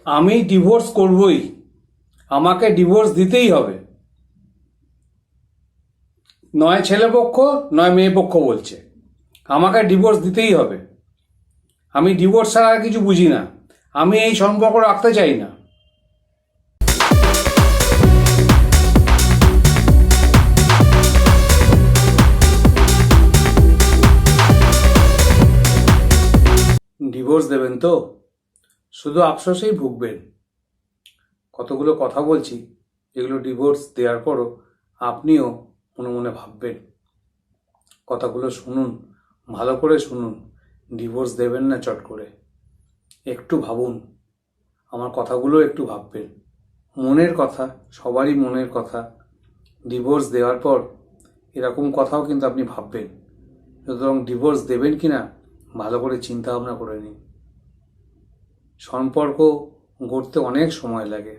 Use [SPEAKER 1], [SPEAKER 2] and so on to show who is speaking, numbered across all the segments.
[SPEAKER 1] আমি ডিভোর্স করবই, আমাকে ডিভোর্স দিতেই হবে। নয় ছেলে পক্ষ নয় মেয়ে পক্ষ বলছে আমাকে ডিভোর্স দিতেই হবে। আমি ডিভোর্স ছাড়া আর কিছু বুঝি না, আমি এই সম্পর্ক রাখতে চাই না। ডিভোর্স দেবেন তো? শুধু আফসোসেই ভুগবেন। কতগুলো কথা বলছি যেগুলো ডিভোর্স দেওয়ার পরও আপনিও মনে মনে ভাববেন। কথাগুলো শুনুন, ভালো করে শুনুন। ডিভোর্স দেবেন না চট করে, একটু ভাবুন। আমার কথাগুলো একটু ভাববেন। মনের কথা, সবারই মনের কথা। ডিভোর্স দেওয়ার পর এরকম কথাও কিন্তু আপনি ভাববেন। সুতরাং ডিভোর্স দেবেন কি না ভালো করে চিন্তা ভাবনা করে নিন। সম্পর্ক গড়তে অনেক সময় লাগে,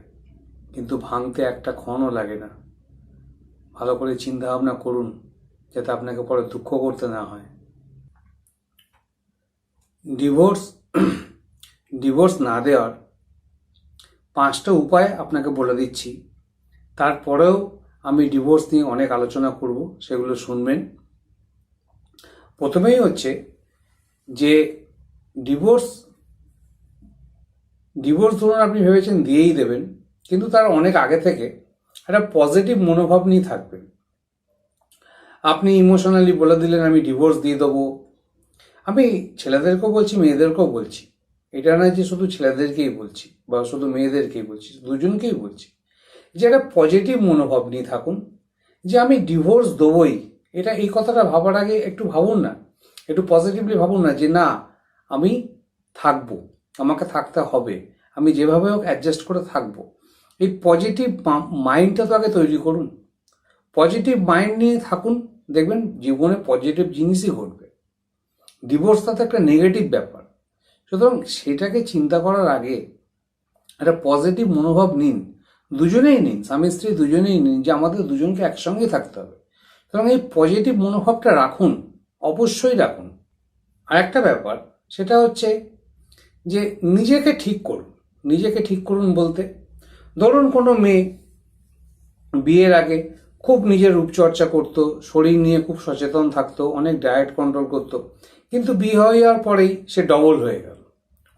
[SPEAKER 1] কিন্তু ভাঙতে একটা ক্ষণও লাগে না। ভালো করে চিন্তা ভাবনা করুন, যাতে আপনাকে পরে দুঃখ করতে না হয়। ডিভোর্স না দেওয়ার 5টা উপায় আপনাকে বলে দিচ্ছি। তারপরেও আমি ডিভোর্স নিয়ে অনেক আলোচনা করব, সেগুলো শুনবেন। প্রথমেই হচ্ছে যে ডিভোর্স ধরুন আপনি ভেবেছেন দিয়েই দেবেন, কিন্তু তার অনেক আগে থেকে একটা পজিটিভ মনোভাব নিয়ে থাকবেন। আপনি ইমোশনালি বলে দিলেন আমি ডিভোর্স দিয়ে দেবো। আমি ছেলেদেরকেও বলছি, মেয়েদেরকেও বলছি। এটা নয় যে শুধু ছেলেদেরকেই বলছি বা শুধু মেয়েদেরকেই বলছি, দুজনকেই বলছি যে একটা পজিটিভ মনোভাব নিয়ে থাকুন যে আমি ডিভোর্স দেবই। এই কথাটা ভাবার আগে একটু ভাবুন না, একটু পজিটিভলি ভাবুন না যে না, আমি থাকবো, আমাকে থাকতে হবে, আমি যেভাবে হোক অ্যাডজাস্ট করে থাকবো। এই পজিটিভ মাইন্ডটা তো আগে তৈরি করুন। পজিটিভ মাইন্ড নিয়ে থাকুন, দেখবেন জীবনে পজিটিভ জিনিসই ঘটবে। ডিভোর্সটা তো একটা নেগেটিভ ব্যাপার। সুতরাং সেটাকে চিন্তা করার আগে একটা পজিটিভ মনোভাব নিন, দুজনেই নিন, স্বামী স্ত্রী দুজনেই নিন যে আমাদের দুজনকে একসঙ্গে থাকতে হবে। সুতরাং এই পজিটিভ মনোভাবটা রাখুন, অবশ্যই রাখুন। আর একটা ব্যাপার, সেটা হচ্ছে যে নিজেকে ঠিক করুন। নিজেকে ঠিক করুন বলতে, ধরুন কোনো মেয়ে বিয়ের আগে খুব নিজের রূপচর্চা করতো, শরীর নিয়ে খুব সচেতন থাকতো, অনেক ডায়েট কন্ট্রোল করতো, কিন্তু বিয়ে হয়ে যাওয়ার পরেই সে ডবল হয়ে গেল,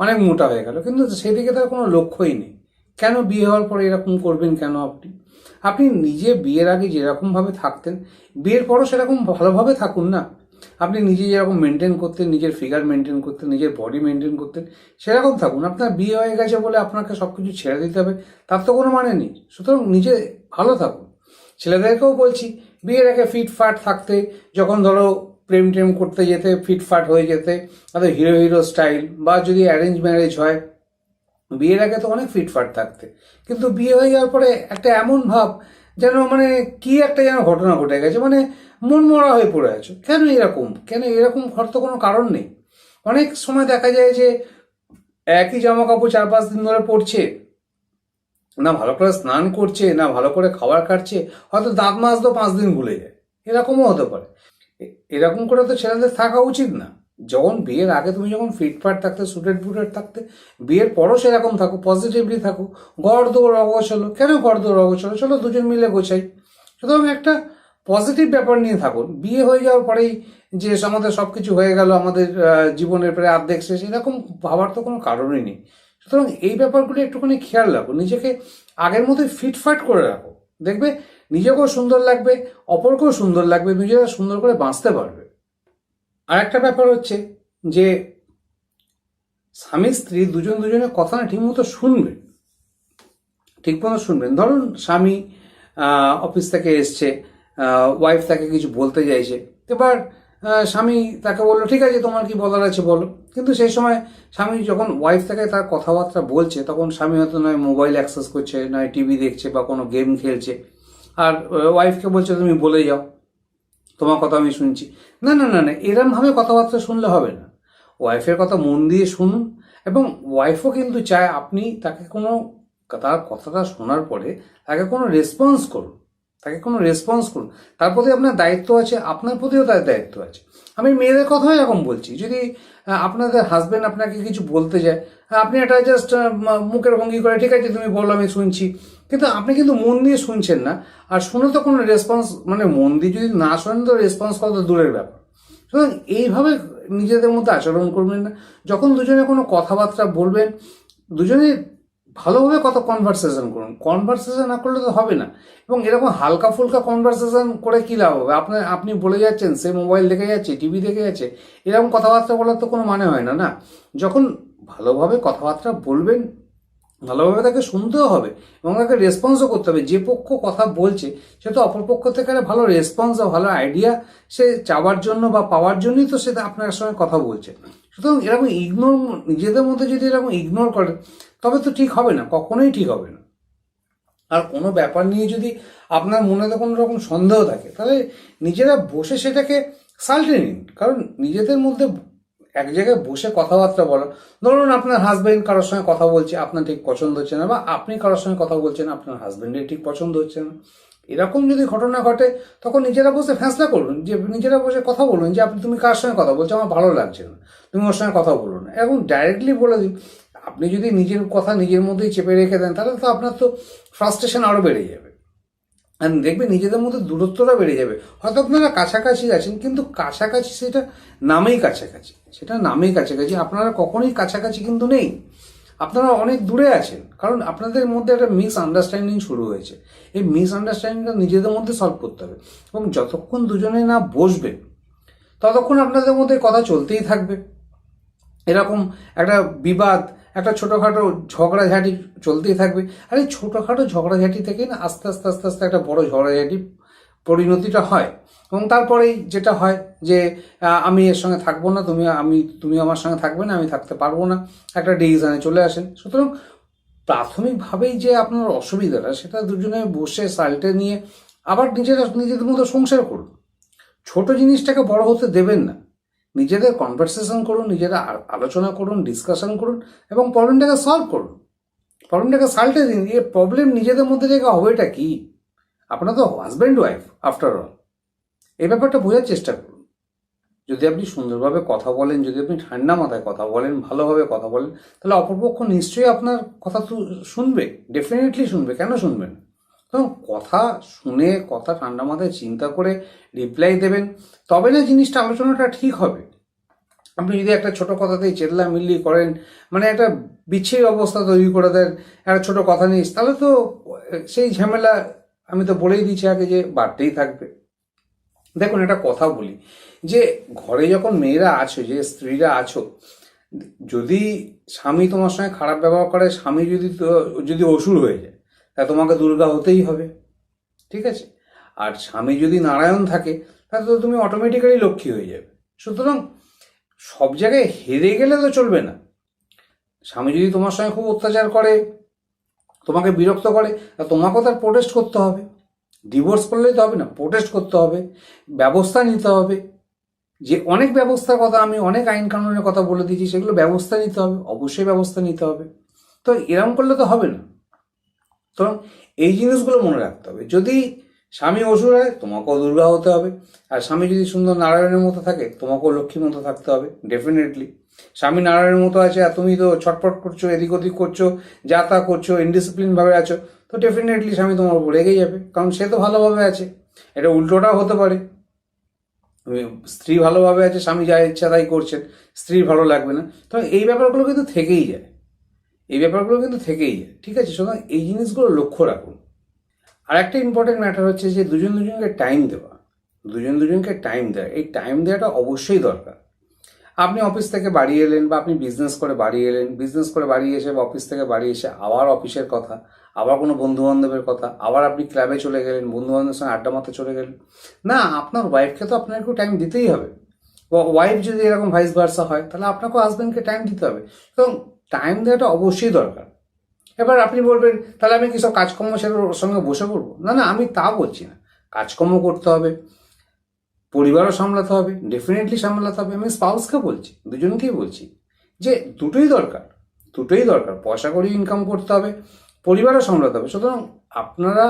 [SPEAKER 1] অনেক মোটা হয়ে গেল, কিন্তু সেদিকে তার কোনো লক্ষ্যই নেই। কেন বিয়ে হওয়ার পরে এরকম করবেন? কেন আপনি নিজে বিয়ের আগে যেরকমভাবে থাকতেন, বিয়ের পরও সেরকম ভালোভাবে থাকুন না। আপনি নিজে যেরকম মেনটেন করতেন, নিজের ফিগার মেনটেন করতেন, নিজের বডি মেনটেন করতেন, সেরকম থাকুন। আপনার বিয়ে হয়ে গেছে বলে আপনাকে সব কিছু ছেড়ে দিতে হবে তার তো কোনো মানে নেই। সুতরাং নিজে ভালো থাকুন। ছেলেদেরকেও বলছি, বিয়ের আগে ফিটফাট থাকতে, যখন ধরো প্রেম টেম করতে যেতে ফিটফাট হয়ে যেতে, তাদের হিরো স্টাইল, বা যদি অ্যারেঞ্জ ম্যারেজ হয় বিয়ের আগে তো অনেক ফিটফাট থাকতে, কিন্তু বিয়ে হয়ে যাওয়ার পরে একটা এমন ভাব যেন কি একটা যেন ঘটনা ঘটে গেছে, মন মরা হয়ে পড়ে আছো। কেন এরকম হওয়ার তো কোনো কারণ নেই। অনেক সময় দেখা যায় যে একই জামা কাপড় 4-5 দিন ধরে পরছে, না ভালো করে স্নান করছে, না ভালো করে খাবার খাচ্ছে, হয়তো দাঁত মাজতেও 5 দিন ভুলে যায়, এরকমও হতে পারে। এরকম করে তো ছেলেদের থাকা উচিত না। যখন বিয়ের আগে তুমি যখন ফিটফাট থাকতে, সুটেড বুটেড থাকতে, বিয়ের পরও সেরকম থাকো, পজিটিভলি থাকো। ঘর দৌড় অগোছালো, কেন ঘর দৌড় অগোছালো? চলো দুজন মিলে গোছাই। সুতরাং একটা পজিটিভ ব্যাপার নিয়ে থাকুন। বিয়ে হয়ে যাওয়ার পরেই যে আমাদের সব কিছু হয়ে গেল, আমাদের জীবনের প্রায় অর্ধেক শেষ, এরকম ভাবার তো কোনো কারণই নেই। সুতরাং এই ব্যাপারগুলো একটুখানি খেয়াল রাখো, নিজেকে আগের মতোই ফিটফাট করে রাখো। দেখবে নিজেকেও সুন্দর লাগবে, অপরকেও সুন্দর লাগবে, নিজেরা সুন্দর করে বাঁচতে পারবে। আর একটা ব্যাপার হচ্ছে যে স্বামী স্ত্রী দুজনের কথা না ঠিকমতো শুনবেন। ধরুন স্বামী অফিস থেকে এসছে, ওয়াইফ তাকে কিছু বলতে চাইছে, এবার স্বামী তাকে বললো ঠিক আছে তোমার কি বলার আছে বলো। কিন্তু সেই সময় স্বামী যখন ওয়াইফ তাকে তার কথাবার্তা বলছে, তখন স্বামী হয়তো নয় মোবাইল অ্যাক্সেস করছে, নয় টিভি দেখছে, বা কোনো গেম খেলছে, আর ওয়াইফকে বলছে তুমি বলে যাও, তোমার কথা আমি শুনছি। না না না না, এরমভাবে কথাবার্তা শুনলে হবে না। ওয়াইফের কথা মন দিয়ে শুনুন, এবং ওয়াইফও কিন্তু চায় আপনি তাকে তার কথাটা শোনার পরে তাকে কোনো রেসপন্স করুন। তার প্রতি আপনার দায়িত্ব আছে, আপনার প্রতিও তার দায়িত্ব আছে। আমি মেয়েদের কথাও এরকম বলছি। যদি আপনাদের হাজবেন্ড আপনাকে কিছু বলতে যায়, আপনি একটা জাস্ট মুখের ভঙ্গি করে ঠিক আছে তুমি বলো আমি শুনছি, কিন্তু আপনি কিন্তু মন দিয়ে শুনছেন না। আর শুনে তো কোনো রেসপন্স, মানে মন দিয়ে যদি না শোনেন তো রেসপন্স করা তো দূরের ব্যাপার। সুতরাং এইভাবে নিজেদের মধ্যে আচরণ করবেন না। যখন দুজনে কোনো কথাবার্তা বলবেন, দুজনে ভালোভাবে কথা কনভারসেশন করুন। কনভারসেশন না করলে তো হবে না। এবং এরকম হালকা ফুলকা কনভারসেশন করে কী লাভ হবে? আপনি বলে যাচ্ছেন, সে মোবাইল দেখে যাচ্ছে, টিভি দেখে যাচ্ছে, এরকম কথাবার্তা বলার তো কোনো মানে হয় না। না, যখন ভালোভাবে কথাবার্তা বলবেন, ভালোভাবে তাকে শুনতেও হবে এবং তাকে রেসপন্সও করতে হবে। যে পক্ষ কথা বলছে সে তো অপর পক্ষ থেকে একটা ভালো রেসপন্স বা ভালো আইডিয়া সে চাওয়ার জন্য বা পাওয়ার জন্যই তো সে আপনার সঙ্গে কথা বলছে। সুতরাং এরকম ইগনোর, নিজেদের মধ্যে যদি এরকম ইগনোর করে তবে তো ঠিক হবে না, কখনোই ঠিক হবে না। আর কোনো ব্যাপার নিয়ে যদি আপনার মনে তো কোনো রকম সন্দেহ থাকে তাহলে নিজেরা বসে সেটাকে সাল্টে নিন। কারণ নিজেদের মধ্যে এক জায়গায় বসে কথাবার্তা বলা, ধরুন আপনার হাজবেন্ড কারোর সঙ্গে কথা বলছে, আপনার ঠিক পছন্দ হচ্ছে না, বা আপনি কারোর সঙ্গে কথা বলছেন, আপনার হাজবেন্ডের ঠিক পছন্দ হচ্ছে না, এরকম যদি ঘটনা ঘটে তখন নিজেরা বসে ফ্যাসলা করুন, যে নিজেরা বসে কথা বলুন যে তুমি কার সঙ্গে কথা বলছো, আমার ভালো লাগছে না, তুমি ওর সঙ্গে কথা বলো না, এরকম ডাইরেক্টলি বলে দিন। আপনি যদি নিজের কথা নিজের মধ্যেই চেপে রেখে দেন তাহলে তো আপনার তো ফ্রাস্ট্রেশন আরও বেড়ে যাবে। আর দেখবেন নিজেদের মধ্যে দূরত্বটা বেড়ে যাবে। হয়তো আপনারা কাছাকাছি আছেন কিন্তু কাছাকাছি সেটা নামেই কাছাকাছি, সেটা নামেই কাছাকাছি, আপনারা কখনোই কাছাকাছি কিন্তু নেই, আপনারা অনেক দূরে আছেন। কারণ আপনাদের মধ্যে একটা মিসআন্ডারস্ট্যান্ডিং শুরু হয়েছে। এই মিসআন্ডারস্ট্যান্ডিংটা নিজেদের মধ্যে সলভ করতে হবে এবং যতক্ষণ দুজনে না বসবেন ততক্ষণ আপনাদের মধ্যে কথা চলতেই থাকবে। এরকম একটা বিবাদ, একটা ছোটোখাটো ঝগড়াঝাঁটি চলতেই থাকবে। আর এই ছোটোখাটো ঝগড়াঝাঁটি থেকেই না আস্তে আস্তে আস্তে আস্তে একটা বড় ঝগড়াঝাঁটি পরিণতিটা হয়। এবং তারপরেই যেটা হয় যে আমি এর সঙ্গে থাকবো না, তুমি আমার সঙ্গে থাকবে না, আমি থাকতে পারবো না, একটা ডিসিশনে চলে আসেন। সুতরাং প্রাথমিকভাবেই যে আপনার অসুবিধাটা সেটা দুজনে বসে সাল্টে নিয়ে আবার নিজেদের মতো সংসার করুন। ছোট জিনিসটাকে বড় হতে দেবেন না। নিজেদের কনভারসেশন করুন, নিজেরা আলোচনা করুন, ডিসকাশন করুন এবং প্রবলেমটাকে সলভ করুন, প্রবলেমটাকে সাল্টে দিন। এই প্রবলেম নিজেদের মধ্যে থেকে হবেটা কি? আপনার তো হাজব্যান্ড ওয়াইফ আফটার অল, এই ব্যাপারটা বোঝার চেষ্টা করুন। যদি আপনি সুন্দরভাবে কথা বলেন, যদি আপনি ঠান্ডা মাথায় কথা বলেন, ভালোভাবে কথা বলেন, তাহলে অপরপক্ষ নিশ্চয়ই আপনার কথা তো শুনবে, ডেফিনেটলি শুনবে। কেন শুনবেন? তখন কথা শুনে, কথা ঠান্ডা মাথায় চিন্তা করে রিপ্লাই দেবেন, তবে না জিনিসটা আলোচনাটা ঠিক হবে। আপনি যদি একটা ছোট কথাতেই চেল্লামিল্লি করেন, মানে একটা বিচ্ছিরি অবস্থা তৈরি করে দেন একটা ছোট কথা নিয়ে, তাহলে তো সেই ঝামেলা আমি তো বলেই দিচ্ছি আগে যে বাড়তেই থাকবে। দেখুন একটা কথা বলি, যে ঘরে যখন মেয়েরা আছো, যে স্ত্রীরা আছো, যদি স্বামী তোমার সঙ্গে খারাপ ব্যবহার করে, স্বামী যদি অসুর হয়ে যায় তা তোমাকে দুর্গা হতেই হবে, ঠিক আছে? আর স্বামী যদি নারায়ণ থাকে তাহলে তো তুমি অটোমেটিক্যালি লক্ষ্মী হয়ে যাবে। সুতরাং সব জায়গায় হেরে গেলে তো চলবে না। স্বামী যদি তোমার সঙ্গে খুব অত্যাচার করে, তোমাকে বিরক্ত করে, তা তোমাকেও তার প্রোটেস্ট করতে হবে। ডিভোর্স করলেই তো হবে না, প্রোটেস্ট করতে হবে, ব্যবস্থা নিতে হবে। যে অনেক ব্যবস্থার কথা, আমি অনেক আইন কানুনের কথা বলে দিয়েছি, সেগুলো ব্যবস্থা নিতে হবে, অবশ্যই ব্যবস্থা নিতে হবে। তো এরকম করলে তো হবে না। তো এই জিনিসগুলো মনে রাখতে হবে। যদি স্বামী অসুর হয় তোমাকেও দুর্গা হতে হবে, আর স্বামী যদি সুন্দর নারায়ণের মতো থাকে তোমাকেও লক্ষ্মীর মতো থাকতে হবে ডেফিনেটলি। স্বামী নারায়ণের মতো আছে আর তুমি তো ছটফট করছো, এদিক ওদিক করছো, যা তা করছো, ইনডিসিপ্লিনভাবে আছো, তো ডেফিনেটলি স্বামী তোমার উপর রেগেই যাবে, কারণ সে তো ভালোভাবে আছে। এটা উল্টোটাও হতে পারে, স্ত্রী ভালোভাবে আছে, স্বামী যা ইচ্ছা তাই করছেন, স্ত্রীর ভালো লাগবে না। তো এই ব্যাপারগুলো কিন্তু থেকেই যায়, এই ব্যাপারগুলো কিন্তু থেকেই যায়, ঠিক আছে? সুতরাং এই জিনিসগুলো লক্ষ্য রাখুন। আর একটা ইম্পর্টেন্ট ম্যাটার হচ্ছে যে দুজনকে টাইম দেওয়া, দুজনকে টাইম দেওয়া। এই টাইম দেওয়াটা অবশ্যই দরকার। আপনি অফিস থেকে বাড়ি এলেন বা আপনি বিজনেস করে বাড়ি এলেন, বিজনেস করে বাড়ি এসে বা অফিস থেকে বাড়ি এসে আবার অফিসের কথা, আবার কোনো বন্ধুবান্ধবের কথা, আবার আপনি ক্লাবে চলে গেলেন, বন্ধুবান্ধবের সঙ্গে আড্ডা মারতে চলে গেলেন। না, আপনার ওয়াইফকে তো আপনার একটু টাইম দিতেই হবে। ওয়াইফ যদি এরকম ভাইস ভার্সা হয় তাহলে আপনাকেও হাজব্যান্ডকে টাইম দিতে হবে। এবং টাইম দেওয়াটা অবশ্যই দরকার। এবার আপনি বলবেন তাহলে আমি কি সব কাজকর্ম সেরে ওর সঙ্গে বসে পড়বো? না না, আমি তা বলছি না। কাজকর্ম করতে হবে, পরিবারও সামলাতে হবে, ডেফিনেটলি সামলাতে হবে। আমি স্পাউসকে বলছি, দুজনকেই বলছি যে দুটোই দরকার, দুটোই দরকার। পয়সা করে ইনকাম করতে হবে, পরিবারও সামলাতে হবে। সুতরাং আপনারা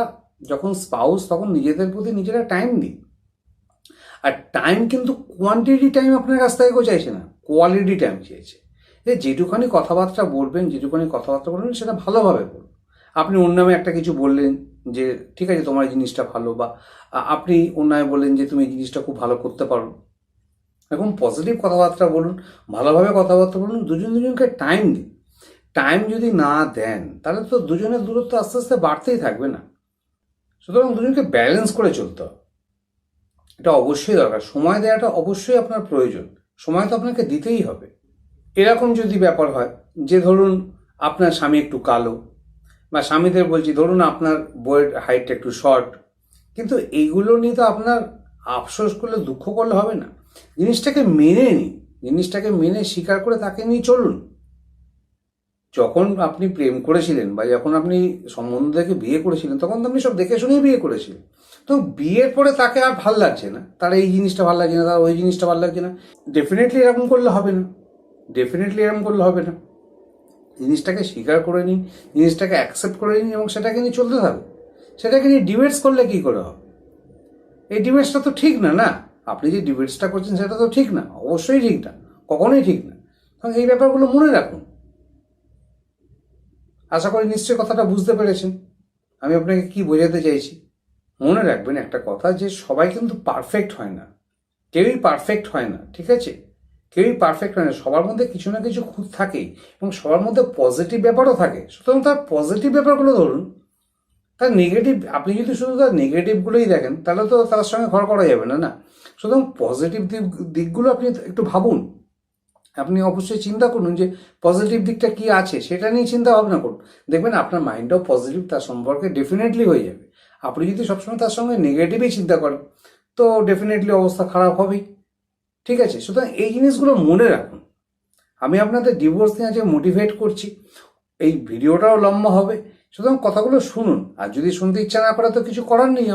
[SPEAKER 1] যখন স্পাউস তখন নিজেদের প্রতি নিজেরা টাইম দিন। আর টাইম কিন্তু কোয়ান্টিটি টাইম আপনার কাছ থেকে কেউ চাইছে না, কোয়ালিটি টাইম চেয়েছে। যে যেটুখানি কথাবার্তা বলবেন সেটা ভালোভাবে বলুন। আপনি ওর নামে একটা কিছু বললেন যে ঠিক আছে তোমার এই জিনিসটা ভালো, বা আপনি ওর নামে বললেন যে তুমি এই জিনিসটা খুব ভালো করতে পারো। এখন পজিটিভ কথাবার্তা বলুন, ভালোভাবে কথাবার্তা বলুন, দুজনকে টাইম দিন। টাইম যদি না দেন তাহলে তো দুজনের দূরত্ব আস্তে আস্তে বাড়তেই থাকবে না। সুতরাং দুজনকে ব্যালেন্স করে চলতে হবে, এটা অবশ্যই দরকার। সময় দেওয়াটা অবশ্যই আপনার প্রয়োজন, সময় তো আপনাকে দিতেই হবে। এরকম যদি ব্যাপার হয় যে ধরুন আপনার স্বামী একটু কালো, বা স্বামীদের বলছি ধরুন আপনার বইয়ের হাইটটা একটু শর্ট, কিন্তু এইগুলো নিয়ে তো আপনার আফসোস করলে দুঃখ করলে হবে না। জিনিসটাকে মেনে নিন, জিনিসটাকে মেনে স্বীকার করে তাকে নিয়ে চলুন। যখন আপনি প্রেম করেছিলেন বা যখন আপনি সম্বন্ধ থেকে বিয়ে করেছিলেন তখন তো আপনি সব দেখে শুনেই বিয়ে করেছিলেন। তো বিয়ের পরে তাকে আর ভাল লাগছে না, তার এই জিনিসটা ভাল লাগছে না, তার ওই জিনিসটা ভাল লাগছে না, ডেফিনেটলি এরকম করলে হবে না, জিনিসটাকে স্বীকার করে নিন, জিনিসটাকে অ্যাকসেপ্ট করে নিন এবং সেটাকে নিয়ে চলতে থাকুন। সেটাকে নিয়ে ডিবেটস করলে কি করে হবে? এই ডিবেটসটা তো ঠিক না, না আপনি যে ডিবেটসটা করছেন সেটা তো ঠিক না, অবশ্যই ঠিক না, কখনোই ঠিক না। এই ব্যাপারগুলো মনে রাখুন। আশা করি নিশ্চয়ই কথাটা বুঝতে পেরেছেন আমি আপনাকে কি বোঝাতে চাইছি। মনে রাখবেন একটা কথা, যে সবাই কিন্তু পারফেক্ট হয় না, কেউই পারফেক্ট হয় না, ঠিক আছে? কেউই পারফেক্ট হয় না, সবার মধ্যে কিছু না কিছু খুঁত থাকেই এবং সবার মধ্যে পজিটিভ ব্যাপারও থাকে। সুতরাং তার পজিটিভ ব্যাপারগুলো ধরুন, তার নেগেটিভ আপনি যদি শুধু তার নেগেটিভগুলোই দেখেন তাহলে তো তার সঙ্গে ঘর করা যাবে না, না। সুতরাং পজিটিভ দিকগুলো আপনি একটু ভাবুন, আপনি অবশ্যই চিন্তা করুন যে পজিটিভ দিকটা কি আছে, সেটা নিয়ে চিন্তা ভাবনা করুন। দেখবেন আপনার মাইন্ডটাও পজিটিভ তার সম্পর্কে ডেফিনেটলি হয়ে যাবে। আপনি যদি সবসময় তার সঙ্গে নেগেটিভই চিন্তা করেন তো ডেফিনেটলি অবস্থা খারাপ হবেই, ঠিক আছে? সুতরাং এই জিনিসগুলো মনে রাখুন। আমি আপনাদের ডিভোর্স নিয়ে যে মোটিভেট করছি, এই ভিডিওটাও লম্বা হবে, সুতরাং কথাগুলো শুনুন। আর যদি শুনতে ইচ্ছা না করে তো কিছু করার নেই,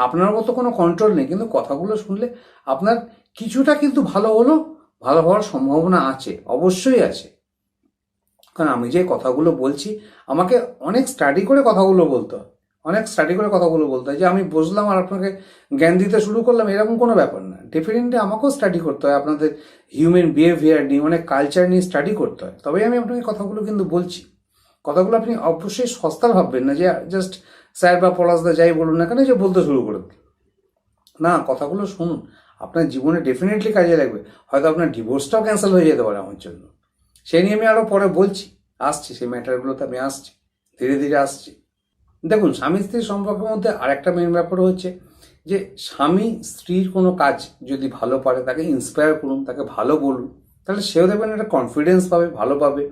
[SPEAKER 1] আপনার মতো কোনো কন্ট্রোল নেই, কিন্তু কথাগুলো শুনলে আপনার কিছুটা কিন্তু ভালো হওয়ার সম্ভাবনা আছে, অবশ্যই আছে। কারণ আমি যে কথাগুলো বলছি আমাকে অনেক স্টাডি করে কথাগুলো বলতে হয়, যে আমি বসলাম আর আপনাকে জ্ঞান দিতে শুরু করলাম এরকম কোনো ব্যাপার না। ডেফিনেটলি আমাকেও স্টাডি করতে হয়, আপনাদের হিউম্যান বিহেভিয়ার নিয়ে, অনেক কালচার নিয়ে স্টাডি করতে হয়, তবেই আমি আপনাকে কথাগুলো কিন্তু বলছি। কথাগুলো আপনি অবশ্যই সস্তার ভাববেন না যে জাস্ট স্যার বা পলাশদা যাই বলুন না কেন যে বলতে শুরু করে দিন। না, কথাগুলো শুনুন, আপনার জীবনে ডেফিনেটলি কাজে লাগবে। হয়তো আপনার ডিভোর্সটাও ক্যান্সেল হয়ে যেতে পারে আমার জন্য, সেই নিয়ে আমি আরও পরে বলছি, আসছি সেই ম্যাটারগুলোতে, আমি আসছি, ধীরে ধীরে আসছি। দেখুন, স্বামী স্ত্রীর সম্পর্কের মধ্যে আরেকটা মেন ব্যাপার হচ্ছে যে স্বামী স্ত্রীর কোনো কাজ যদি ভালো পারে তাকে ইন্সপায়ার করুন, তাকে ভালো বলুন, তাহলে সেও দেখবেন একটা কনফিডেন্স পাবে, ভালো পাবে।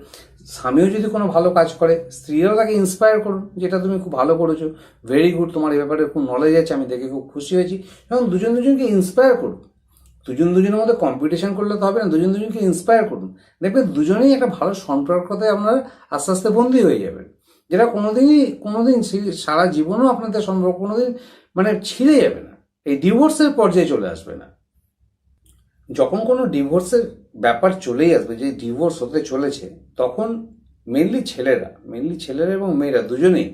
[SPEAKER 1] স্বামীও যদি কোনো ভালো কাজ করে স্ত্রীও তাকে ইন্সপায়ার করুন, যেটা তুমি খুব ভালো করেছো, ভেরি গুড, তোমার এই ব্যাপারে খুব নলেজ আছে, আমি দেখে খুব খুশি হয়েছি। এবং দুজনকে ইন্সপায়ার করুন। দুজনের মধ্যে কম্পিটিশন করলে তো হবে না, দুজনকে ইন্সপায়ার করুন। দেখবেন দুজনেই একটা ভালো সম্পর্কতে আপনারা আস্তে আস্তে বন্দী হয়ে যাবেন, যেটা কোনোদিন সারা জীবনও আপনাদের সম্পর্ক কোনোদিন ছিঁড়ে যাবে না, এই ডিভোর্সের পর্যায়ে চলে আসবে না। যখন কোনো ডিভোর্সের ব্যাপার চলেই আসবে, যে ডিভোর্স হতে চলেছে, তখন মেনলি ছেলেরা এবং মেয়েরা দুজনেই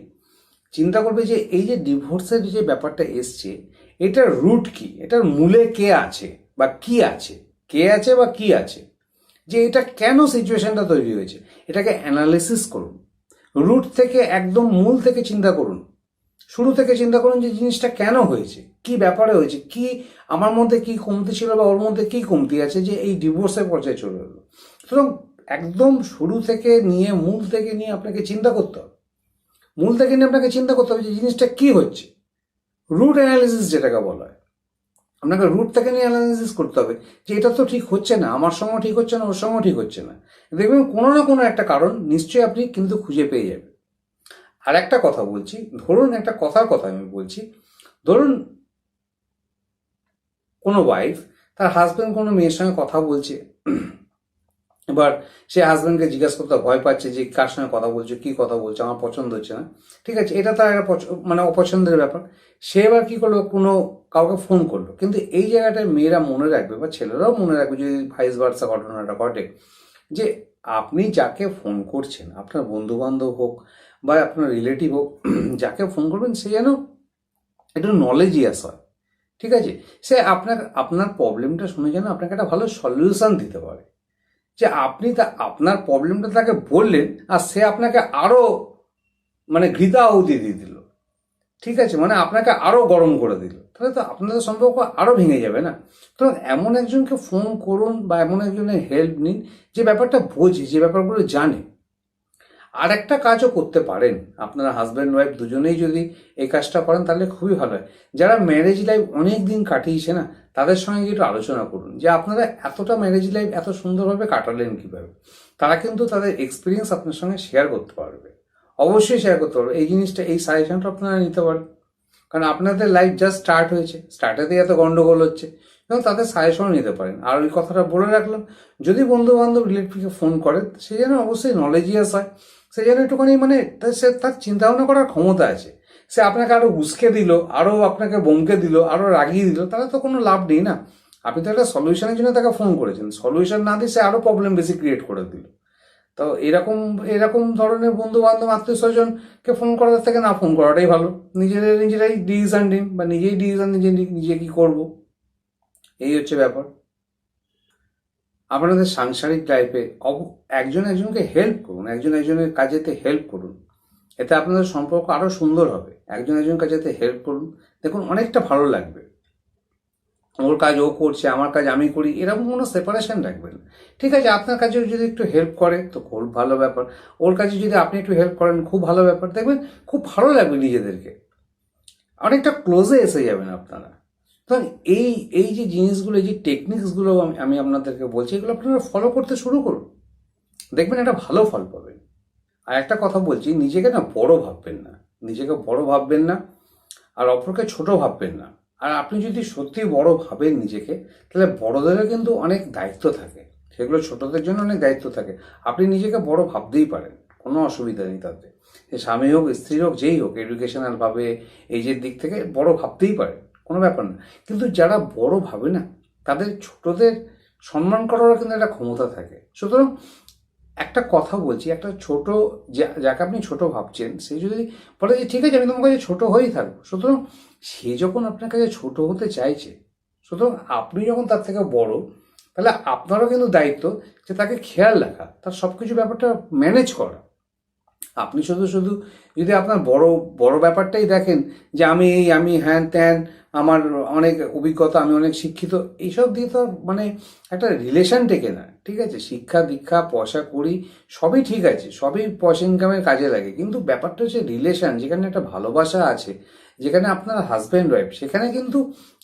[SPEAKER 1] চিন্তা করবে যে এই যে ডিভোর্সের যে ব্যাপারটা এসছে, এটার রুট কি, এটার মূলে কে আছে বা কি আছে, যে এটা কেন সিচুয়েশনটা তৈরি হয়েছে, এটাকে অ্যানালিসিস করুন। রুট থেকে একদম মূল থেকে চিন্তা করুন, শুরু থেকে চিন্তা করুন যে জিনিসটা কেন হয়েছে, কি ব্যাপারে হয়েছে, কি আমার মধ্যে কি কমতি ছিল বা ওর মধ্যে কি কমতি আছে যে এই ডিভোর্সের পর্যায়ে চলে এলো। সুতরাং একদম শুরু থেকে নিয়ে মূল থেকে নিয়ে আপনাকে চিন্তা করতে হবে, যে জিনিসটা কি হচ্ছে। রুট অ্যানালিসিস যেটাকে বলা হয়, আপনাকে রুট থেকে নিয়ে অ্যানালিসিস করতে হবে যে এটা তো ঠিক হচ্ছে না, আমার সঙ্গে ঠিক হচ্ছে না, ওর সঙ্গে ঠিক হচ্ছে না। দেখবেন কোনো না কোনো একটা কারণ নিশ্চয়ই আপনি কিন্তু খুঁজে পেয়ে যাবেন। আর একটা কথা বলছি, ধরুন একটা কথার কথা আমি বলছি, ধরুন কোনো ওয়াইফ তার হাজব্যান্ড কোনো মেয়ের সঙ্গে কথা বলছে, এবার সে হাজব্যান্ডকে জিজ্ঞাসা করতে ভয় পাচ্ছে যে কার সঙ্গে কথা বলছো, কি কথা বলছো, আমার পছন্দ হচ্ছে না, ঠিক আছে, এটা তার একটা অপছন্দের ব্যাপার। সে এবার কি করলো, কাউকে ফোন করলো, কিন্তু এই জায়গাটায় মেয়েরা মনে রাখবে বা ছেলেরাও মনে রাখবে যদি ভাইস ভার্সা ঘটনাটা ঘটে, যে আপনি যাকে ফোন করছেন, আপনার বন্ধু বান্ধব হোক বা আপনার রিলেটিভ হোক, যাকে ফোন করবেন সে যেন একটু নলেজিয়াস হয়, ঠিক আছে, সে আপনার প্রবলেমটা শুনে যেন আপনাকে একটা ভালো সলিউশন দিতে পারে। যে আপনি আপনার প্রবলেমটা তাকে বললেন আর সে আপনাকে আরো মানে ঘৃতা আহুতি দিয়ে দিল, ঠিক আছে, মানে আপনাকে আরো গরম করে দিল, তাহলে তো আপনাদের সম্পর্ক আরো ভেঙে যাবে না। তো এমন একজনকে ফোন করুন বা এমন একজনের হেল্প নিন যে ব্যাপারটা বোঝে, যে ব্যাপারগুলো জানে। আর একটা কাজও করতে পারেন, আপনারা হাজব্যান্ড ওয়াইফ দুজনেই যদি এই কাজটা করেন তাহলে খুবই ভালো হয়। যারা ম্যারেজ লাইফ অনেক দিন কাটিয়েছে না, তাদের সঙ্গে একটু আলোচনা করুন যে আপনারা এতটা ম্যারেজ লাইফ এত সুন্দরভাবে কাটালেন কিভাবে। তারা কিন্তু তাদের এক্সপিরিয়েন্স আপনার সঙ্গে শেয়ার করতে পারবে, অবশ্যই শেয়ার করতে পারবে। এই জিনিসটা, এই সাজেশনটা আপনারা নিতে পারেন, কারণ আপনাদের লাইফ জাস্ট স্টার্ট হয়েছে, স্টার্টেতেই এত গন্ডগোল হচ্ছে, এবং তাদের সাজেশনও নিতে পারেন। আর ওই কথাটা বলে রাখলাম, যদি বন্ধু বান্ধব রিলেটিভকে ফোন করে সে যেন অবশ্যই নলেজিয়াস হয়, সে যেন একটুখানি মানে সে তার চিন্তা ভাবনা করার ক্ষমতা আছে। সে আপনাকে আরো উস্কে দিল, আরো আপনাকে বমকে দিল, আরো রাগিয়ে দিল, তাহলে তো কোনো লাভ নেই না। আপনি তো একটা সলিউশনের জন্য তাকে ফোন করেছেন, সলিউশন না দিয়ে সে আরো প্রবলেম বেশি ক্রিয়েট করে দিল। তো এরকম এরকম ধরনের বন্ধু বান্ধব আত্মীয় স্বজনকে ফোন করার থেকে না ফোন করাটাই ভালো। নিজেরাই ডিসিশন নিন, বা নিজেই ডিসিশন নিজে কি করব, এই হচ্ছে ব্যাপার। আপনাদের সাংসারিক লাইফে একজন একজনকে হেল্প করুন, একজন একজনের কাজেতে হেল্প করুন, এতে আপনাদের সম্পর্ক আরো সুন্দর হবে। একজন একজন কাজেতে হেল্প করুন, দেখুন অনেকটা ভালো লাগবে। ওর কাজ ও করছে, আমার কাজ আমি করি, এরকম কোনো সেপারেশন রাখবেন। ঠিক আছে, আপনার কাজে যদি একটু হেল্প করে তো খুব ভালো ব্যাপার, ওর কাজে যদি আপনি একটু হেল্প করেন খুব ভালো ব্যাপার। দেখবেন খুব ভালো লাগবে, নিজেদেরকে অনেকটা ক্লোজে এসে যাবেন আপনারা। তো এই এই যে জিনিসগুলো, এই যে টেকনিক্সগুলো আমি আপনাদেরকে বলছি, এগুলো আপনারা ফলো করতে শুরু করুন, দেখবেন একটা ভালো ফল পাবেন। আর একটা কথা বলছি, নিজেকে না বড় ভাববেন না, নিজেকে বড় ভাববেন না, আর অপরকে ছোট ভাববেন না। আর আপনি যদি সত্যি বড় ভাবেন নিজেকে, তাহলে বড়দেরও কিন্তু অনেক দায়িত্ব থাকে, সেগুলো ছোটদের জন্য অনেক দায়িত্ব থাকে। আপনি নিজেকে বড় ভাবতেই পারেন, কোনো অসুবিধা নেই তাতে। স্বামী হোক, স্ত্রী হোক, যেই হোক, এডুকেশনাল ভাবে এই যে দিক থেকে বড় ভাবতেই পারেন, কোনো ব্যাপার না। কিন্তু যারা বড় ভাবে না, তাদের ছোটদের সম্মান করারও কিন্তু একটা ক্ষমতা থাকে। সুতরাং একটা কথা বলছি, একটা ছোট, যাকে আপনি ছোট ভাবছেন, সে যদি বলে যে ঠিক আছে আমি তোমার কাছে ছোট হয়েই থাকবো, সুতরাং সে যখন আপনার কাছে ছোট হতে চাইছে, সুতরাং আপনি যখন তার থেকে বড়, তাহলে আপনারও কিন্তু দায়িত্ব যে তাকে খেয়াল রাখা, তার সব কিছু ব্যাপারটা ম্যানেজ করা। আপনি শুধু শুধু যদি আপনার বড় বড় ব্যাপারটাই দেখেন যে আমি হ্যান ত্যান, আমার অনেক অভিজ্ঞতা, আমি অনেক শিক্ষিত, এইসব দিয়ে তো মানে একটা রিলেশন টেকে না। ঠিক আছে, শিক্ষা দীক্ষা পয়সা করি সবই ঠিক আছে, সবই পয়সা ইনকামের কাজে লাগে, কিন্তু ব্যাপারটা হচ্ছে রিলেশন, যেখানে একটা ভালোবাসা আছে, যেখানে আপনার হাজব্যান্ড ওয়াইফ, সেখানে কিন্তু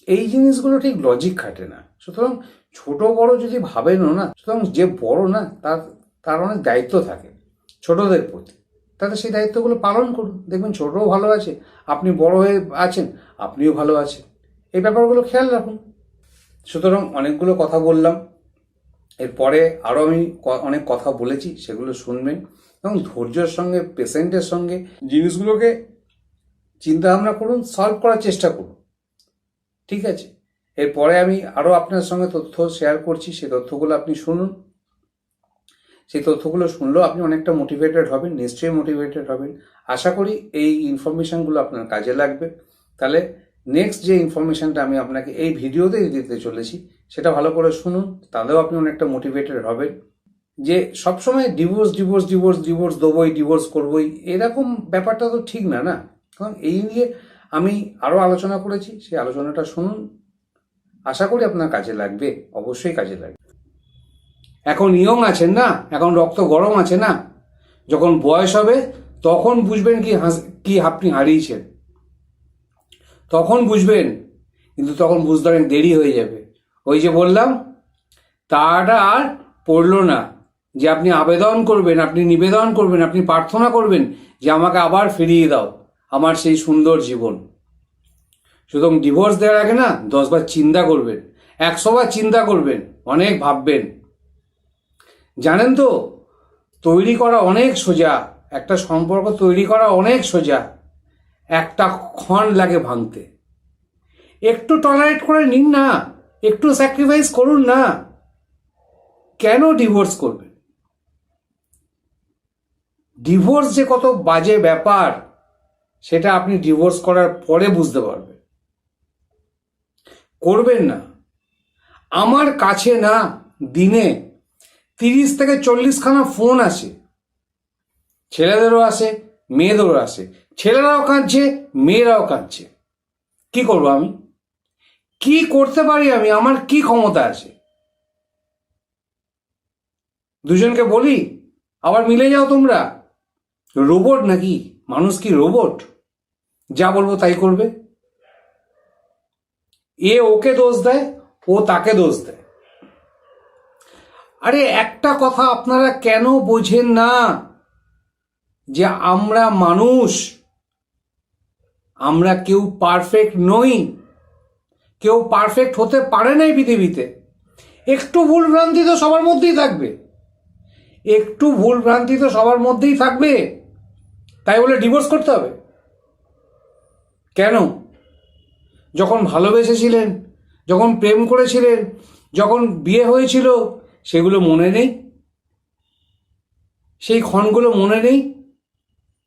[SPEAKER 1] এই জিনিসগুলো ঠিক লজিক খাটে না। সুতরাং ছোট বড় যদি ভাবেনও না, সুতরাং যে বড় না, তার তার অনেক দায়িত্ব থাকে ছোটদের প্রতি, তাহলে সেই দায়িত্বগুলো পালন করুন, দেখবেন ছোটও ভালো আছে, আপনি বড় হয়ে আছেন, আপনিও ভালো আছেন। এই ব্যাপারগুলো খেয়াল রাখুন। সুতরাং অনেকগুলো কথা বললাম, এরপরে আরও আমি অনেক কথা বলেছি, সেগুলো শুনবেন এবং ধৈর্যের সঙ্গে, পেশেন্টের সঙ্গে জিনিসগুলোকে চিন্তা ভাবনা করুন, সলভ করার চেষ্টা করুন। ঠিক আছে, এরপরে আমি আরও আপনার সঙ্গে তথ্য শেয়ার করছি, সেই তথ্যগুলো আপনি শুনুন। সেই তথ্যগুলো শুনলেও আপনি অনেকটা মোটিভেটেড হবেন, নিশ্চয়ই মোটিভেটেড হবেন। আশা করি এই ইনফরমেশনগুলো আপনার কাজে লাগবে। তাহলে নেক্সট যে ইনফরমেশনটা আমি আপনাকে এই ভিডিওতে দিতে চলেছি, সেটা ভালো করে শুনুন, তাহলেও আপনি অনেকটা মোটিভেটেড হবেন। যে সবসময় ডিভোর্স ডিভোর্স ডিভোর্স ডিভোর্স দেবই, ডিভোর্স করবই, এরকম ব্যাপারটা তো ঠিক না, না। কারণ এই নিয়ে আমি আরও আলোচনা করেছি, সেই আলোচনাটা শুনুন, আশা করি আপনার কাজে লাগবে, অবশ্যই কাজে লাগবে। এখন ইয়ং আছেন না, এখন রক্ত গরম আছে না, যখন বয়স হবে তখন বুঝবেন কি আপনি হারিয়েছেন, তখন বুঝবেন, কিন্তু তখন বুঝতে অনেক দেরি হয়ে যাবে। ওই যে বললাম, তাটা আর পড়লো না যে আপনি আবেদন করবেন, আপনি নিবেদন করবেন, আপনি প্রার্থনা করবেন যে আমাকে আবার ফিরিয়ে দাও আমার সেই সুন্দর জীবন। সুতরাং ডিভোর্স দেওয়ার আগে না 10 বার চিন্তা করবেন, 100 বার চিন্তা করবেন, অনেক ভাববেন। জানেন তো, তৈরি করা অনেক সোজা, একটা সম্পর্ক তৈরি করা অনেক সোজা, একটা ক্ষণ লাগে ভাঙতে। একটু টলারেট করে নিন না, একটু স্যাক্রিফাইস করুন না, কেন ডিভোর্স করবেন? ডিভোর্স যে কত বাজে ব্যাপার, সেটা আপনি ডিভোর্স করার পরে বুঝতে পারবেন। করবেন না। আমার কাছে না দিনে 30 থেকে 40খানা ফোন আসে, ছেলেদেরও আসে, মেয়েদেরও আসে। ছেলেরাও কাঁদছে, মেয়েরাও কাঁদছে। কি করবো আমি? কি করতে পারি আমি? আমার কি ক্ষমতা আছে? দুজনকে বলি আবার মিলে যাও তোমরা? রোবট নাকি? মানুষ কি রোবট? যা বলবো তাই করবে? এ ওকে দোষ দেয়, ও তাকে দোষ দেয়। আরে একটা কথা আপনারা কেন বোঝেন না যে আমরা মানুষ, আমরা কেউ পারফেক্ট নই, কেউ পারফেক্ট হতে পারে না এই পৃথিবীতে। একটু ভুল ভ্রান্তি তো সবার মধ্যেই থাকবে, একটু ভুল ভ্রান্তি তো সবার মধ্যেই থাকবে। তাই বলে ডিভোর্স করতে হবে কেন? যখন ভালোবেসেছিলেন, যখন প্রেম করেছিলেন, যখন বিয়ে হয়েছিল, সেগুলো মনে নেই? সেই ক্ষণগুলো মনে নেই?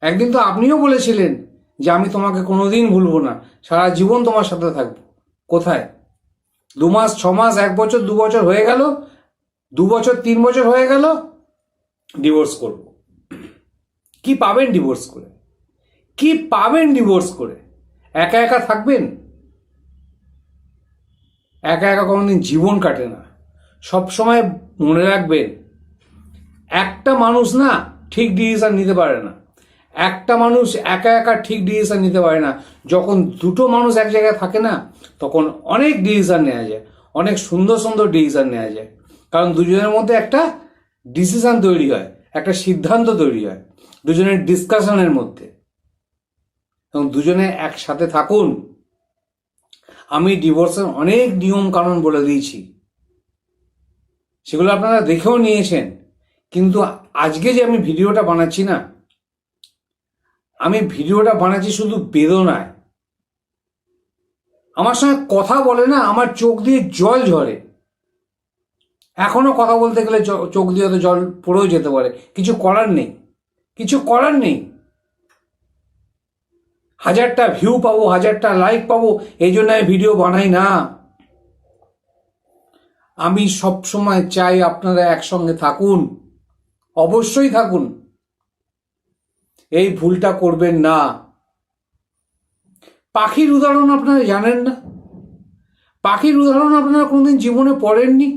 [SPEAKER 1] একদিন তো আপনিও বলেছিলেন যে আমি তোমাকে কোনোদিন ভুলবো না, সারা জীবন তোমার সাথে থাকবো। কোথায়? 2 মাস, 6 মাস, 1 বছর, 2 বছর হয়ে গেল, 2 বছর 3 বছর হয়ে গেল, ডিভোর্স করব। কি পাবেন ডিভোর্স করে? কি পাবেন ডিভোর্স করে? একা একা থাকবেন? একা একা কোনোদিন জীবন কাটে না। সব সময় মনে রাখবেন, একটা মানুষ না ঠিক ডিসিশন নিতে পারে না। একটা মানুষ একা একা ঠিক ডিসিশন নিতে পারে না। যখন দুটো মানুষ এক জায়গায় থাকে না, তখন অনেক ডিসিশন নেওয়া যায়, অনেক সুন্দর সুন্দর ডিসিশন নেওয়া যায়। কারণ দুজনের মধ্যে একটা ডিসিশন তৈরি হয়, একটা সিদ্ধান্ত তৈরি হয় দুজনের ডিসকাশনের মধ্যে। এবং দুজনে একসাথে থাকুন। আমি ডিভোর্সের অনেক নিয়ম কানুন বলে দিয়েছি, সেগুলো আপনারা দেখেও নিয়েছেন। কিন্তু আজকে যে আমি ভিডিওটা বানাচ্ছি না, আমি ভিডিওটা বানাচ্ছি শুধু বেদনায়। আমার সঙ্গে কথা বলে না, আমার চোখ দিয়ে জল ঝরে। এখনো কথা বলতে গেলে চোখ দিয়ে হয়তো জল পড়েও যেতে পারে। কিছু করার নেই, কিছু করার নেই। 1000টা ভিউ পাবো, 1000টা লাইক পাবো, এই জন্য আমি ভিডিও বানাই না। আমি সব সময় চাই আপনারা একসঙ্গে থাকুন, অবশ্যই থাকুন। এই ভুলটা করবেন না। পাখির উদাহরণ আপনারা জানেন না? পাখির উদাহরণ আপনারা কোনোদিন জীবনে পড়েননি?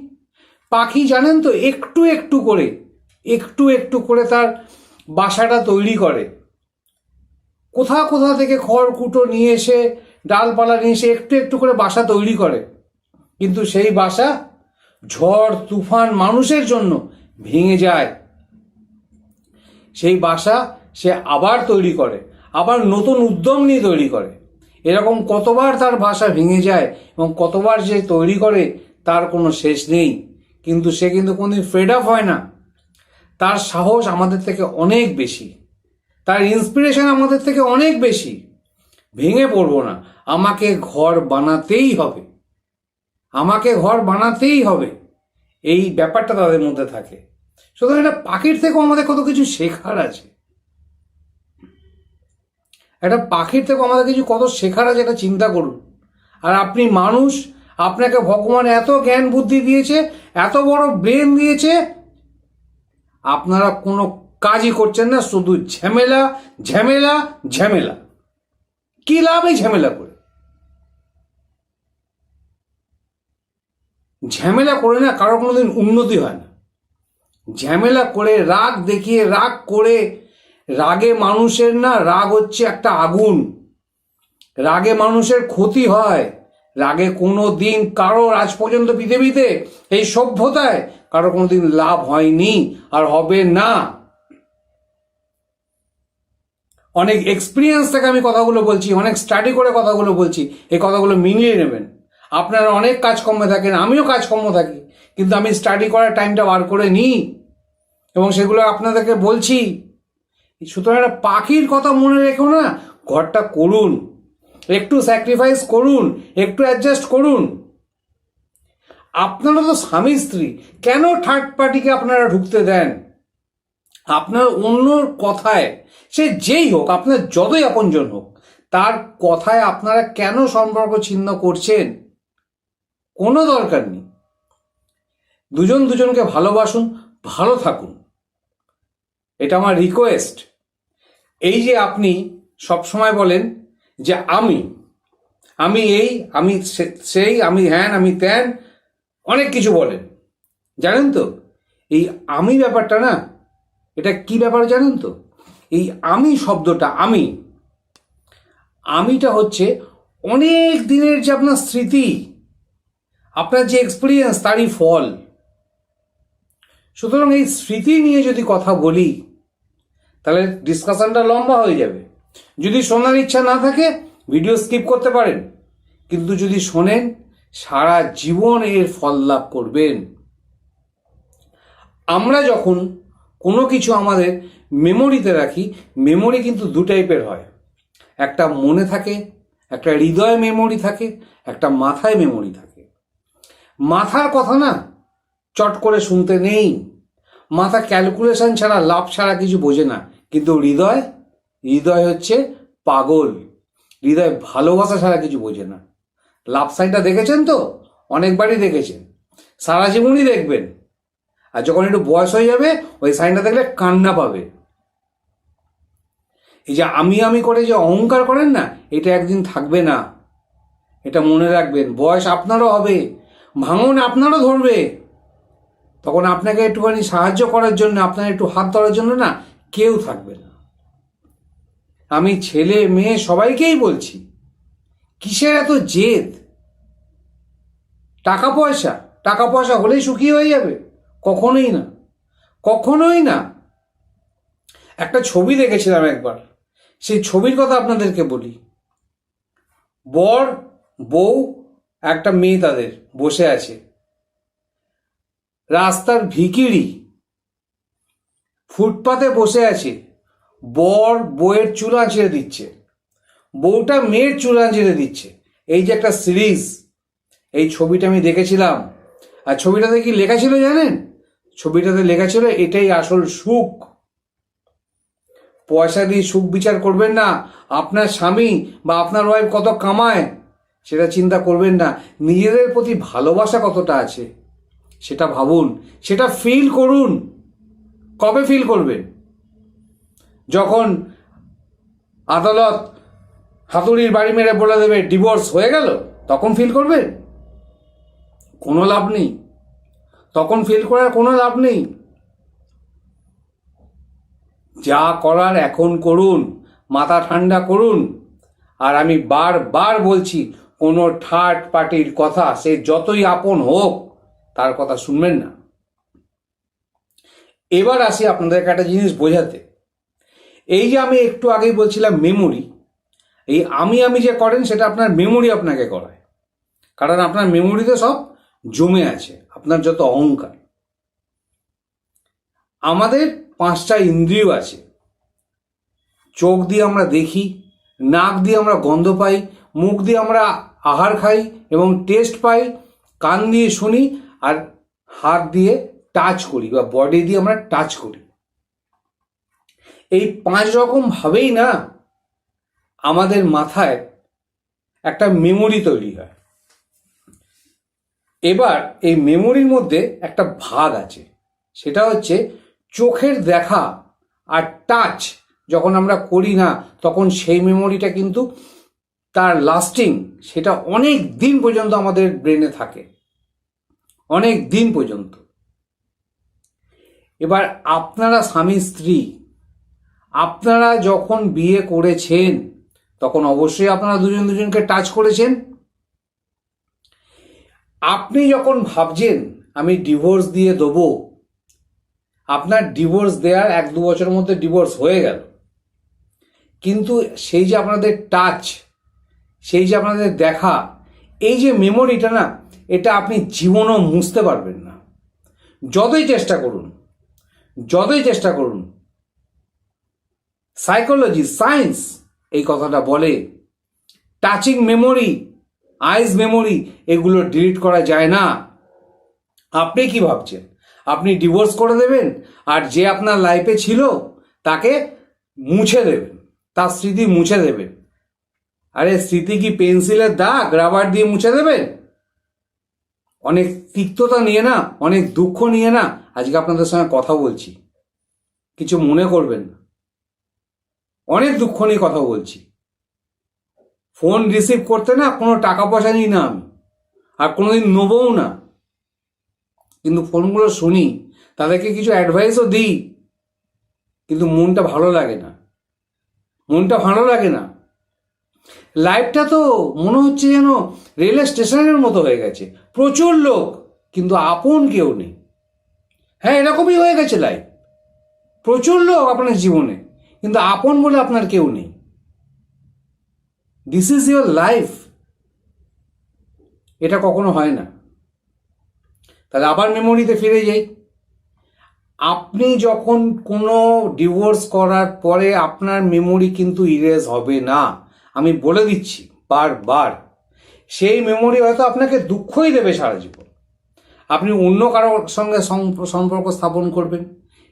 [SPEAKER 1] পাখি জানেন তো, একটু একটু করে, একটু একটু করে তার বাসাটা তৈরি করে। কোথা কোথা থেকে খড়কুটো নিয়ে এসে, ডালপালা নিয়ে এসে একটু একটু করে বাসা তৈরি করে। কিন্তু সেই বাসা ঝড় তুফান মানুষের জন্য ভেঙে যায়। সেই বাসা সে আবার তৈরি করে, আবার নতুন উদ্যম নিয়ে তৈরি করে। এরকম কতবার তার বাসা ভেঙে যায় এবং কতবার সে তৈরি করে তার কোনো শেষ নেই। কিন্তু সে কিন্তু কোনোদিন ফেড আপ হয় না। তার সাহস আমাদের থেকে অনেক বেশি, তার ইন্সপিরেশন আমাদের থেকে অনেক বেশি। ভেঙে পড়বো না, আমাকে ঘর বানাতেই হবে, আমাকে ঘর বানাতেই হবে, এই ব্যাপারটা তাদের মধ্যে থাকে। সুতরাং এটা পাখির থেকেও আমাদের কত কিছু শেখার আছে। একটা পাখির থেকেও আমাদের কিছু কত শেখার আছে, এটা চিন্তা করুন। আর আপনি মানুষ, আপনাকে ভগবান এত জ্ঞান বুদ্ধি দিয়েছে, এত বড় ব্রেন দিয়েছে, আপনারা কোনো কাজই করছেন না, শুধু ঝামেলা ঝামেলা ঝামেলা। কি লাভ এই ঝামেলা করে? ঝামেলা করে না কারো কোনোদিন উন্নতি হয় না। ঝামেলা করে, রাগ দেখিয়ে, রাগ করে, রাগে মানুষের না, রাগ হচ্ছে একটা আগুন। রাগে মানুষের ক্ষতি হয়। রাগে কোনো দিন কারোর আজ পর্যন্ত পৃথিবীতে, এই সভ্যতায় কারো কোনোদিন লাভ হয়নি আর হবে না। অনেক এক্সপিরিয়েন্স থেকে আমি কথাগুলো বলছি, অনেক স্টাডি করে কথাগুলো বলছি। এই কথাগুলো মিলিয়ে নেবেন। আপনারা অনেক কাজকর্মে থাকেন, আমিও কাজকর্ম থাকি, কিন্তু আমি স্টাডি করার টাইমটা বার করে নিই এবং সেগুলো আপনাদেরকে বলছি। সুতরাং একটা পাখির কথা মনে রেখো না, ঘরটা করুন, একটু স্যাক্রিফাইস করুন, একটু অ্যাডজাস্ট করুন। আপনারা তো স্বামী স্ত্রী, কেন থার্ড পার্টিকে আপনারা ঢুকতে দেন? আপনার অন্যর কথায়, সে যেই হোক, আপনার যতই আপনজন হোক, তার কথায় আপনারা কেন সম্পর্ক ছিন্ন করছেন? কোনো দরকার নেই। দুজন দুজনকে ভালোবাসুন, ভালো থাকুন, এটা আমার রিকোয়েস্ট। এই যে আপনি সবসময় বলেন যে আমি এই, আমি সেই, আমি হ্যান, আমি ত্যান, অনেক কিছু বলেন, জানেন তো এই আমি ব্যাপারটা না, এটা কি ব্যাপার জানেন তো? এই আমি শব্দটা, আমিটা হচ্ছে অনেক দিনের যে আপনার স্মৃতি, আপনার যে এক্সপিরিয়েন্স, তারই ফল। সুতরাং এই স্মৃতি নিয়ে যদি কথা বলি তাহলে ডিসকাশনটা লম্বা হয়ে যাবে। যদি শোনার ইচ্ছা না থাকে ভিডিও স্কিপ করতে পারেন, কিন্তু যদি শোনেন সারা জীবন এর ফল লাভ করবেন। আমরা যখন কোনো কিছু আমাদের মেমোরিতে রাখি, মেমোরি কিন্তু দু টাইপের হয়, একটা মনে থাকে, একটা হৃদয় মেমোরি থাকে, একটা মাথায় মেমোরি থাকে। মাথার কথা না চট করে শুনতে নেই, মাথা ক্যালকুলেশন ছাড়া, লাভ ছাড়া কিছু বোঝে না। কিন্তু হৃদয় হচ্ছে পাগল, হৃদয় ভালোবাসা ছাড়া কিছু বোঝে না। লাভ সাইনটা দেখেছেন তো? অনেকবারই দেখেছেন, সারা জীবনই দেখবেন। আর যখন একটু বয়স হয়ে যাবে ওই সাইনটা দেখলে কান্না পাবে। এই যে আমি করে যে অহংকার করেন না, এটা একদিন থাকবে না, এটা মনে রাখবেন। বয়স আপনারও হবে, ভাঙন আপনারও ধরবে, তখন আপনাকে একটুখানি সাহায্য করার জন্য, আপনার একটু হাত ধরার জন্য না কেউ থাকবে না। আমি ছেলে মেয়ে সবাইকেই বলছি, কিসের এত জেদ? টাকা পয়সা হলেই সুখী হয়ে যাবে? কখনোই না, কখনোই না। একটা ছবি দেখেছিলাম একবার, সেই ছবির কথা আপনাদেরকে বলি। বর বউ একটা মেয়ে তাদের বসে আছে, রাস্তার ভিখিরি ফুটপাতে বসে আছে। বর বউয়ের চুল আঁচড়ে দিচ্ছে, বউটা মেয়ের চুল আঁচড়ে দিচ্ছে। এই যে একটা সিরিজ, এই ছবিটা আমি দেখেছিলাম। আর ছবিটাতে কি লেখা ছিল জানেন? ছবিটাতে লেখা ছিল এটাই আসল সুখ। পয়সা দিয়ে সুখ বিচার করবেন না, আপনার স্বামী বা আপনার ওয়াইফ কত কামায় সেটা চিন্তা করবেন না, নিজেদের প্রতি ভালোবাসা কতটা আছে সেটা ভাবুন, সেটা ফিল করুন। কবে ফিল করবেন? যখন আদালত হাতুড়ির বাড়ি মেরে বলে দেবে ডিভোর্স হয়ে গেল, তখন ফিল করবেন? কোনো লাভ নেই, তখন ফিল করার কোনো লাভ নেই। যা করার এখন করুন, মাথা ঠান্ডা করুন। আর আমি বারবার বলছি, কোনো থার্ড পার্টির কথা, সে যতই আপন হোক, তার কথা শুনবেন না। এবার আসি আপনাদেরকে একটা জিনিস বোঝাতে। এই যে আমি একটু আগেই বলছিলাম মেমোরি, এই আমি যে করেন সেটা আপনার মেমোরি আপনাকে করায়। কারণ আপনার মেমোরিতে সব জমে আছে, আপনার যত অহংকার। আমাদের 5টা ইন্দ্রিয় আছে। চোখ দিয়ে আমরা দেখি, নাক দিয়ে আমরা গন্ধ পাই, মুখ দিয়ে আমরা আহার খাই এবং টেস্ট পাই, কান দিয়ে শুনি, আর হাত দিয়ে টাচ করি বা বডি দিয়ে আমরা টাচ করি। এই 5 রকম ভাবেই না আমাদের মাথায় একটা মেমোরি তৈরি হয়। এবার এই মেমোরির মধ্যে একটা ভাগ আছে, সেটা হচ্ছে চোখের দেখা আর টাচ যখন আমরা করি না, তখন সেই মেমোরিটা কিন্তু তার লাস্টিং, সেটা অনেক দিন পর্যন্ত আমাদের ব্রেনে থাকে, অনেক দিন পর্যন্ত। এবার আপনারা স্বামী স্ত্রী, আপনারা যখন বিয়ে করেছেন তখন অবশ্যই আপনারা দুজন দুজনকে টাচ করেছেন। আপনি যখন ভাবছেন আমি ডিভোর্স দিয়ে দেবো, আপনার ডিভোর্স দেওয়ার 1-2 বছরের মধ্যে ডিভোর্স হয়ে গেল, কিন্তু সেই যে আপনাদের টাচ, সেই যে আপনাদের দেখা, এই যে মেমোরিটা না, এটা আপনি জীবনও মুছতে পারবেন না, যতই চেষ্টা করুন, যতই চেষ্টা করুন। সাইকোলজি, সায়েন্স এই কথাটা বলে টাচিং মেমোরি, আইজ মেমোরি, এগুলো ডিলিট করা যায় না। আপনি কি ভাবছেন আপনি ডিভোর্স করে দেবেন আর যে আপনার লাইফে ছিল তাকে মুছে দেবেন, তার স্মৃতি মুছে দেবেন? আরে স্মৃতি কি পেন্সিলের দাগ রাবার দিয়ে মুছে দেবেন? অনেক তিক্ততা নিয়ে না, অনেক দুঃখ নিয়ে না আজকে আপনাদের সঙ্গে কথা বলছি, কিছু মনে করবেন না। অনেক দুঃখ নিয়ে কথা বলছি। ফোন রিসিভ করতে না কোনো টাকা পয়সা নিই না আমি, আর কোনোদিন নেবও না, কিন্তু ফোনগুলো শুনি, তাদেরকে কিছু অ্যাডভাইসও দিই, কিন্তু মনটা ভালো লাগে না, মনটা ভালো লাগে না। লাইফটা তো মনে হচ্ছে যেন রেল স্টেশনের মতো হয়ে গেছে, প্রচুর লোক কিন্তু আপন কেউ নেই। হ্যাঁ, এরকমই হয়ে গেছে লাইফ, প্রচুর লোক আপনার জীবনে কিন্তু আপন বলে আপনার কেউ নেই। দিস ইজ ইউর লাইফ, এটা কখনো হয় না। তাহলে আবার মেমোরিতে ফিরে যাই। আপনি যখন কোনো ডিভোর্স করার পরে আপনার মেমোরি কিন্তু ইরেজ হবে না, আমি বলে দিচ্ছি বারবার। সেই মেমোরি হয়তো আপনাকে দুঃখই দেবে সারা জীবন। আপনি অন্য কারোর সঙ্গে সম্পর্ক স্থাপন করবেন,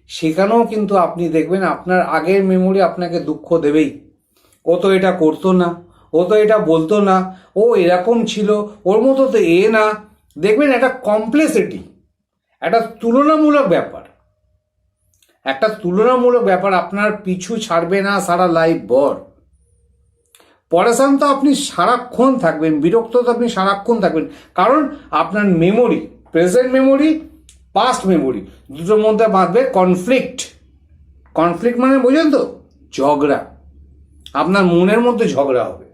[SPEAKER 1] সেখানেও কিন্তু আপনি দেখবেন আপনার আগের মেমোরি আপনাকে দুঃখ দেবেই। ও তো এটা করতো না, ও তো এটা বলতো না, ও এরকম ছিল, ওর মতো তো না। দেখবেন একটা কমপ্লেক্সিটি, একটা তুলনামূলক ব্যাপার, একটা তুলনামূলক ব্যাপার আপনার পিছু ছাড়বে না সারা লাইফ ভর। পরেশান তো আপনি সারাক্ষণ থাকবেন, বিরক্ত তো আপনি সারাক্ষণ থাকবেন, কারণ আপনার memory, present memory, past memory, দুটোর মধ্যে বাঁধবে কনফ্লিক্ট। কনফ্লিক্ট মানে বোঝেন তো, ঝগড়া। আপনার মনের মধ্যে ঝগড়া হবে,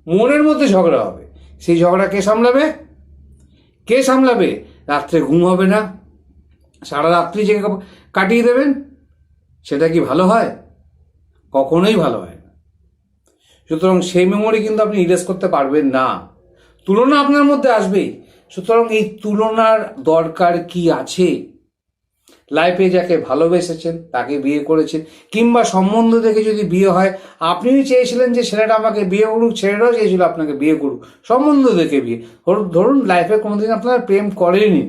[SPEAKER 1] মনের মধ্যে ঝগড়া হবে। সেই ঝগড়া কে সামলাবে? কে সামলাবে? রাত্রে ঘুম হবে না, সারা রাত্রি জেগে কাটিয়ে দেবেন। সেটা কি ভালো হয়? কখনোই ভালো হয় না। সুতরাং সেই মেমোরি কিন্তু আপনি ইরেজ করতে পারবেন না। তুলনা আপনার মধ্যে আসবেই। সুতরাং এই তুলনার দরকার কি আছে? লাইফে যাকে ভালোবেসেছেন তাকে বিয়ে করেছেন, কিংবা সম্বন্ধ দেখে যদি বিয়ে হয়, আপনিও চেয়েছিলেন যে ছেলেটা আমাকে বিয়ে করুক, ছেলেটাও চেয়েছিল আপনাকে বিয়ে করুক, সম্বন্ধ দেখে বিয়ে। ধরুন লাইফে কোনোদিন আপনারা প্রেম করেনি,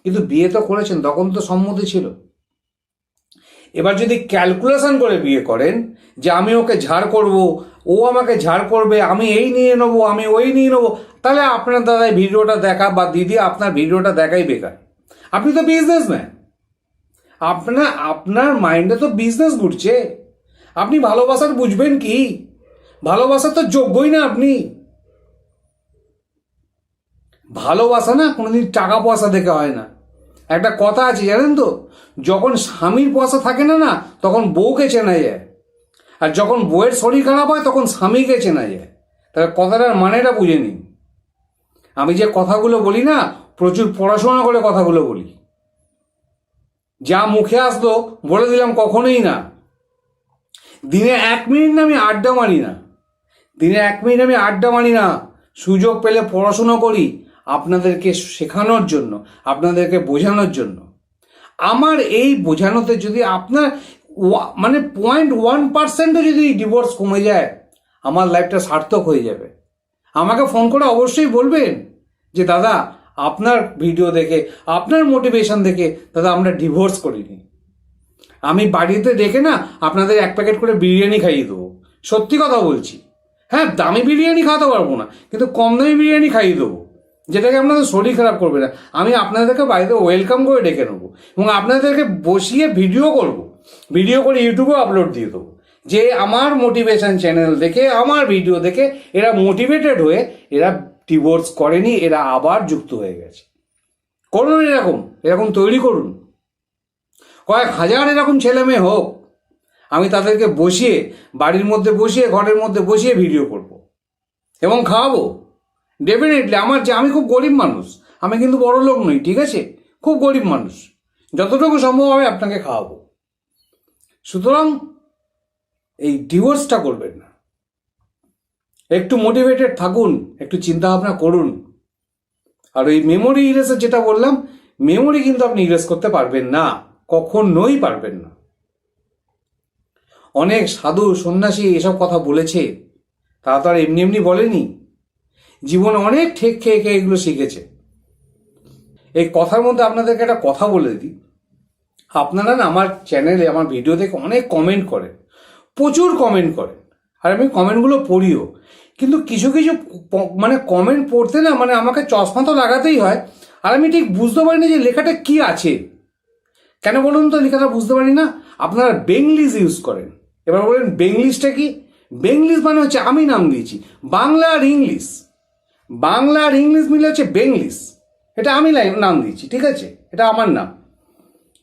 [SPEAKER 1] কিন্তু বিয়ে তো করেছেন, তখন তো সম্মতি ছিল। এবার যদি ক্যালকুলেশন করে বিয়ে করেন যে আমি ওকে ঝাড় করব, ও আমাকে ঝাড় করবে, আমি এই নিয়ে নেবো, আমি ওই নিয়ে নেবো, তাহলে আপনার দাদাই ভিডিওটা দেখা বা দিদি আপনার ভিডিওটা দেখাই বেকার। আপনি তো বিজনেসম্যান, আপনার মাইন্ডে তো বিজনেস ঘুরছে। আপনি ভালোবাসার বুঝবেন কি? ভালোবাসার তো যোগ্যই না আপনি। ভালোবাসা না কোনোদিন টাকা পয়সা দেখে হয় না। একটা কথা আছে জানেন তো, যখন স্বামীর পয়সা থাকে না না, তখন বউকে চেনা যায়, আর যখন বউয়ের শরীর খারাপ হয় তখন স্বামীকে চেনা যায়। তাহলে কথাটার মানেটা বুঝে নিন। আমি যে কথাগুলো বলি না, প্রচুর পড়াশোনা করে কথাগুলো বলি। যা মুখে আসলো বলে দিলাম কখনোই না। দিনে 1 মিনিট না আমি আড্ডা মারি না, দিনে 1 মিনিট আমি আড্ডা মারি না। সুযোগ পেলে পড়াশোনা করি আপনাদেরকে শেখানোর জন্য, আপনাদেরকে বোঝানোর জন্য। আমার এই বোঝানোতে যদি আপনার মানে 0.1% যদি ডিভোর্স কমে যায়, আমার লাইফটা সার্থক হয়ে যাবে। আমাকে ফোন করে অবশ্যই বলবেন যে দাদা আপনার ভিডিও দেখে, আপনার মোটিভেশন দেখে দাদা আমরা ডিভোর্স করিনি। আমি বাড়িতে দেখে না আপনাদের 1 প্যাকেট করে বিরিয়ানি খাইয়ে দেবো, সত্যি কথা বলছি। হ্যাঁ, দামি বিরিয়ানি খাওয়াতে পারবো না, কিন্তু কম দামি বিরিয়ানি খাইয়ে দেবো, যেটাকে আপনাদের শরীর খারাপ করবে না। আমি আপনাদেরকে বাড়িতে ওয়েলকাম করে ডেকে নেবো এবং আপনাদেরকে বসিয়ে ভিডিও করব, ভিডিও করে ইউটিউবেও আপলোড দিয়ে দেবো যে আমার মোটিভেশন চ্যানেল দেখে, আমার ভিডিও দেখে এরা মোটিভেটেড হয়ে এরা ডিভোর্স করেনি, এরা আবার যুক্ত হয়ে গেছে। করুন এরকম, এরকম তৈরি করুন, কয়েক হাজার এরকম ছেলে মেয়ে হোক, আমি তাদেরকে বসিয়ে বাড়ির মধ্যে বসিয়ে, ঘরের মধ্যে বসিয়ে ভিডিও করব এবং খাওয়াবো। ডেফিনেটলি আমি খুব গরিব মানুষ, আমি কিন্তু বড় লোক নই, ঠিক আছে? খুব গরিব মানুষ, যতটুকু সম্ভব হবে আপনাকে খাওয়াবো। সুতরাং এই ডিভোর্সটা করবেন না, একটু মোটিভেটেড থাকুন, একটু চিন্তা ভাবনা করুন। আর ওই মেমোরি ইরেজের যেটা বললাম, মেমোরি কিন্তু আপনি ইরেজ করতে পারবেন না, কখনোই পারবেন না। অনেক সাধু সন্ন্যাসী এসব কথা বলেছে, তারা তো আর এমনি এমনি বলেনি। জীবনে অনেক ঠেক খেয়ে খেয়ে এগুলো শিখেছে। এই কথার মধ্যে আপনাদেরকে একটা কথা বলে দিই, আপনারা না আমার চ্যানেলে, আমার ভিডিও দেখে অনেক কমেন্ট করেন, প্রচুর কমেন্ট করেন, আর আমি কমেন্টগুলো পড়িও। কিন্তু কিছু কিছু মানে কমেন্ট পড়তে না, মানে আমাকে চশমা তো লাগাতেই হয়, আর আমি ঠিক বুঝতে পারি না যে লেখাটা কি আছে। কেন বলুন তো লেখাটা বুঝতে পারি না? আপনারা বেঙ্গলিশ ইউজ করেন। এবার বলেন বেঙ্গলিশটা কি? বেঙ্গলিশ মানে হচ্ছে, আমি নাম দিয়েছি বাংলা আর ইংলিশ, বাংলা আর ইংলিশ মিলে হচ্ছে বেঙ্গলিশ। এটা আমি নাম দিয়েছি, ঠিক আছে? এটা আমার নাম,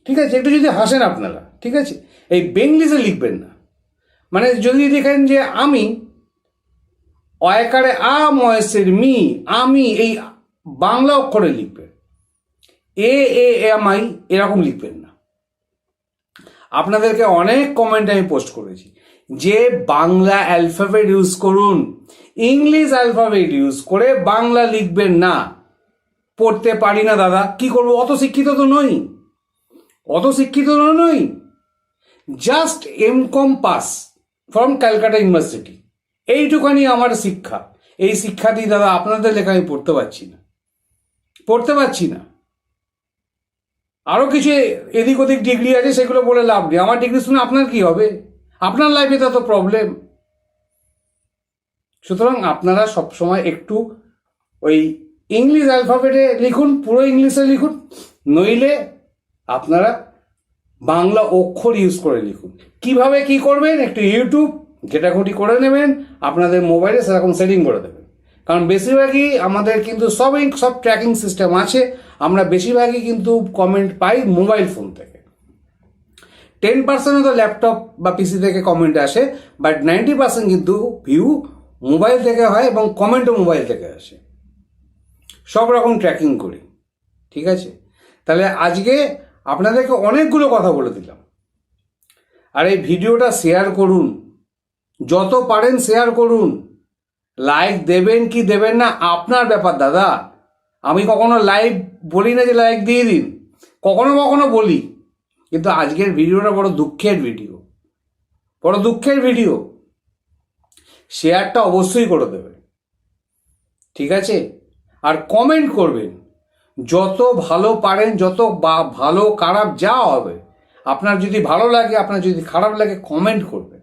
[SPEAKER 1] ঠিক আছে? একটু যদি হাসেন আপনারা, ঠিক আছে? এই বেঙ্গলিশে লিখবেন না। মানে যদি দেখেন যে আমি অয়কারে আ ময়েসের মি, আমি, এই বাংলা অক্ষরে লিখবেন। AAMI এরকম লিখবেন না। আপনাদেরকে অনেক কমেন্ট আমি পোস্ট করেছি যে বাংলা অ্যালফাবেট ইউজ করুন, ইংলিশ অ্যালফাবেট ইউজ করে বাংলা লিখবেন না। পড়তে পারি না দাদা, কি করব? অত শিক্ষিত তো নই, অত শিক্ষিত নই। Just MCOM pass from Calcutta university, এইটুখানি আমার শিক্ষা। এই শিক্ষা দিয়ে দাদা আপনাদের লেখা আমি পড়তে পারছি না। আরও কিছু এদিক ওদিক ডিগ্রি আছে, সেগুলো বলে লাভ নেই। আমার ডিগ্রি শুনে আপনার কি হবে? আপনার লাইফে তো প্রবলেম। সুতরাং আপনারা সবসময় একটু ওই ইংলিশ অ্যালফাবেটে লিখুন, পুরো ইংলিশে লিখুন, নইলে আপনারা বাংলা অক্ষর ইউজ করে লিখুন। কিভাবে কি করবেন? একটু ইউটিউব ঘেটাঘুটি করে নেবেন, আপনাদের মোবাইলে সেরকম সেটিং করে দেবেন। কারণ বেশিরভাগই আমাদের কিন্তু সব ট্র্যাকিং সিস্টেম আছে। আমরা বেশিরভাগই কিন্তু কমেন্ট পাই মোবাইল ফোন থেকে। 10% তো ল্যাপটপ বা পিসি থেকে কমেন্ট আসে, বাট 90% কিন্তু ভিউ মোবাইল থেকে হয় এবং কমেন্টও মোবাইল থেকে আসে। সব রকম ট্র্যাকিং করি, ঠিক আছে? তাহলে আজকে আপনাদেরকে অনেকগুলো কথা বলে দিলাম। আর এই ভিডিওটা শেয়ার করুন, যত পারেন শেয়ার করুন। লাইক দেবেন কি দেবেন না আপনার ব্যাপার দাদা। আমি কখনো লাইভ বলি না যে লাইক দিয়ে দিন, কখনো বলি, কিন্তু আজকের ভিডিওটা বড় দুঃখের ভিডিও। শেয়ারটা অবশ্যই করে দেবেন, ঠিক আছে? আর কমেন্ট করবেন যত ভালো পারেন, যত ভালো খারাপ যা হবে। আপনার যদি ভালো লাগে, আপনার যদি খারাপ লাগে, কমেন্ট করবেন।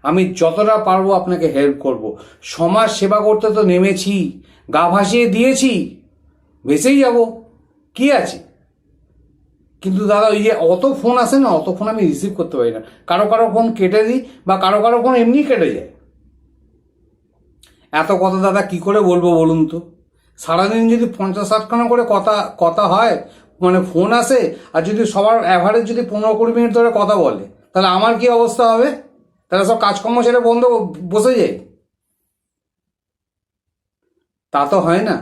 [SPEAKER 1] আমি যতটা পারবো আপনাকে হেল্প করব। সমাজ সেবা করতে তো নেমেছি, গা ভাসিয়ে দিয়েছি, ভেসেই যাব, কি আছে? কিন্তু দাদা ওই যে অত ফোন আসে না, অত ফোন আমি রিসিভ করতে পারি না। কারো ফোন কেটে দিই, বা কারো ফোন এমনি কেটে যায়। এত কথা দাদা কি করে বলবো বলুন তো? সারাদিন যদি 50-60খানা করে কথা হয়, মানে ফোন আসে, আর যদি সবার অ্যাভারেজ যদি 15-20 মিনিট ধরে কথা বলে, তাহলে আমার কি অবস্থা হবে? তাহলে সব কাজকর্ম ছেড়ে বসে যাই? তা তো হয় না।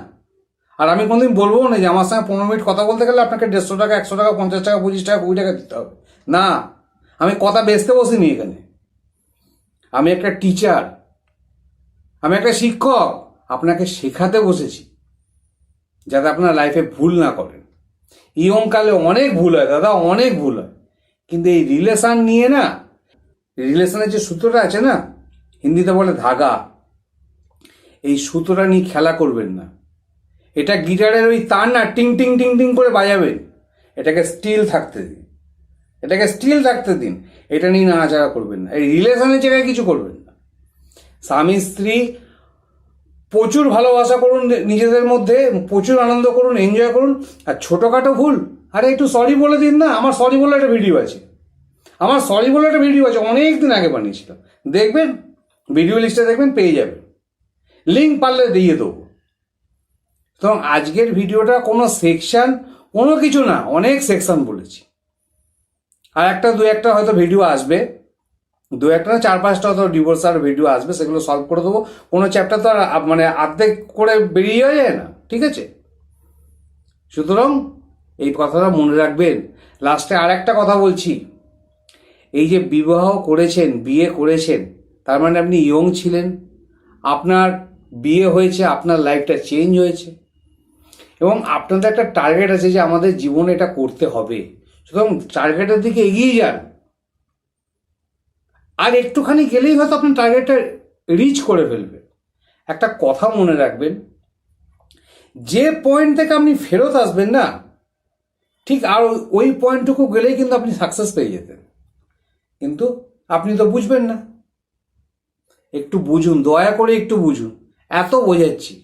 [SPEAKER 1] আর আমি কোনোদিন বলবো না যে আমার সঙ্গে 15 মিনিট কথা বলতে গেলে আপনাকে 150 টাকা, 100 টাকা, 50 টাকা, 25 টাকা, 20 টাকা দিতে হবে। না, আমি কথা বেচতে বসিনি এখানে। আমি একটা টিচার, আমি একটা শিক্ষক, আপনাকে শেখাতে বসেছি যাতে আপনার লাইফে ভুল না করেন। ইয়ংকালে অনেক ভুল হয় দাদা, অনেক ভুল হয়। কিন্তু এই রিলেশন নিয়ে না, রিলেশনের যে সূত্রটা আছে না, হিন্দিতে বলে ধাগা, এই সূত্রটা নিয়ে খেলা করবেন না। এটা গিটারের ওই তার না, টিং টিং টিং টিং করে বাজাবেন। এটাকে স্টিল থাকতে দিন। এটা নিয়ে নাড়াচাড়া করবেন না। এই রিলেশনের জায়গায় কিছু করবেন না। স্বামী স্ত্রী প্রচুর ভালোবাসা করুন নিজেদের মধ্যে, প্রচুর আনন্দ করুন, এনজয় করুন। আর ছোটোখাটো ভুল, আরে একটু সরি বলে দিন না। আমার সরি বলে একটা ভিডিও আছে, অনেক দিন আগে বানিয়েছিলাম। দেখবেন, ভিডিও লিস্টে দেখবেন, পেয়ে যাবেন, লিঙ্ক পারলে দিয়ে দেবো। তো আজকের ভিডিওটা কোনো সেকশন, কোনো কিছু না, অনেক সেকশন বলেছি। আর দু একটা হয়তো ভিডিও আসবে, 2-1 না 4-5টা হয়তো ডিভোর্সাল ভিডিও আসবে, সেগুলো সলভ করে দেবো। কোনো চ্যাপ্টার তো আর মানে অর্ধেক করে বেরিয়ে যায় না, ঠিক আছে? সুতরাং এই কথাটা মনে রাখবেন। লাস্টে আর একটা কথা বলছি, এই যে বিয়ে করেছেন, তার মানে আপনি ইয়ং ছিলেন, আপনার বিয়ে হয়েছে, আপনার লাইফটা চেঞ্জ হয়েছে, এবং আপনাদের একটা টার্গেট আছে যে আমাদের জীবনে এটা করতে হবে। সুতরাং টার্গেটের দিকে এগিয়ে যান। আর একটুখানি গেলেই হয়তো আপনার টার্গেটটা রিচ করে ফেলবেন। একটা কথা মনে রাখবেন, যে পয়েন্ট থেকে আপনি ফেরত আসবেন না, ঠিক আর ওই পয়েন্টটুকু গেলেই কিন্তু আপনি সাকসেস পেয়ে যেতেন। কিন্তু আপনি তো বুঝবেন না। একটু বুঝুন, দয়া করে একটু বুঝুন, এত বোঝাচ্ছি।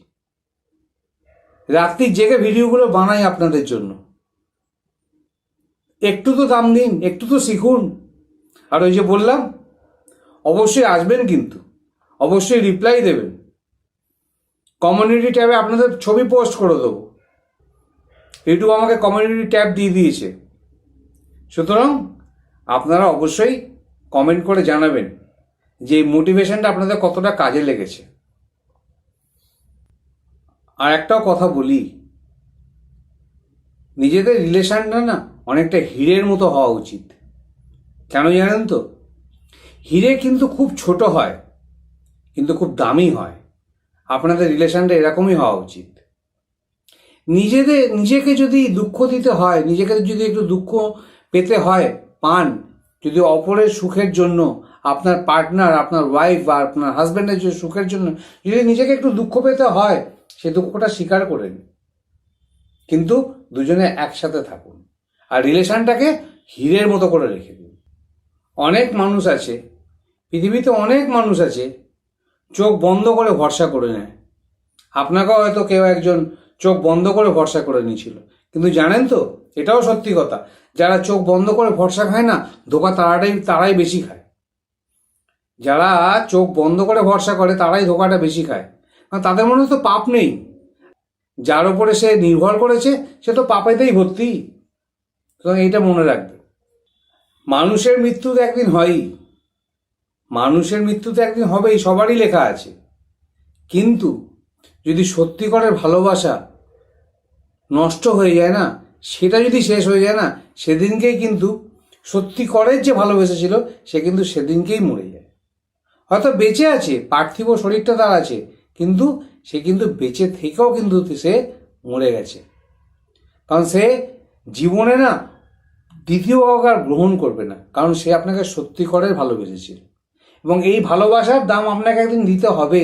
[SPEAKER 1] রাত্রি জেগে ভিডিওগুলো বানাই আপনাদের জন্য। একটু তো দাম দিন, একটু তো শিখুন। আর ওই যে বললাম, অবশ্যই আসবেন, কিন্তু অবশ্যই রিপ্লাই দেবেন। কমিউনিটি ট্যাবে আপনাদের ছবি পোস্ট করে দেবো। ইউটিউব আমাকে কমিউনিটি ট্যাব দিয়ে দিয়েছে, সুতরাং আপনারা অবশ্যই কমেন্ট করে জানাবেন যে এই মোটিভেশনটা আপনাদের কতটা কাজে লেগেছে। আর একটাও কথা বলি, নিজেদের রিলেশনটা না অনেকটা হীরের মতো হওয়া উচিত। কেন জানেন তো? হীরে কিন্তু খুব ছোট হয়, কিন্তু খুব দামি হয়। আপনাদের রিলেশনটা এরকমই হওয়া উচিত। নিজেকে যদি দুঃখ দিতে হয়, নিজেকে যদি একটু দুঃখ পেতে হয়, পান, যদি অপরের সুখের জন্য, আপনার পার্টনার, আপনার ওয়াইফ বা আপনার হাজব্যান্ডের যে সুখের জন্য যদি নিজেকে একটু দুঃখ পেতে হয়, সে দুঃখটা স্বীকার করেন, কিন্তু দুজনে একসাথে থাকুন আর রিলেশনটাকে হীরের মতো করে রেখে দিন। অনেক মানুষ আছে, পৃথিবীতে অনেক মানুষ আছে, চোখ বন্ধ করে ভরসা করে নেয়। আপনাকেও হয়তো কেউ একজন চোখ বন্ধ করে ভরসা করে নিয়েছিল, কিন্তু জানেন তো, এটাও সত্যি কথা, যারা চোখ বন্ধ করে ভরসা খায় না, ধোকা তারাই বেশি খায়। যারা চোখ বন্ধ করে ভরসা করে তারাই ধোকাটা বেশি খায়, কারণ তাদের মনে তো পাপ নেই। যার উপরে সে নির্ভর করেছে সে তো পাপেতেই ভর্তি। সুতরাং এইটা মনে রাখবে, মানুষের মৃত্যু তো একদিন হয়ই, মানুষের মৃত্যু তো একদিন হবেই, সবারই লেখা আছে। কিন্তু যদি সত্যিকারের ভালোবাসা নষ্ট হয়ে যায় না, সেটা যদি শেষ হয়ে যায় না, সেদিনকেই কিন্তু সত্যিকারের যে ভালোবেসেছিল সে কিন্তু সেদিনকেই মরে যায়। হয়তো বেঁচে আছে, পার্থিব শরীরটা তার আছে, কিন্তু সে কিন্তু বেঁচে থেকেও কিন্তু সে মরে গেছে। কারণ সে জীবনে না দ্বিতীয় কাউকে আর গ্রহণ করবে না, কারণ সে আপনাকে সত্যিকারের ভালোবেসেছিল। এবং এই ভালোবাসার দাম আপনাকে একদিন দিতে হবে,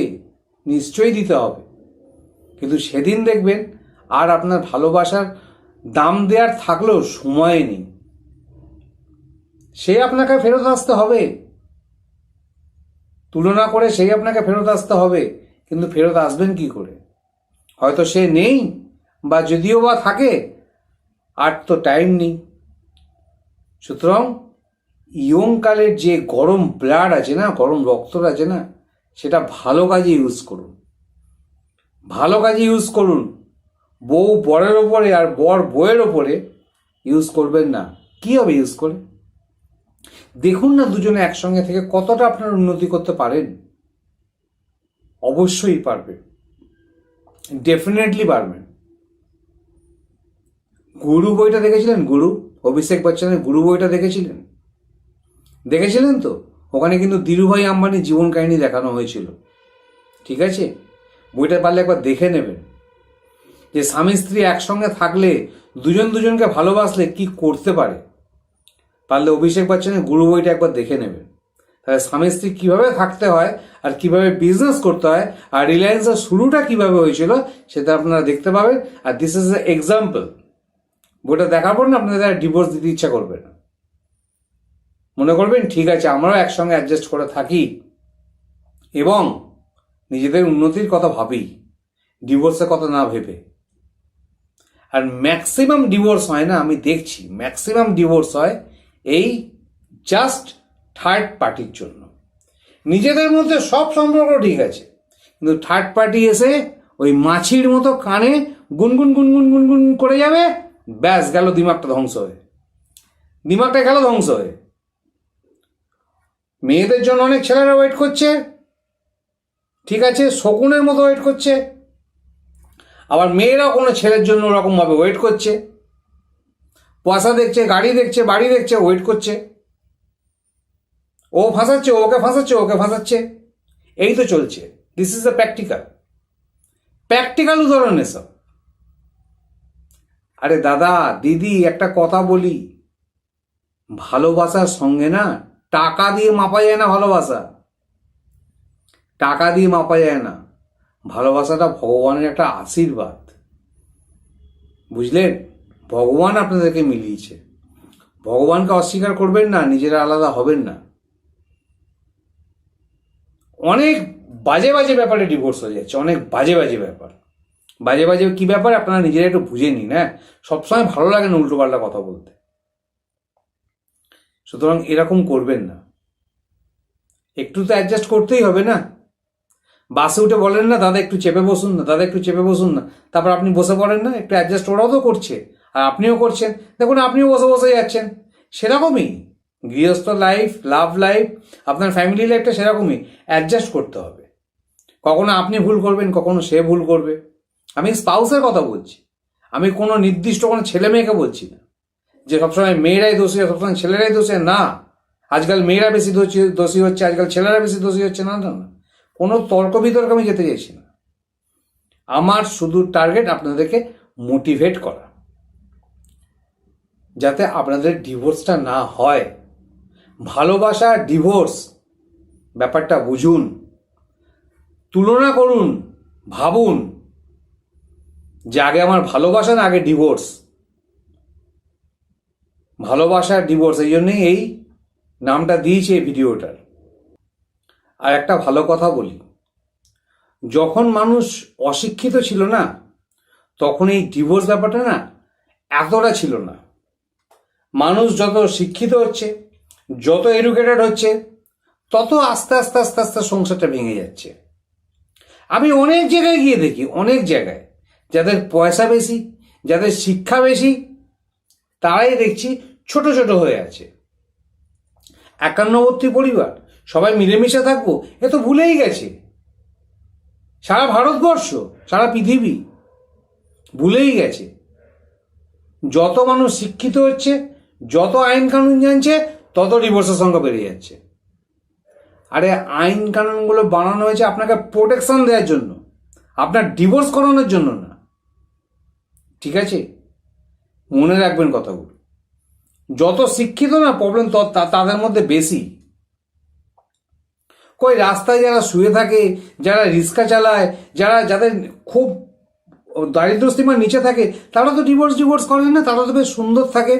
[SPEAKER 1] নিশ্চয়ই দিতে হবে। কিন্তু সেদিন দেখবেন আর আপনার ভালোবাসার দাম দেওয়ার থাকলেও সময় নেই, সে আপনাকে ফেরত আসতে হবে, তুলনা করে সেই আপনাকে ফেরত আসতে হবে। কিন্তু ফেরত আসবেন কি করে? হয়তো সে নেই, বা যদিও বা থাকে, আর তো টাইম নেই। সুতরাং ইয়ংকালের যে গরম ব্লাড আছে না, গরম রক্তটা আছে না, সেটা ভালো কাজে ইউজ করুন, ভালো কাজে ইউজ করুন। বউ বরের ওপরে আর বর বউয়ের ওপরে ইউজ করবেন না। কি হবে ইউজ করে? দেখুন না দুজনে একসঙ্গে থেকে কতটা আপনার উন্নতি করতে পারেন। অবশ্যই পারবেন, ডেফিনেটলি পারবেন। গুরু বইটা দেখেছিলেন? গুরু, অভিষেক বচ্চনের গুরু বইটা দেখেছিলেন? দেখেছিলেন তো? ওখানে কিন্তু ধীরুভাই আম্বানির জীবন কাহিনী দেখানো হয়েছিল, ঠিক আছে? বইটা পারলে একবার দেখে নেবেন, যে স্বামী স্ত্রী একসঙ্গে থাকলে, দুজনকে ভালোবাসলে কি করতে পারে। পারলে অভিষেক বচ্চনের গুরু বইটা একবার দেখে নেবেন, তাহলে স্বামী স্ত্রী কীভাবে থাকতে হয় আর কিভাবে বিজনেস করতে হয় আর রিলায়েন্সের শুরুটা কিভাবে হয়েছিল সেটা আপনারা দেখতে পাবেন। আর দিস ইজ এ এক্সাম্পল। বইটা দেখার পর না আপনাদের ডিভোর্স দিতে ইচ্ছা করবে না, মনে করবেন ঠিক আছে আমরাও একসঙ্গে অ্যাডজাস্ট করে থাকি এবং নিজেদের উন্নতির কথা ভাবি, ডিভোর্সের কথা না ভেবে। আর ম্যাক্সিমাম ডিভোর্স হয় না, আমি দেখছি ম্যাক্সিমাম ডিভোর্স হয় এই জাস্ট থার্ড পার্টির জন্য। নিজেদের মধ্যে সব সম্পর্ক ঠিক আছে, কিন্তু থার্ড পার্টি এসে ওই মাছির মতো কানে গুনগুন গুনগুন গুনগুন করে যাবে, ব্যাস গেল দিমাগটা ধ্বংস হয়ে, দিমাগটা গেল ধ্বংস হয়ে। মেয়েদের জন্য অনেক ছেলেরা ওয়েট করছে, ঠিক আছে, শকুনের মতো ওয়েট করছে, আবার মেয়েরাও কোনো ছেলের জন্য ওরকমভাবে ওয়েট করছে, পয়সা দেখছে, গাড়ি দেখছে, বাড়ি দেখছে, ওয়েট করছে, ও ফাঁসাচ্ছে, ওকে ফাঁসাচ্ছে, ওকে ফাঁসাচ্ছে, এই তো চলছে। দিস ইজ দ্য প্র্যাকটিক্যাল উদাহরণ এসব। আরে দাদা দিদি একটা কথা বলি, ভালোবাসার সঙ্গে না টাকা দিয়ে মাপা যায় না, ভালোবাসা টাকা দিয়ে মাপা যায় না। ভালোবাসাটা ভগবানের একটা আশীর্বাদ, বুঝলেন? ভগবান আপনাদেরকে মিলিয়েছে, ভগবানকে অস্বীকার করবেন না, নিজেরা আলাদা হবেন না। অনেক বাজে বাজে ব্যাপারে ডিভোর্স হয়ে যাচ্ছে, অনেক বাজে বাজে ব্যাপার, বাজে বাজে কি ব্যাপার আপনারা নিজেরা একটু বুঝে নিন। হ্যাঁ, সবসময় ভালো লাগে না উল্টোপাল্টা কথা বলতে, সুতরাং এরকম করবেন না। একটু তো অ্যাডজাস্ট করতেই হবে না। বাসে উঠে বলেন না দাদা একটু চেপে বসুন না, দাদা একটু চেপে বসুন না, তারপর আপনি বসে পড়েন না, একটু অ্যাডজাস্ট ওরাও তো করছে আর আপনিও করছেন, দেখুন আপনিও বসে বসে যাচ্ছেন। সেরকমই গৃহস্থ লাইফ, লাভ লাইফ, আপনার ফ্যামিলি লাইফটা সেরকমই অ্যাডজাস্ট করতে হবে। কখনো আপনি ভুল করবেন, কখনো সে ভুল করবে। আমি স্পাউসের কথা বলছি, আমি কোনো নির্দিষ্ট কোনো ছেলে মেয়েকে বলছি না যে সবসময় মেয়েরাই দোষী, সবসময় ছেলেরাই দোষী। না, আজকাল মেয়েরা বেশি দোষী হচ্ছে, আজকাল ছেলেরা বেশি দোষী হচ্ছে। না না না, কোনো তর্ক বিতর্ক আমি যেতে চাইছি না। আমার শুধু টার্গেট আপনাদেরকে মোটিভেট করা, যাতে আপনাদের ডিভোর্সটা না হয়। ভালোবাসা, ডিভোর্স ব্যাপারটা বুঝুন, তুলনা করুন, ভাবুন যে আগে আমার ভালোবাসা না আগে ডিভোর্স। ভালোবাসা ডিভোর্স, এই জন্যই এই নামটা দিয়েছি এই ভিডিওটার। আর একটা ভালো কথা বলি, যখন মানুষ অশিক্ষিত ছিল না, তখন এই ডিভোর্স ব্যাপারটা না এতটা ছিল না। মানুষ যত শিক্ষিত হচ্ছে, যত এডুকেটেড হচ্ছে, তত আস্তে আস্তে আস্তে আস্তে সংসারটা ভেঙে যাচ্ছে। আমি অনেক জায়গায় গিয়ে দেখি, অনেক জায়গায় যাদের পয়সা বেশি, যাদের শিক্ষা বেশি, তারাই দেখছি ছোট ছোট হয়ে আছে। একান্নবর্তী পরিবার, সবাই মিলেমিশে থাকবো, এ তো ভুলেই গেছে। সারা ভারতবর্ষ, সারা পৃথিবী ভুলেই গেছে। যত মানুষ শিক্ষিত হচ্ছে, যত আইন কানুন জানছে, তত ডিভোর্সের সংখ্যা বেড়ে যাচ্ছে। আরে আইন কানুনগুলো বানানো হয়েছে আপনাকে প্রোটেকশন দেওয়ার জন্য, আপনার ডিভোর্স করানোর জন্য না। ঠিক আছে, মনে রাখবেন কথাগুলো। যত শিক্ষিত না প্রবলেম তাদের মধ্যে বেশি। কই রাস্তায় যারা শুয়ে থাকে, যারা রিক্সা চালায়, যাদের খুব দারিদ্র সীমার নিচে থাকে, তারা তো ডিভোর্স করে না, তারা তো বেশ সুন্দর থাকে।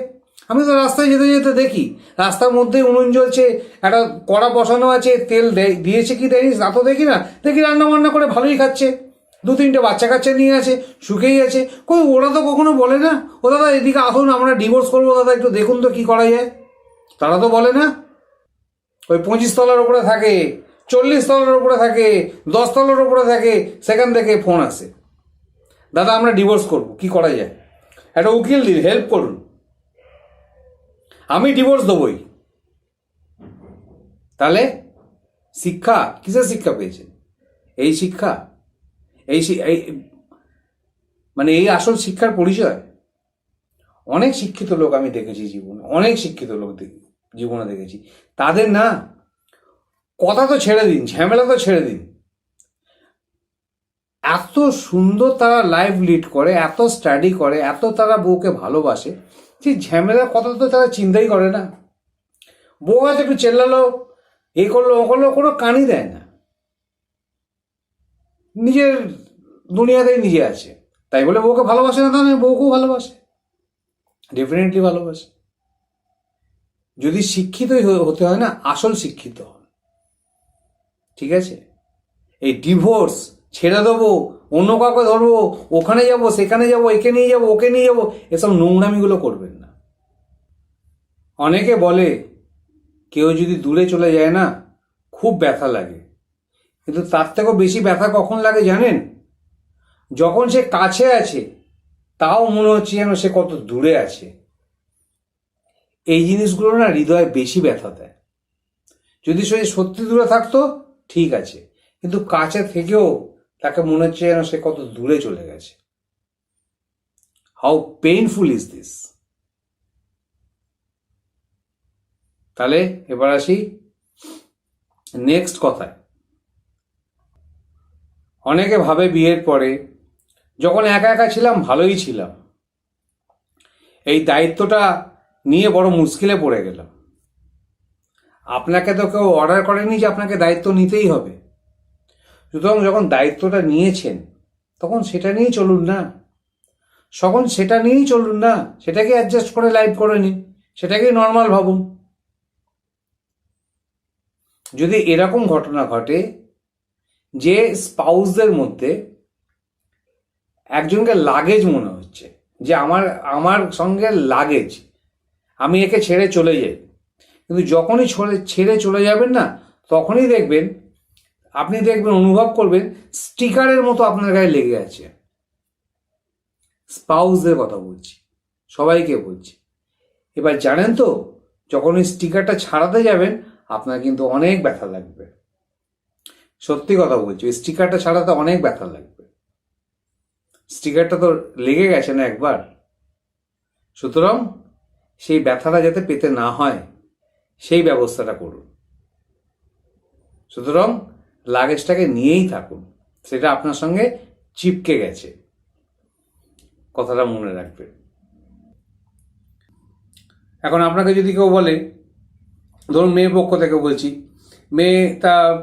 [SPEAKER 1] আমি তো রাস্তায় যেতে যেতে দেখি, রাস্তার মধ্যে উনুন জ্বলছে, একটা কড়া বসানো আছে, তেল দিয়েছে কি দেয়নি তা তো দেখি না, দেখি রান্না বান্না করে ভালোই খাচ্ছে, দু তিনটে বাচ্চা কাচ্চা নিয়ে আছে, সুখেই আছে। কই ওরা তো কখনো বলে না ও দাদা এদিকে আসুন আমরা ডিভোর্স করবো দাদা, একটু দেখুন তো কি করা যায়। তারা তো বলে না। ওই 25 তলার উপরে থাকে, 40 তলার উপরে থাকে, 10 তলার উপরে থাকে, সেখান থেকে ফোন আসে, দাদা আমরা ডিভোর্স করব, কি করা যায়, একটা উকিল দিন, হেল্প করুন, আমি ডিভোর্স দেবই। তাহলে শিক্ষা কিসের শিক্ষা পেয়েছেন? এই শিক্ষা, এই মানে এই আসল শিক্ষার পরিচয়। অনেক শিক্ষিত লোক আমি দেখেছি জীবনে, অনেক শিক্ষিত লোক জীবনে দেখেছি, তাদের না কথা তো ছেড়ে দিন, ঝামেলা তো ছেড়ে দিন, এত সুন্দর তারা লাইফ লিড করে, এত স্টাডি করে, এত তারা বউকে ভালোবাসে, যে ঝামেলার কথা তো তারা চিন্তাই করে না। বউ আছে একটু চেল্লালো, এই করলো ও করলো, কোনো কানই দেয় না, নিজের দুনিয়াতেই নিজে আছে। তাই বলে বউকে ভালোবাসে না তা নয়, বউকেও ভালোবাসে, ডেফিনেটলি ভালোবাসে। যদি শিক্ষিতই হতে হয় না, আসল শিক্ষিত হন। ঠিক আছে, এই ডিভোর্স ছেড়ে দেবো, অন্য কাউকে ধরবো, ওখানে যাব, সেখানে যাব, একে নিয়ে যাবো, ওকে নিয়ে যাবো, এসব নোংরামিগুলো করবেন না। অনেকে বলে কেউ যদি দূরে চলে যায় না খুব ব্যথা লাগে, কিন্তু তার থেকেও বেশি ব্যথা কখন লাগে জানেন? যখন সে কাছে আছে তাও মনে হচ্ছে যেন সে কত দূরে আছে। এই জিনিসগুলো না হৃদয়ে বেশি ব্যথা দেয়। যদি সে সত্যি দূরে থাকতো ঠিক আছে, কিন্তু কাছে থেকেও তাকে মনে হচ্ছে যেন সে কত দূরে চলে গেছে। How painful is this. তাহলে এবার আসি নেক্সট কথায়। অনেকে ভাবে বিয়ের পরে যখন একা একা ছিলাম ভালোই ছিলাম, এই দায়িত্বটা নিয়ে বড় মুশকিলে পড়ে গেলাম। আপনাকে তো কেউ অর্ডার করেনি যে আপনাকে দায়িত্ব নিতেই হবে। সুতরাং যখন দায়িত্বটা নিয়েছেন তখন সেটা নিয়েই চলুন না, সেটাকে অ্যাডজাস্ট করে লাইফ করে নিন, সেটাকেই নর্মাল ভাবুন। যদি এরকম ঘটনা ঘটে যে স্পাউসদের মধ্যে একজনকে লাগেজ মনে হচ্ছে, যে আমার আমার সঙ্গে লাগেজ, আমি একে ছেড়ে চলে যাই। কিন্তু যখনই ছেড়ে চলে যাবেন না, তখনই দেখবেন, আপনি দেখবেন, অনুভব করবেন স্টিকারের মতো আপনার গায়ে লেগে আছে। স্পাউসদের কথা বলছি, সবাইকে বলছি। এবার জানেন তো, যখন ওই স্টিকারটা ছাড়াতে যাবেন আপনার কিন্তু অনেক ব্যথা লাগবে। সত্যি কথা বলছি, ওই স্টিকারটা ছাড়াতে অনেক ব্যথা লাগবে। স্টিকারটা তো লেগে গেছে না একবার, সুতরাং সেই ব্যথাটা যাতে পেতে না হয় সেই ব্যবস্থাটা করুন। সুতরাং লাগেজটাকে নিয়েই থাকুন, সেটা আপনার সঙ্গে চিপকে গেছে, কথাটা মনে রাখবেন। এখন আপনাকে যদি কেউ বলে, ধরুন মেয়ের পক্ষ থেকে বলছি, মেয়ে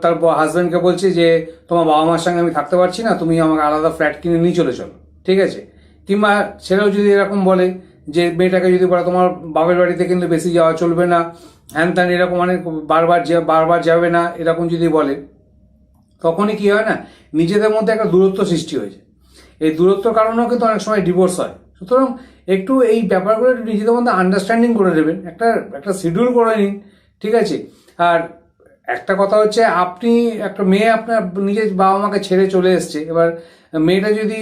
[SPEAKER 1] তার হাজব্যান্ডকে বলছে যে তোমার বাবা মার সঙ্গে আমি থাকতে পারছি না, তুমি আমাকে আলাদা ফ্ল্যাট কিনে নিয়ে চলে চলো, ঠিক আছে। কিংবা ছেলেও যদি এরকম বলে, যে মেয়েটাকে যদি বলে তোমার বাবার বাড়িতে কিন্তু বেশি যাওয়া চলবে না, হ্যান ত্যান এরকম অনেক বারবার যাবে না, এরকম যদি বলে, তখনই কি হয় না, নিজেদের মধ্যে একটা দূরত্ব সৃষ্টি হয়েছে। এই দূরত্বর কারণেও কিন্তু অনেক সময় ডিভোর্স হয়। সুতরাং একটু এই ব্যাপারগুলো একটু নিজেদের মধ্যে আন্ডারস্ট্যান্ডিং করে নেবেন, একটা শিডিউল করে নিন, ঠিক আছে। আর একটা কথা হচ্ছে, আপনি একটা মেয়ে আপনার নিজের বাবা মাকে ছেড়ে চলে এসছে, এবার মেয়েটা যদি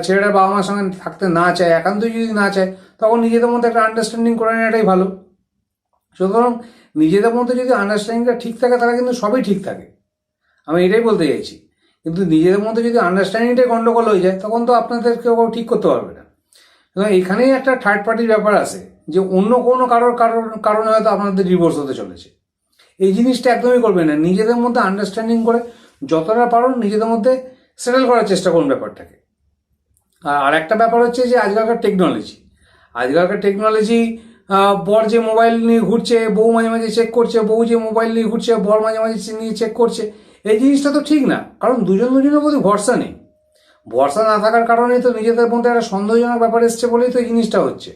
[SPEAKER 1] ছেলেটার বাবা মার সঙ্গে থাকতে না চায়, একান্তই যদি না চায়, তখন নিজেদের মধ্যে একটা আন্ডারস্ট্যান্ডিং করে নেওয়াটাই ভালো। সুতরাং নিজেদের মধ্যে যদি আন্ডারস্ট্যান্ডিংটা ঠিক থাকে, তাহলে কিন্তু সবই ঠিক থাকে, আমি এটাই বলতে চাইছি। কিন্তু নিজেদের মধ্যে যদি আন্ডারস্ট্যান্ডিংটাই গন্ডগোল হয়ে যায়, তখন তো আপনাদের কেউ ঠিক করতে পারবে না। এখানেই একটা থার্ড পার্টির ব্যাপার আছে, যে অন্য কোনো কারণে হয়তো আপনাদের ডিভোর্স হতে চলেছে। এই জিনিসটা একদমই করবেন না, নিজেদের মধ্যে আন্ডারস্ট্যান্ডিং করে যতটা পারুন নিজেদের মধ্যে সেটেল করার চেষ্টা করুন ব্যাপারটাকে। আর একটা ব্যাপার হচ্ছে যে আজকালকার টেকনোলজি, বর যে মোবাইল নিয়ে ঘুরছে, বউ মাঝে মাঝে চেক করছে, বউ যে মোবাইল নিয়ে ঘুরছে, বর মাঝে মাঝে নিয়ে চেক করছে, এই জিনিসটা তো ঠিক না। কারণ দুজনের প্রতি ভরসা নেই। ভরসা না থাকার কারণেই তো নিজেদের মধ্যে একটা সন্দেহজনক ব্যাপার এসছে বলেই তো এই জিনিসটা হচ্ছে।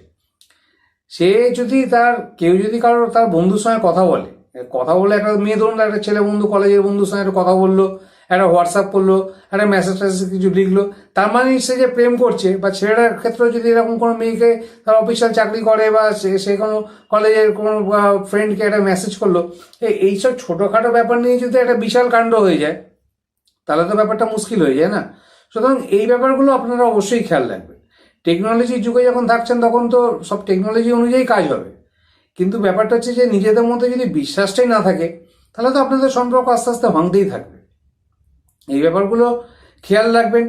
[SPEAKER 1] সে যদি কেউ যদি তার বন্ধুর সঙ্গে কথা বলে, একটা মেয়ে ধরুন একটা ছেলে বন্ধু, কলেজের বন্ধুর সঙ্গে একটা কথা বললো, একটা হোয়াটসঅ্যাপ করলো, একটা মেসেজ কিছু লিখলো, তার মানে সে যে প্রেম করছে। বা ছেলেটার ক্ষেত্রে যদি এরকম কোনো মেয়েকে, তার অফিসিয়াল চাকরি করে, বা সে কোনো কলেজের কোনো ফ্রেন্ডকে একটা মেসেজ করলো, এইসব ছোটোখাটো ব্যাপার নিয়ে যদি একটা বিশাল কাণ্ড হয়ে যায়, তাহলে তো ব্যাপারটা মুশকিল হয়ে যায় না। সুতরাং এই ব্যাপারগুলো আপনারা অবশ্যই খেয়াল রাখবেন। টেকনোলজির যুগে যখন থাকছেন, তখন তো সব টেকনোলজি অনুযায়ী কাজ হবে, কিন্তু ব্যাপারটা হচ্ছে যে নিজেদের মধ্যে যদি বিশ্বাসটাই না থাকে, তাহলে তো আপনাদের সম্পর্ক আস্তে আস্তে ভাঙতেই থাকবে। এই ব্যাপারগুলো খেয়াল রাখবেন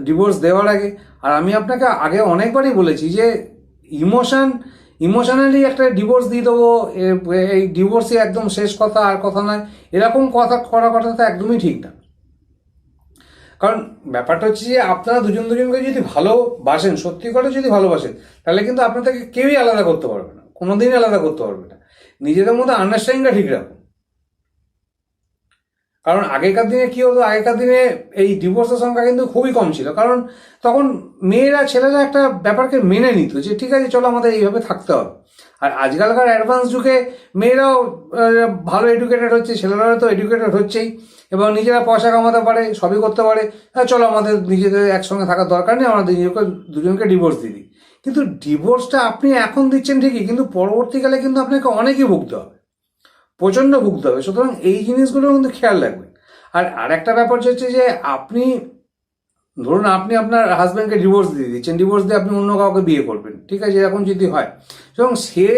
[SPEAKER 1] ডিভোর্স দেওয়ার আগে। আর আমি আপনাকে আগে অনেকবারই বলেছি যে ইমোশনালি একটা ডিভোর্স দিয়ে দেবো, এই ডিভোর্সই একদম শেষ কথা, আর কথা নয়, এরকম কথা তো একদমই ঠিক না। কারণ ব্যাপারটা হচ্ছে যে আপনারা দুজনকে যদি ভালোবাসেন, সত্যি করে যদি ভালোবাসেন, তাহলে কিন্তু আপনাদেরকে কেউই আলাদা করতে পারবে না, কোনোদিনই আলাদা করতে পারবে না। নিজেদের মধ্যে আন্ডারস্ট্যান্ডিংটা ঠিক রাখুন। কারণ আগেকার দিনে কি হতো, আগেকার দিনে এই ডিভোর্সের সংখ্যা কিন্তু খুবই কম ছিল। কারণ তখন ছেলেরা একটা ব্যাপারকে মেনে নিত, যে ঠিক আছে চলো আমাদের এইভাবে থাকতে হবে। আর আজকালকার অ্যাডভান্স যুগে মেয়েরাও ভালো এডুকেটেড হচ্ছে, ছেলেরাও তো এডুকেটেড হচ্ছেই, এবং নিজেরা পয়সা কামাতে পারে, সবই করতে পারে। চলো আমাদের নিজেদের একসঙ্গে থাকার দরকার নেই, আমরা দুজনকে ডিভোর্স দিয়ে দিই। কিন্তু ডিভোর্সটা আপনি এখন দিচ্ছেন ঠিকই, কিন্তু পরবর্তীকালে কিন্তু আপনাকে অনেকই ভুগতে হবে, প্রচণ্ড ভুগতে হবে। সুতরাং এই জিনিসগুলো কিন্তু খেয়াল রাখবেন। আর একটা ব্যাপার হচ্ছে যে ধরুন আপনি আপনার হাজব্যান্ডকে ডিভোর্স দিয়ে দিচ্ছেন, ডিভোর্স দিয়ে আপনি অন্য কাউকে বিয়ে করবেন, ঠিক আছে, এরকম যদি হয়, এবং সে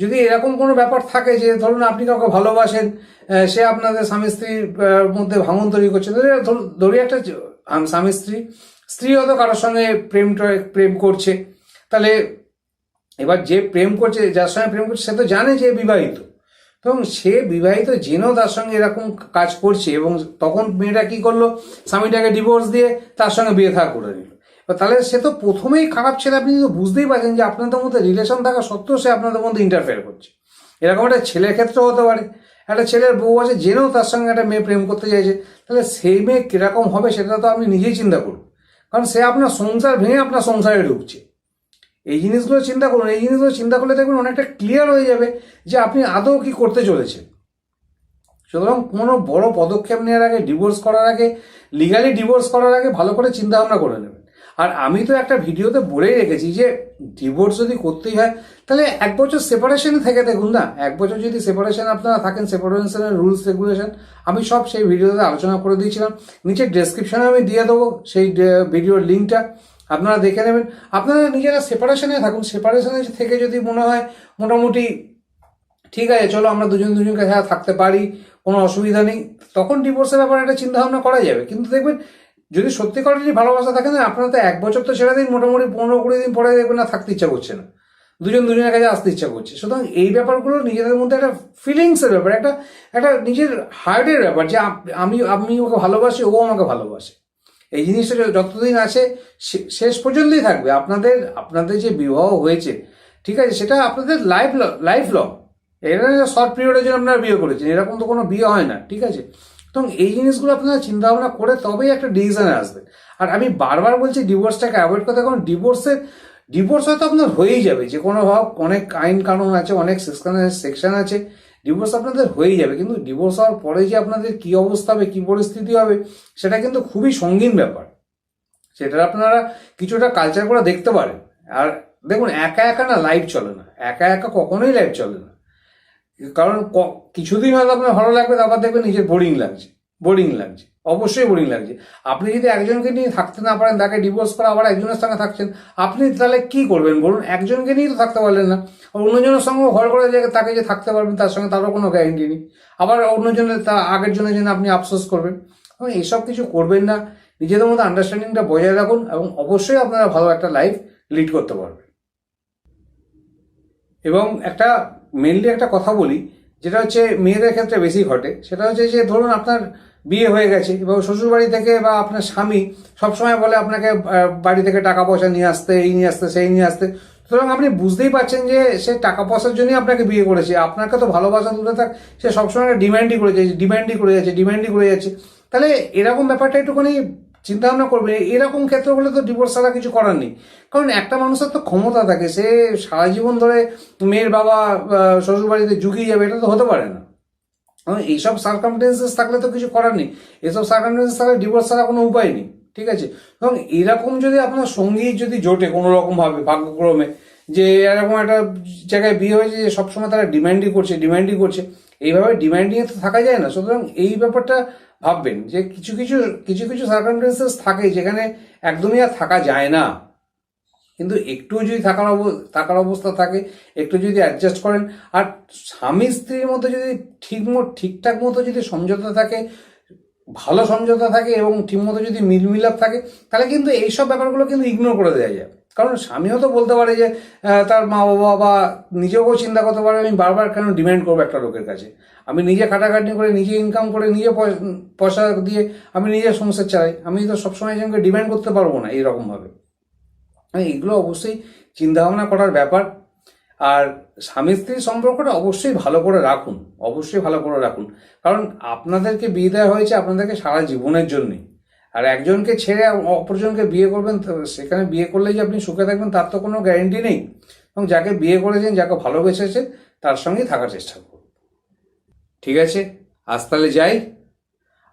[SPEAKER 1] যদি এরকম কোনো ব্যাপার থাকে যে ধরুন আপনি কাউকে ভালোবাসেন, সে আপনাদের স্বামী স্ত্রীর মধ্যে ভাঙন তৈরি করছে, ধরি একটা স্বামী স্ত্রী হয়তো কারোর সঙ্গে প্রেম করছে, তাহলে এবার যে প্রেম করছে, যার সঙ্গে প্রেম করছে, সে তো জানে যে বিবাহিত, এবং সে বিবাহিত জেনেও তার সঙ্গে এরকম কাজ করছে, এবং তখন মেয়েটা কি করলো, স্বামীটাকে ডিভোর্স দিয়ে তার সঙ্গে বিয়ে থা করে নিল। তাহলে সে তো প্রথমেই খারাপ ছেলে। আপনি তো বুঝতেই পারছেন যে আপনাদের মধ্যে রিলেশন থাকা সত্ত্বেও সে আপনাদের মধ্যে ইন্টারফেয়ার করছে। এরকম একটা ছেলের ক্ষেত্রেও হতে পারে, একটা ছেলের বউ আছে, জেনেও তার সঙ্গে একটা মেয়ে প্রেম করতে চাইছে, তাহলে সেই মেয়ে কিরকম হবে সেটা তো আপনি নিজেই চিন্তা করুন। কারণ সে আপনার সংসার ভেঙে আপনার সংসারে ঢুকছে। এই জিনিসগুলো চিন্তা করুন। এই জিনিসগুলো চিন্তা করলে দেখবেন অনেকটা ক্লিয়ার হয়ে যাবে যে আপনি আদৌ কি করতে চলেছেন। সুতরাং কোনো বড় পদক্ষেপ নেওয়ার আগে, ডিভোর্স করার আগে, লিগালি ডিভোর্স করার আগে ভালো করে চিন্তা ভাবনা করে নেবেন। আর আমি তো একটা ভিডিওতে বলেই রেখেছি যে ডিভোর্স যদি করতেই হয় তাহলে 1 বছর সেপারেশনে থেকে দেখুন না। 1 বছর যদি সেপারেশন আপনারা থাকেন, সেপারেশনের রুলস রেগুলেশন আমি সব সেই ভিডিওতে আলোচনা করে দিয়েছিলাম। নিচের ডেসক্রিপশনে আমি দিয়ে দেবো সেই ভিডিওর লিঙ্কটা, আপনারা দেখে নেবেন। আপনারা নিজেরা সেপারেশনে থাকুন, সেপারেশনে থেকে যদি মনে হয় মোটামুটি ঠিক আছে চলো আমরা দুজনকে সাথে থাকতে পারি, কোনো অসুবিধা নেই, তখন ডিভোর্সের ব্যাপারে একটা চিন্তা ভাবনা করা যাবে। কিন্তু দেখবেন যদি সত্যিকারেরই ভালোবাসা থাকে না, আপনারা তো 1 বছর তো ছেড়ে দিন, মোটামুটি 15-20 দিন পরে দেখবেন না থাকতে ইচ্ছা করছে না, দুজনের কাছে আসতে ইচ্ছা করছে। সুতরাং এই ব্যাপারগুলো নিজেদের মধ্যে একটা ফিলিংসের ব্যাপার, একটা একটা নিজের হার্টের ব্যাপার যে আমি ওকে ভালোবাসি, ও আমাকে ভালোবাসে। এই জিনিসটা যতদিন আছে শেষ পর্যন্তই থাকবে। আপনাদের যে বিবাহ হয়েছে ঠিক আছে, সেটা আপনাদের লাইফ লং, এটা শর্ট পিরিয়ডের জন্য আপনারা বিয়ে করেছেন, এরকম তো কোনো বিয়ে হয় না, ঠিক আছে। তো এই জিনিসগুলো আপনারা চিন্তা ভাবনা করে তবেই একটা ডিসিশনে আসবেন। আর আমি বারবার বলছি ডিভোর্সটাকে অ্যাভয়েড করতে, কারণ ডিভোর্স হয়তো আপনার হয়েই যাবে, যে কোনো অনেক আইন কানুন আছে, অনেক সেকশন আছে, ডিভোর্স আপনাদের হয়েই যাবে। কিন্তু ডিভোর্স হওয়ার পরে যে আপনাদের কি অবস্থা হবে, কি পরিস্থিতি হবে, সেটা কিন্তু খুবই সঙ্গীন ব্যাপার। সেটা আপনারা কিছুটা কালচার করে দেখতে পারেন। আর দেখুন একা একা না লাইফ চলে না, একা একা কখনোই লাইফ চলে না। কারণ কিছুদিন হয়তো আপনার ভালো লাগবে, তারপর দেখবেন নিজের বোরিং লাগছে, অবশ্যই বোরিং লাগছে। আপনি যদি একজনকে নিয়ে থাকতে না পারেন, তাকে ডিভোর্স করে আবার একজনের সঙ্গে থাকছেন, আপনি তাহলে কি করবেন বলুন? একজনকে নিয়ে তো থাকতে পারলেন না, অন্যজনের সঙ্গে ঘর করে তাকে যে থাকতে পারবেন তার সঙ্গে তারও কোনো গ্যারেন্টি নেই। আবার অন্যজনের আগের জনের জন্য আপনি আফসোস করবেন। এইসব কিছু করবেন না, নিজেদের মধ্যে আন্ডারস্ট্যান্ডিংটা বজায় রাখুন এবং অবশ্যই আপনারা ভালো একটা লাইফ লিড করতে পারবেন। এবং মেনলি একটা কথা বলি, যেটা হচ্ছে মেয়েদের ক্ষেত্রে বেশি ঘটে, সেটা হচ্ছে যে ধরুন আপনার বিয়ে হয়ে গেছে এবং শ্বশুরবাড়ি থেকে বা আপনার স্বামী সবসময় বলে আপনাকে বাড়ি থেকে টাকা পয়সা নিয়ে আসতে, এই নিয়ে আসতে, সেই নিয়ে আসতে। সুতরাং আপনি বুঝতেই পারছেন যে সে টাকা পয়সার জন্যই আপনাকে বিয়ে করেছে, আপনাকে তো ভালোবাসা দূরে থাক, সে সবসময় ডিমান্ডই করে যাচ্ছে। তাহলে এরকম ব্যাপারটা একটুখানি চিন্তা ভাবনা করবে। এরকম ক্ষেত্র হলে তো ডিভোর্স ছাড়া কিছু করার নেই। কারণ একটা মানুষের তো ক্ষমতা থাকে, সে সারা জীবন ধরে মেয়ের বাবা শ্বশুরবাড়িতে ঝুঁকিয়ে যাবে, এটা তো হতে পারে না। এইসব সার্কামস্টেন্সেস থাকলে তো কিছু করার নেই। এসব সার্কামস্টেন্সেস থাকলে ডিভোর্স ছাড়া কোনো উপায় নেই, ঠিক আছে। এবং এরকম যদি আপনার সঙ্গী যদি জোটে কোনো রকম ভাবে ভাগ্যক্রমে, যে এরকম একটা জায়গায় বিয়ে হয়েছে যে সবসময় তারা ডিমান্ডই করছে, এইভাবে ডিমান্ডিং এ তো থাকা যায় না। সুতরাং এই ব্যাপারটা ভাববেন যে কিছু সার্কামস্টেন্সেস থাকে যেখানে একদমই আর থাকা যায় না, কিন্তু একটু যদি থাকার অবস্থা থাকে, একটু যদি অ্যাডজাস্ট করেন, আর স্বামী স্ত্রীর মধ্যে যদি ঠিকঠাক মতো যদি সমঝোতা থাকে, ভালো সমঝোতা থাকে এবং ঠিকমতো যদি মিলমিলাপ থাকে, তাহলে কিন্তু এইসব ব্যাপারগুলো কিন্তু ইগনোর করে দেওয়া যায়। কারণ স্বামীও তো বলতে পারে যে তার মা বাবা বা নিজেও চিন্তা করতে পারে আমি বারবার কেন ডিমান্ড করবো একটা লোকের কাছে, আমি নিজে খাটাখাটনি করে, নিজে ইনকাম করে, নিজে পয়সা দিয়ে আমি নিজের সংসার চালাই, আমি তো সবসময় একজনকে ডিমান্ড করতে পারবো না এইরকমভাবে। এগুলো অবশ্যই চিন্তা ভাবনা করার ব্যাপার। আর স্বামী স্ত্রীর সম্পর্কটা অবশ্যই ভালো করে রাখুন, কারণ আপনাদেরকে বিয়ে দেওয়া হয়েছে আপনাদেরকে সারা জীবনের জন্যই। আর একজনকে ছেড়ে অপরজনকে বিয়ে করবেন, সেখানে বিয়ে করলে যে আপনি সুখে থাকবেন তার তো কোনো গ্যারেন্টি নেই। এবং যাকে বিয়ে করেছেন, যাকে ভালোবেসেছেন, তার সঙ্গেই থাকার চেষ্টা করুন। ঠিক আছে, আজ তাহলে যাই,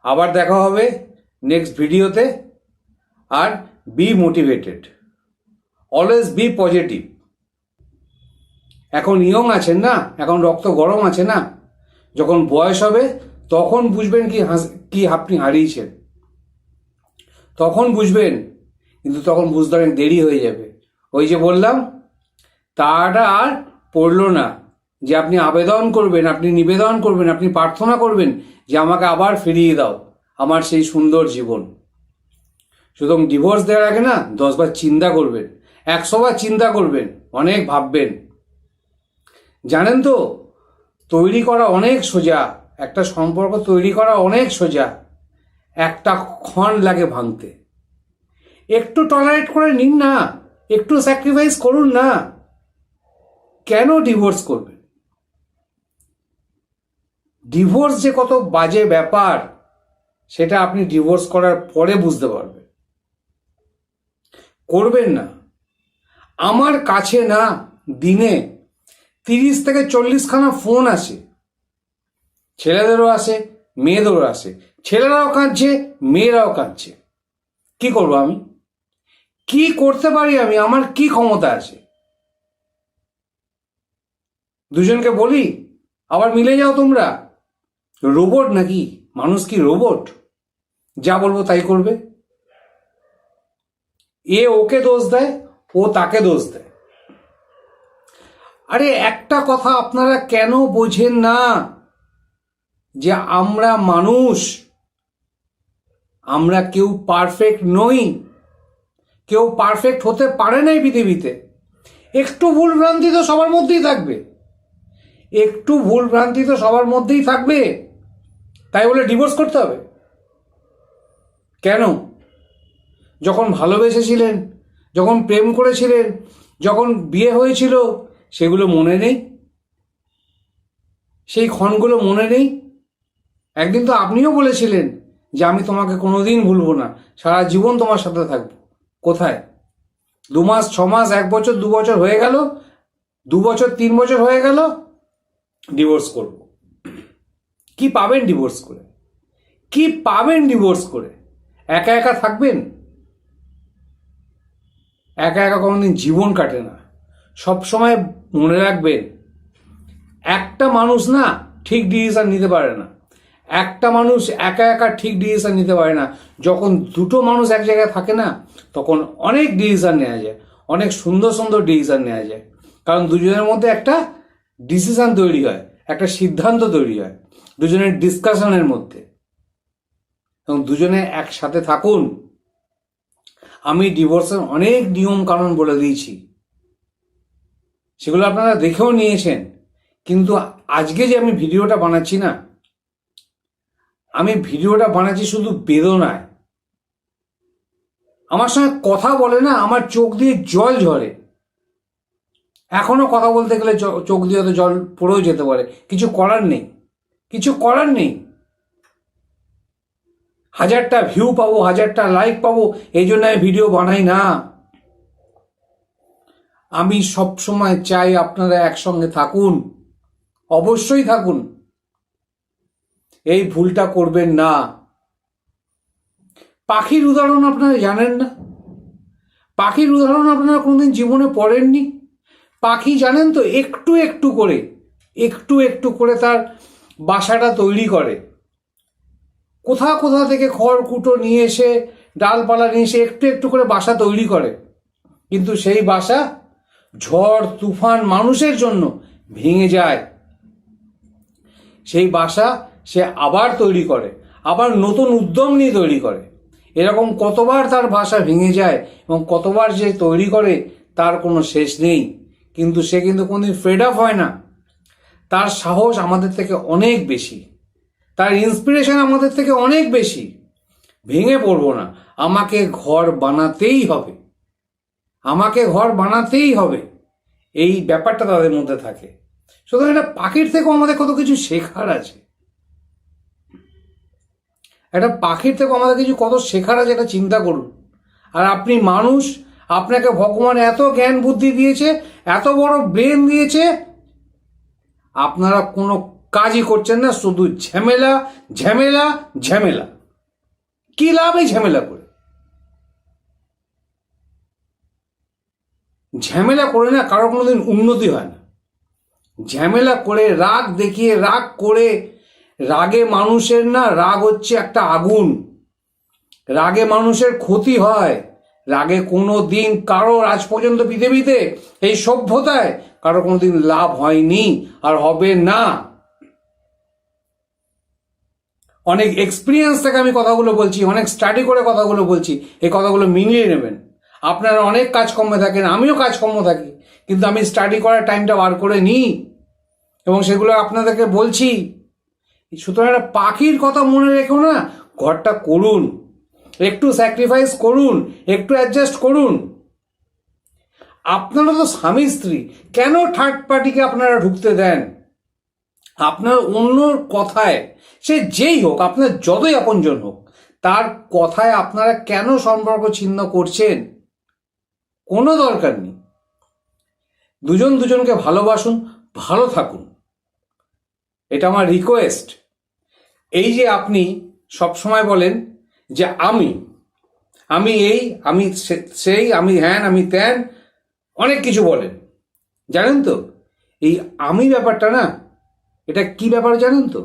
[SPEAKER 1] আবার দেখা হবে নেক্সট ভিডিওতে। আর be motivated, always be positive. এখন ইয়ং আছেন না, এখন রক্ত গরম আছে না, যখন বয়স হবে তখন বুঝবেন কি আপনি হারিয়েছেন, তখন বুঝবেন। কিন্তু তখন বুঝতে অনেক দেরি হয়ে যাবে। ওই যে বললাম, তাটা আর পড়লো না যে আপনি আবেদন করবেন, আপনি নিবেদন করবেন, আপনি প্রার্থনা করবেন যে আমাকে আবার ফিরিয়ে দাও আমার সেই সুন্দর জীবন। সুতরাং ডিভোর্স দেওয়ার আগে না 10 বার চিন্তা করবেন, 100 বার চিন্তা করবেন, অনেক ভাববেন। জানেন তো, তৈরি করা অনেক সোজা, একটা সম্পর্ক তৈরি করা অনেক সোজা, একটা ক্ষণ লাগে ভাঙতে। একটু টলারেট করে নিন না, একটু স্যাক্রিফাইস করুন না, কেন ডিভোর্স করবেন? ডিভোর্স যে কত বাজে ব্যাপার সেটা আপনি ডিভোর্স করার পরে বুঝতে পারবেন। করবেন না। আমার কাছে না দিনে 30 থেকে 40 খানা ফোন আসে, ছেলেদেরও আসে, মেয়েদেরও আসে, ছেলেরাও কাঁদছে, মেয়েরাও কাঁদছে। কি করবো আমি? কি করতে পারি আমি, আমার কি ক্ষমতা আছে? দুজনকে বলি আবার মিলে যাও তোমরা? রোবট নাকি? মানুষ কি রোবট? যা বলবো তাই করবে? এ ওকে দোষ দেয়, ও তাকে দোষ দেয়। আরে একটা কথা আপনারা কেন বোঝেন না যে আমরা মানুষ, আমরা কেউ পারফেক্ট নই, কেউ পারফেক্ট হতে পারে না এই পৃথিবীতে। একটু ভুল ভ্রান্তি তো সবার মধ্যেই থাকবে, একটু ভুল ভ্রান্তি তো সবার মধ্যেই থাকবে। তাই বলে ডিভোর্স করতে হবে? কেন? যখন ভালোবেসেছিলেন, যখন প্রেম করেছিলেন, যখন বিয়ে হয়েছিল, সেগুলো মনে নেই? সেই ক্ষণগুলো মনে নেই? একদিন তো আপনিও বলেছিলেন যে আমি তোমাকে কোনোদিন ভুলবো না, সারা জীবন তোমার সাথে থাকবো। কোথায়? 2 মাস, 6 মাস, 1 বছর, 2 বছর হয়ে গেল, 2 বছর 3 বছর হয়ে গেল, ডিভোর্স করব। কি পাবেন ডিভোর্স করে? কি পাবেন ডিভোর্স করে? একা একা থাকবেন? একা একা কোনোদিন জীবন কাটে না। সব সময় মনে রাখবেন, একটা মানুষ না ঠিক ডিসিশন নিতে পারে না। একটা মানুষ একা একা ঠিক ডিসিশন নিতে পারে না। যখন দুটো মানুষ এক জায়গায় থাকে না, তখন অনেক ডিসিশন নেওয়া যায়, অনেক সুন্দর সুন্দর ডিসিশন নেওয়া যায়। কারণ দুজনের মধ্যে একটা ডিসিশন তৈরি হয়, একটা সিদ্ধান্ত তৈরি হয় দুজনের ডিসকাশনের মধ্যে। এবং দুজনে একসাথে থাকুন। আমি ডিভোর্সের অনেক নিয়ম কানুন বলে দিয়েছি, সেগুলো আপনারা দেখেও নিয়েছেন। কিন্তু আজকে যে আমি ভিডিওটা বানাচ্ছি না, আমি ভিডিওটা বানাচ্ছি শুধু বেদনায়। আমার সঙ্গে কথা বলে না, আমার চোখ দিয়ে জল ঝরে। এখনো কথা বলতে গেলে চোখ দিয়ে হয়তো জল পড়েও যেতে পারে। কিছু করার নেই, কিছু করার নেই। 1000টা ভিউ পাবো, 1000টা লাইক পাবো, এই জন্য আমি ভিডিও বানাই না। আমি সব সময় চাই আপনারা একসঙ্গে থাকুন, অবশ্যই থাকুন। এই ভুলটা করবেন না। পাখির উদাহরণ আপনারা জানেন না? পাখির উদাহরণ আপনারা কোনোদিন জীবনে পড়েননি? পাখি জানেন তো, একটু একটু করে, একটু একটু করে তার বাসাটা তৈরি করে। কোথা কোথা থেকে খড়কুটো নিয়ে এসে, ডালপালা নিয়ে এসে একটু একটু করে বাসা তৈরি করে। কিন্তু সেই বাসা ঝড় তুফান মানুষের জন্য ভেঙে যায়। সেই বাসা সে আবার তৈরি করে, আবার নতুন উদ্যম নিয়ে তৈরি করে। এরকম কতবার তার বাসা ভেঙে যায় এবং কতবার সে তৈরি করে তার কোনো শেষ নেই। কিন্তু সে কিন্তু কোনোদিন ফেড আপ হয় না। তার সাহস আমাদের থেকে অনেক বেশি, তার ইন্সপিরেশন আমাদের থেকে অনেক বেশি। ভেঙে পড়বো না, আমাকে ঘর বানাতেই হবে, আমাকে ঘর বানাতেই হবে, এই ব্যাপারটা তাদের মধ্যে থাকে। সুতরাং এটা পাখির থেকেও আমাদের কত কিছু শেখার আছে। একটা পাখির থেকেও আমাদের কিছু কত শেখার আছে, এটা চিন্তা করুন। আর আপনি মানুষ, আপনাকে ভগবান এত জ্ঞান বুদ্ধি দিয়েছে, এত বড় ব্রেন দিয়েছে, আপনারা কোনো কাজই করছেন না, শুধু ঝামেলা ঝামেলা ঝামেলা। কি লাভ এই ঝামেলা করে? ঝামেলা করে না কারো কোনোদিন উন্নতি হয় না। ঝামেলা করে, রাগ দেখিয়ে, রাগ করে, রাগে মানুষের না, রাগ হচ্ছে একটা আগুন। রাগে মানুষের ক্ষতি হয়। রাগে কোনো দিন কারো আজ পর্যন্ত পৃথিবীতে, এই সভ্যতায় কারো কোনোদিন লাভ হয়নি আর হবে না। অনেক এক্সপিরিয়েন্স থেকে আমি কথাগুলো বলছি, অনেক স্টাডি করে কথাগুলো বলছি। এই কথাগুলো মিলিয়ে নেবেন। আপনারা অনেক কাজকর্মে থাকেন, আমিও কাজকর্ম থাকি, কিন্তু আমি স্টাডি করার টাইমটা বার করে নিই এবং সেগুলো আপনাদেরকে বলছি। সুতরাং একটা পাখির কথা মনে রেখো না, ঘরটা করুন, একটু স্যাক্রিফাইস করুন, একটু অ্যাডজাস্ট করুন। আপনারা তো স্বামী স্ত্রী, কেন থার্ড পার্টিকে আপনারা ঢুকতে দেন? আপনার অন্যর কথায়, সে যেই হোক, আপনার যতই আপনজন হোক, তার কথায় আপনারা কেন সম্পর্ক ছিন্ন করছেন? কোনো দরকার নেই। দুজন দুজনকে ভালোবাসুন, ভালো থাকুন, এটা আমার রিকোয়েস্ট। এই যে আপনি সব সময় বলেন যে আমি এই, আমি সেই, আমি হ্যান, আমি ত্যান, অনেক কিছু বলেন। জানেন তো এই আমি ব্যাপারটা না, এটা কি ব্যাপার জানেন তো?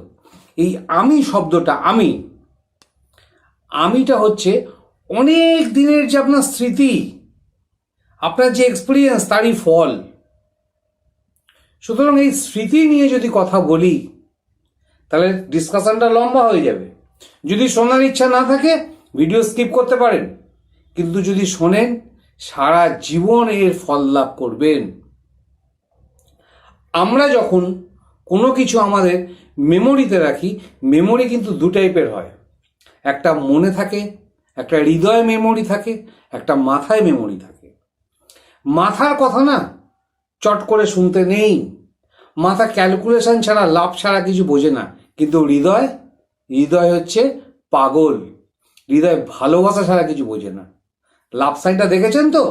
[SPEAKER 1] এই আমি শব্দটা, আমিটা হচ্ছে অনেক দিনের যে আপনার স্মৃতি, আপনার যে এক্সপিরিয়েন্স, তারই ফল। সুতরাং এই স্মৃতি নিয়ে যদি কথা বলি তাহলে ডিসকাশনটা লম্বা হয়ে যাবে। যদি শোনার ইচ্ছা না থাকে ভিডিও স্কিপ করতে পারেন, কিন্তু যদি শোনেন সারা জীবন এর ফল লাভ করবেন। আমরা যখন কোনো কিছু আমাদের মেমোরিতে রাখি, মেমোরি কিন্তু দু টাইপের হয়। একটা মনে থাকে, একটা হৃদয় মেমোরি থাকে, একটা মাথায় মেমোরি থাকে। মাথার কথা না চট করে শুনতে নেই, মাথা ক্যালকুলেশন ছাড়া, লাভ ছাড়া কিছু বোঝে না। কিন্তু হৃদয় হচ্ছে পাগল, হৃদয় ভালোবাসা ছাড়া কিছু বোঝে না। লাভ সাইনটা দেখেছেন তো?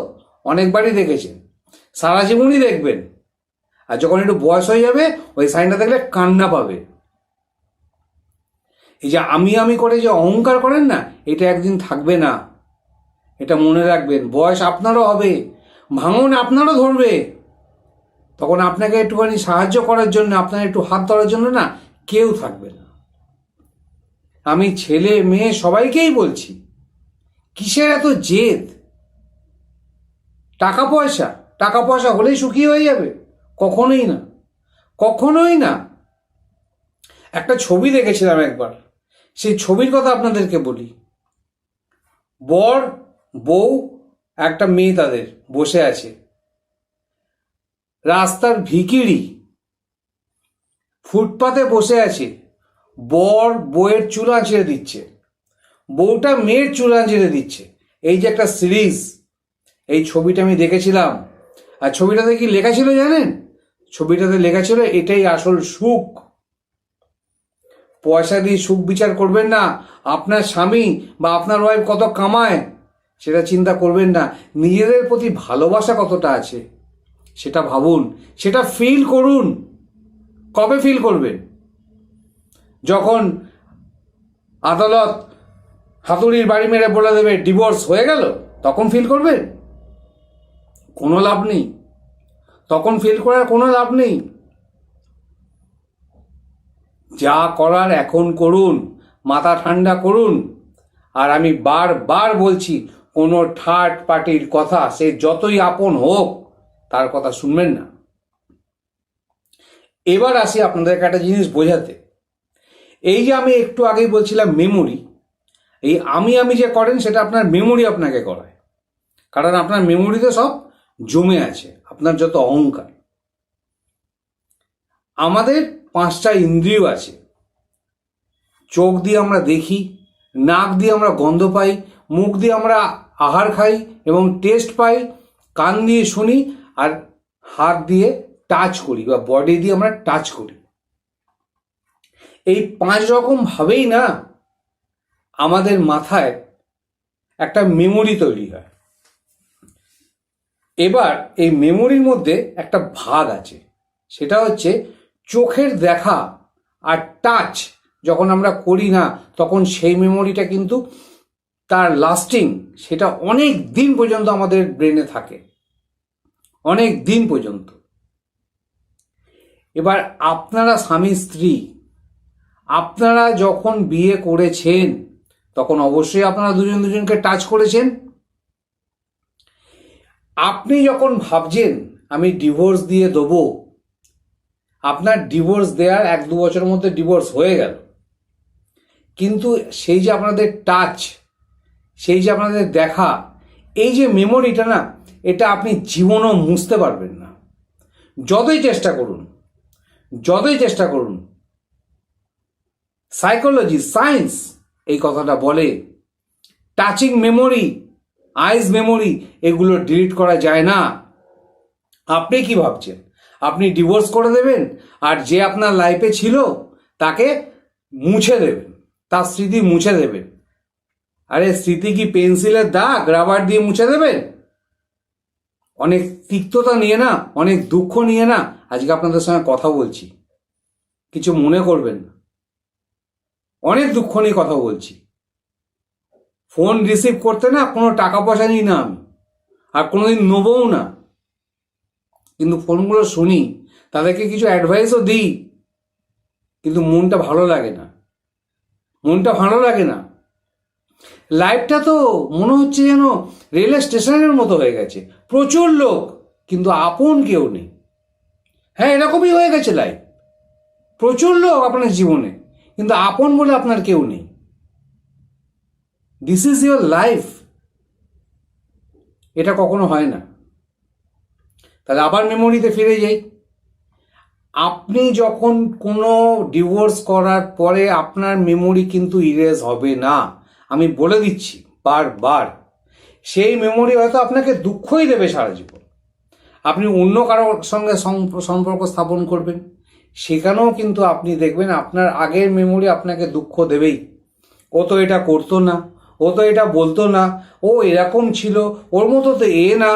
[SPEAKER 1] অনেকবারই দেখেছেন, সারা জীবনই দেখবেন। আর যখন একটু বয়স হয়ে যাবে ওই সাইনটা দেখলে কান্না পাবে। এই যে আমি করে যে অহংকার করেন না, এটা একদিন থাকবে না, এটা মনে রাখবেন। বয়স আপনারও হবে, ভাঙন আপনারও ধরবে, তখন আপনাকে একটুখানি সাহায্য করার জন্য, আপনার একটু হাত ধরার জন্য না কেউ থাকবে না। আমি ছেলে মেয়ে সবাইকেই বলছি, কিসের এত জেদ? টাকা পয়সা হলেই সুখী হয়ে যাবে? কখনোই না, কখনোই না। একটা ছবি দেখেছিলাম একবার, সেই ছবির কথা আপনাদেরকে বলি। বর বউ একটা মেয়ে তাদের বসে আছে, রাস্তার ভিখিরি ফুটপাতে বসে আছে। বর বউয়ের চুল আঁচড়ে দিচ্ছে, বউটা মেয়ের চুল আঁচড়ে দিচ্ছে। এই যে একটা সিরিজ, এই ছবিটা আমি দেখেছিলাম। আর ছবিটাতে কি লেখা ছিল জানেন? ছবিটাতে লেখা ছিল, এটাই আসল সুখ। পয়সা দিয়ে সুখ বিচার করবেন না, আপনার স্বামী বা আপনার ওয়াইফ কত কামায় সেটা চিন্তা করবেন না, নিজেদের প্রতি ভালোবাসা কতটা আছে সেটা ভাবুন, সেটা ফিল করুন। কবে ফিল করবেন? যখন আদালত হাতুড়ির বাড়ি মেরে বলে দেবে ডিভোর্স হয়ে গেল, তখন ফিল করবেন? কোনো লাভ নেই, তখন ফিল করার কোনো লাভ নেই। যা করার এখন করুন, মাথা ঠান্ডা করুন। আর আমি বারবার বলছি, কোনো থার্ড পার্টির কথা, সে যতই আপন হোক, তার কথা শুনবেন না। এবার আসি আপনাদেরকে একটা জিনিস বোঝাতে। এই যে আমি একটু আগেই বলছিলাম মেমোরি, এই আমি যে করেন সেটা আপনার মেমোরি আপনাকে করায়। কারণ আপনার মেমোরিতে সব জমে আছে, আপনার যত অহংকার। আমাদের 5টা ইন্দ্রিয় আছে। চোখ দিয়ে আমরা দেখি, নাক দিয়ে আমরা গন্ধ পাই, মুখ দিয়ে আমরা আহার খাই এবং টেস্ট পাই, কান দিয়ে শুনি, আর হাত দিয়ে টাচ করি বা বডি দিয়ে আমরা টাচ করি। এই 5 রকম ভাবেই না আমাদের মাথায় একটা মেমোরি তৈরি হয়। এবার এই মেমোরির মধ্যে একটা ভাগ আছে, সেটা হচ্ছে চোখের দেখা আর টাচ যখন আমরা করি না, তখন সেই মেমোরিটা কিন্তু তার লাস্টিং, সেটা অনেক দিন পর্যন্ত আমাদের ব্রেনে থাকে, অনেক দিন পর্যন্ত। এবার আপনারা স্বামী স্ত্রী, আপনারা যখন বিয়ে করেছেন তখন অবশ্যই আপনারা দুজনকে টাচ করেছেন। আপনি যখন ভাবছেন আমি ডিভোর্স দিয়ে দেবো, আপনার ডিভোর্স দেওয়ার 1-2 বছরের মধ্যে ডিভোর্স হয়ে গেল, কিন্তু সেই যে আপনাদের টাচ, সেই যে আপনাদের দেখা, এই যে মেমোরিটা না, এটা আপনি জীবনও মুছতে পারবেন না, যতই চেষ্টা করুন। সাইকোলজি, সায়েন্স এই কথাটা বলে, টাচিং মেমোরি, আইজ মেমোরি, এগুলো ডিলিট করা যায় না। আপনি কি ভাবছেন আপনি ডিভোর্স করে দেবেন আর যে আপনার লাইফে ছিল তাকে মুছে দেবেন, তার স্মৃতি মুছে দেবেন? আরে স্মৃতি কি পেন্সিলের দাগ রাবার দিয়ে মুছে দেবেন? অনেক তিক্ততা নিয়ে না, অনেক দুঃখ নিয়ে না আজকে আপনাদের সঙ্গে কথা বলছি, কিছু মনে করবেন না। অনেক দুঃখ নিয়ে কথা বলছি। ফোন রিসিভ করতে না কোনো টাকা পয়সা নিই না আমি, আর কোনোদিন নেবও না, কিন্তু ফোনগুলো শুনি, তাদেরকে কিছু অ্যাডভাইসও দিই, কিন্তু মনটা ভালো লাগে না, মনটা ভালো লাগে না। লাইফটা তো মনে হচ্ছে যেন রেলওয়ে স্টেশনের মতো হয়ে গেছে, প্রচুর লোক কিন্তু আপন কেউ নেই। হ্যাঁ, এরকমই হয়ে গেছে লাইফ, প্রচুর লোক আপনার জীবনে কিন্তু আপন বলে আপনার কেউ নেই। দিস ইজ ইউর লাইফ, এটা কখনো হয় না। তাহলে আবার মেমোরিতে ফিরে যাই। আপনি যখন কোনো ডিভোর্স করার পরে আপনার মেমোরি কিন্তু ইরেজ হবে না, আমি বলে দিচ্ছি বারবার। সেই মেমোরি হয়তো আপনাকে দুঃখই দেবে সারা জীবন। আপনি অন্য কারোর সঙ্গে সম্পর্ক স্থাপন করবেন, সেখানেও কিন্তু আপনি দেখবেন আপনার আগের মেমোরি আপনাকে দুঃখ দেবেই। ও তো এটা করতো না, ও তো এটা বলতো না, ও এরকম ছিল, ওর মতো তো না।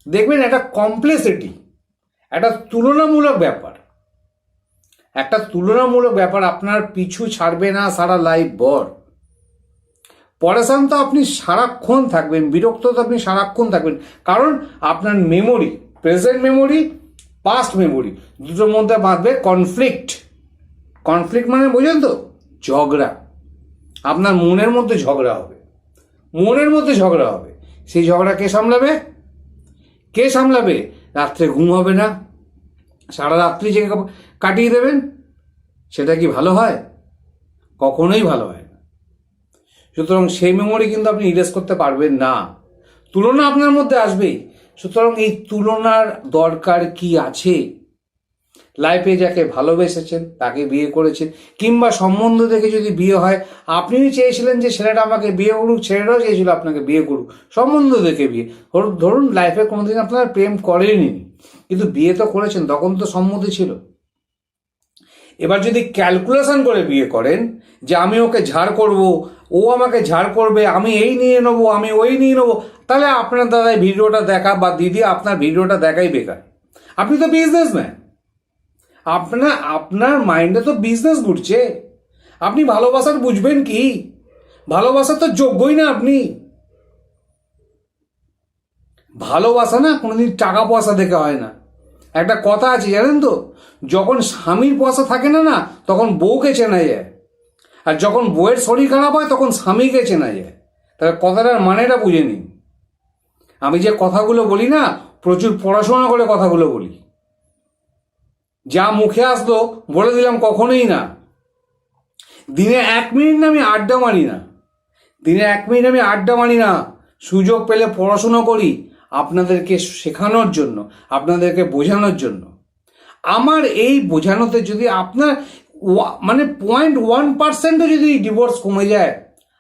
[SPEAKER 1] দেখবেন একটা কমপ্লেক্সিটি, একটা তুলনামূলক ব্যাপার, একটা তুলনামূলক ব্যাপার আপনার পিছু ছাড়বে না সারা লাইফ ভর। পরেশান তো আপনি সারাক্ষণ থাকবেন, বিরক্ত তো আপনি সারাক্ষণ থাকবেন, কারণ আপনার memory, present memory, past memory, দুটোর মধ্যে বাঁধবে কনফ্লিক্ট। কনফ্লিক্ট মানে বোঝেন তো, ঝগড়া। আপনার মনের মধ্যে ঝগড়া হবে, মনের মধ্যে ঝগড়া হবে। সেই ঝগড়া কে সামলাবে? কে সামলাবে? রাত্রে ঘুম হবে না, সারা রাত্রি জেগে কাটিয়ে দেবেন। সেটা কি ভালো হয়? কখনোই ভালো হয় না। সুতরাং সেই মেমোরি কিন্তু আপনি ইরেজ করতে পারবেন না। তুলনা আপনার মধ্যে আসবেই। সুতরাং এই তুলনার দরকার কি আছে? লাইফে যাকে ভালোবেসেছেন তাকে বিয়ে করেছেন, কিংবা সম্বন্ধ দেখে যদি বিয়ে হয়, আপনিও চেয়েছিলেন যে ছেলেটা আমাকে বিয়ে করুক, ছেলেটাও চেয়েছিল আপনাকে বিয়ে করুক, সম্বন্ধ দেখে বিয়ে। ধরুন লাইফে কোনোদিন আপনারা প্রেম করেননি, কিন্তু বিয়ে তো করেছেন, তখন তো সম্মতি ছিল। এবার যদি ক্যালকুলেশন করে বিয়ে করেন যে আমি ওকে ঝাড় করব, ও আমাকে ঝাড় করবে, আমি এই নিয়ে নেবো, আমি ওই নিয়ে নেবো, তাহলে আপনার দাদাই ভিডিওটা দেখা বা দিদি আপনার ভিডিওটা দেখাই বেকার। আপনি তো বিজনেসম্যান, আপনার মাইন্ডে তো বিজনেস ঘুরছে। আপনি ভালোবাসার বুঝবেন কি? ভালোবাসার তো যোগ্যই না আপনি। ভালোবাসা না কোনোদিন টাকা পয়সা দেখে হয় না। একটা কথা আছে জানেন তো, যখন স্বামীর পয়সা থাকে না, তখন বউকে চেনা যায়, আর যখন বউয়ের শরীর খারাপ হয় তখন স্বামীকে চেনা যায়। তাহলে কথাটার মানেটা বুঝে নিন। আমি যে কথাগুলো বলি না, প্রচুর পড়াশোনা করে কথাগুলো বলি। যা মুখে আসলো বলে দিলাম কখনোই না। দিনে 1 মিনিট না আমি আড্ডা মারি না, দিনে 1 মিনিট আমি আড্ডা মারি না। সুযোগ পেলে পড়াশোনা করি আপনাদেরকে শেখানোর জন্য, আপনাদেরকে বোঝানোর জন্য। আমার এই বোঝানোতে যদি আপনার মানে 0.1%ও যদি ডিভোর্স কমে যায়,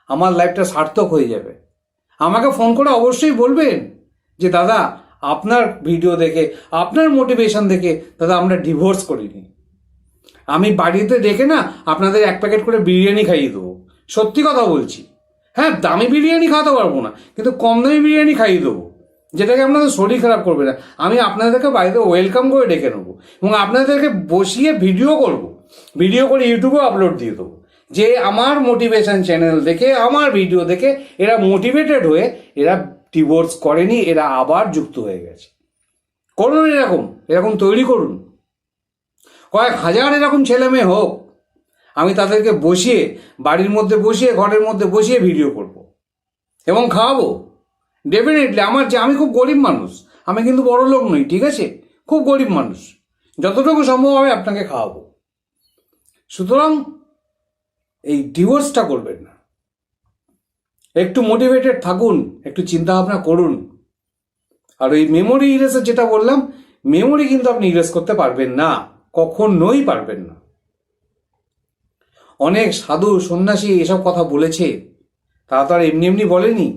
[SPEAKER 1] আমার লাইফটা সার্থক হয়ে যাবে। আমাকে ফোন করে অবশ্যই বলবেন যে দাদা আপনার ভিডিও দেখে, আপনার মোটিভেশন দেখে দাদা আমরা ডিভোর্স করিনি। আমি বাড়িতে ডেকে না আপনাদের 1 প্যাকেট করে বিরিয়ানি খাইয়ে দেবো, সত্যি কথা বলছি। হ্যাঁ, দামি বিরিয়ানি খাওয়াতে পারবো না, কিন্তু কম দামি বিরিয়ানি খাইয়ে দেবো, যেটাকে আপনাদের শরীর খারাপ করবে না। আমি আপনাদেরকে বাড়িতে ওয়েলকাম করে ডেকে নেবো এবং আপনাদেরকে বসিয়ে ভিডিও করব, ভিডিও করে ইউটিউবেও আপলোড দিয়ে দেবো যে আমার মোটিভেশন চ্যানেল দেখে, আমার ভিডিও দেখে এরা মোটিভেটেড হয়ে এরা ডিভোর্স করেনি, এরা আবার যুক্ত হয়ে গেছে। করুন, এরকম তৈরি করুন, কয়েক হাজার এরকম ছেলে মেয়ে হোক, আমি তাদেরকে বসিয়ে বাড়ির মধ্যে বসিয়ে, ঘরের মধ্যে বসিয়ে ভিডিও করব এবং খাওয়াবো। ডেফিনেটলি আমি খুব গরিব মানুষ, আমি কিন্তু বড় লোক নই, ঠিক আছে? খুব গরিব মানুষ, যতটুকু সম্ভব আমি আপনাকে খাওয়াবো। সুতরাং এই ডিভোর্সটা করবেন না, একটু মোটিভেটেড থাকুন, একটু চিন্তা ভাবনা করুন। আর ওই মেমোরি ইরেজের যেটা বললাম, মেমোরি কিন্তু আপনি ইরেজ করতে পারবেন না, কখনোই পারবেন না। অনেক সাধু সন্ন্যাসী এসব কথা বলেছে, তারা তো আর এমনি এমনি বলেনি,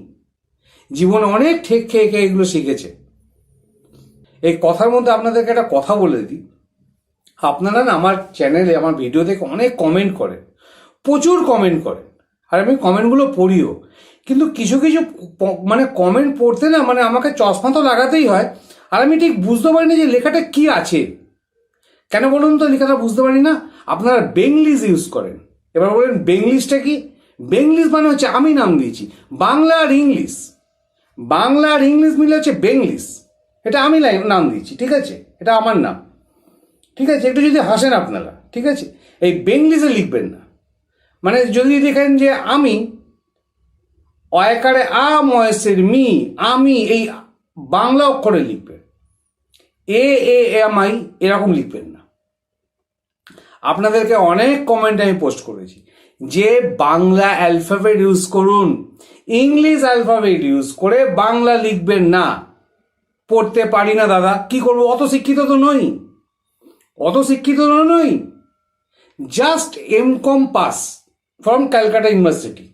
[SPEAKER 1] জীবনে অনেক ঠেক খেয়ে খেয়ে এগুলো শিখেছে। এই কথার মধ্যে আপনাদেরকে একটা কথা বলে দিই, আপনারা না আমার চ্যানেলে, আমার ভিডিও দেখে অনেক কমেন্ট করেন, প্রচুর কমেন্ট করেন, আর আমি কমেন্টগুলো পড়িও। কিন্তু কিছু কিছু মানে কমেন্ট পড়তে না মানে আমাকে চশমা তো লাগাতেই হয়, আর আমি ঠিক বুঝতে পারি না যে লেখাটা কি আছে। কেন বলুন তো লেখাটা বুঝতে পারি না? আপনারা বেঙ্গলিশ ইউজ করেন। এবার বলেন বেঙ্গলিশটা কি? বেঙ্গলিশ মানে হচ্ছে, আমি নাম দিয়েছি বাংলা আর ইংলিশ, বাংলা আর ইংলিশ মিলে হচ্ছে বেঙ্গলিশ, এটা আমি নাম দিয়েছি, ঠিক আছে, এটা আমার নাম, ঠিক আছে, একটু যদি হাসেন আপনারা, ঠিক আছে, এই বেঙ্গলিশে লিখবেন না। মানে যদি দেখেন যে আমি অয়কারে আ ময়েসের মি, আমি, এই বাংলা অক্ষরে লিখবেন, AAMI এরকম লিখবেন না। আপনাদেরকে অনেক কমেন্ট আমি পোস্ট করেছি যে বাংলা অ্যালফাবেট ইউজ করুন, ইংলিশ অ্যালফাবেট ইউজ করে বাংলা লিখবেন না। পড়তে পারি না দাদা, কি করবো, অত শিক্ষিত তো নই, অত শিক্ষিত নই, just MCom pass from Calcutta university,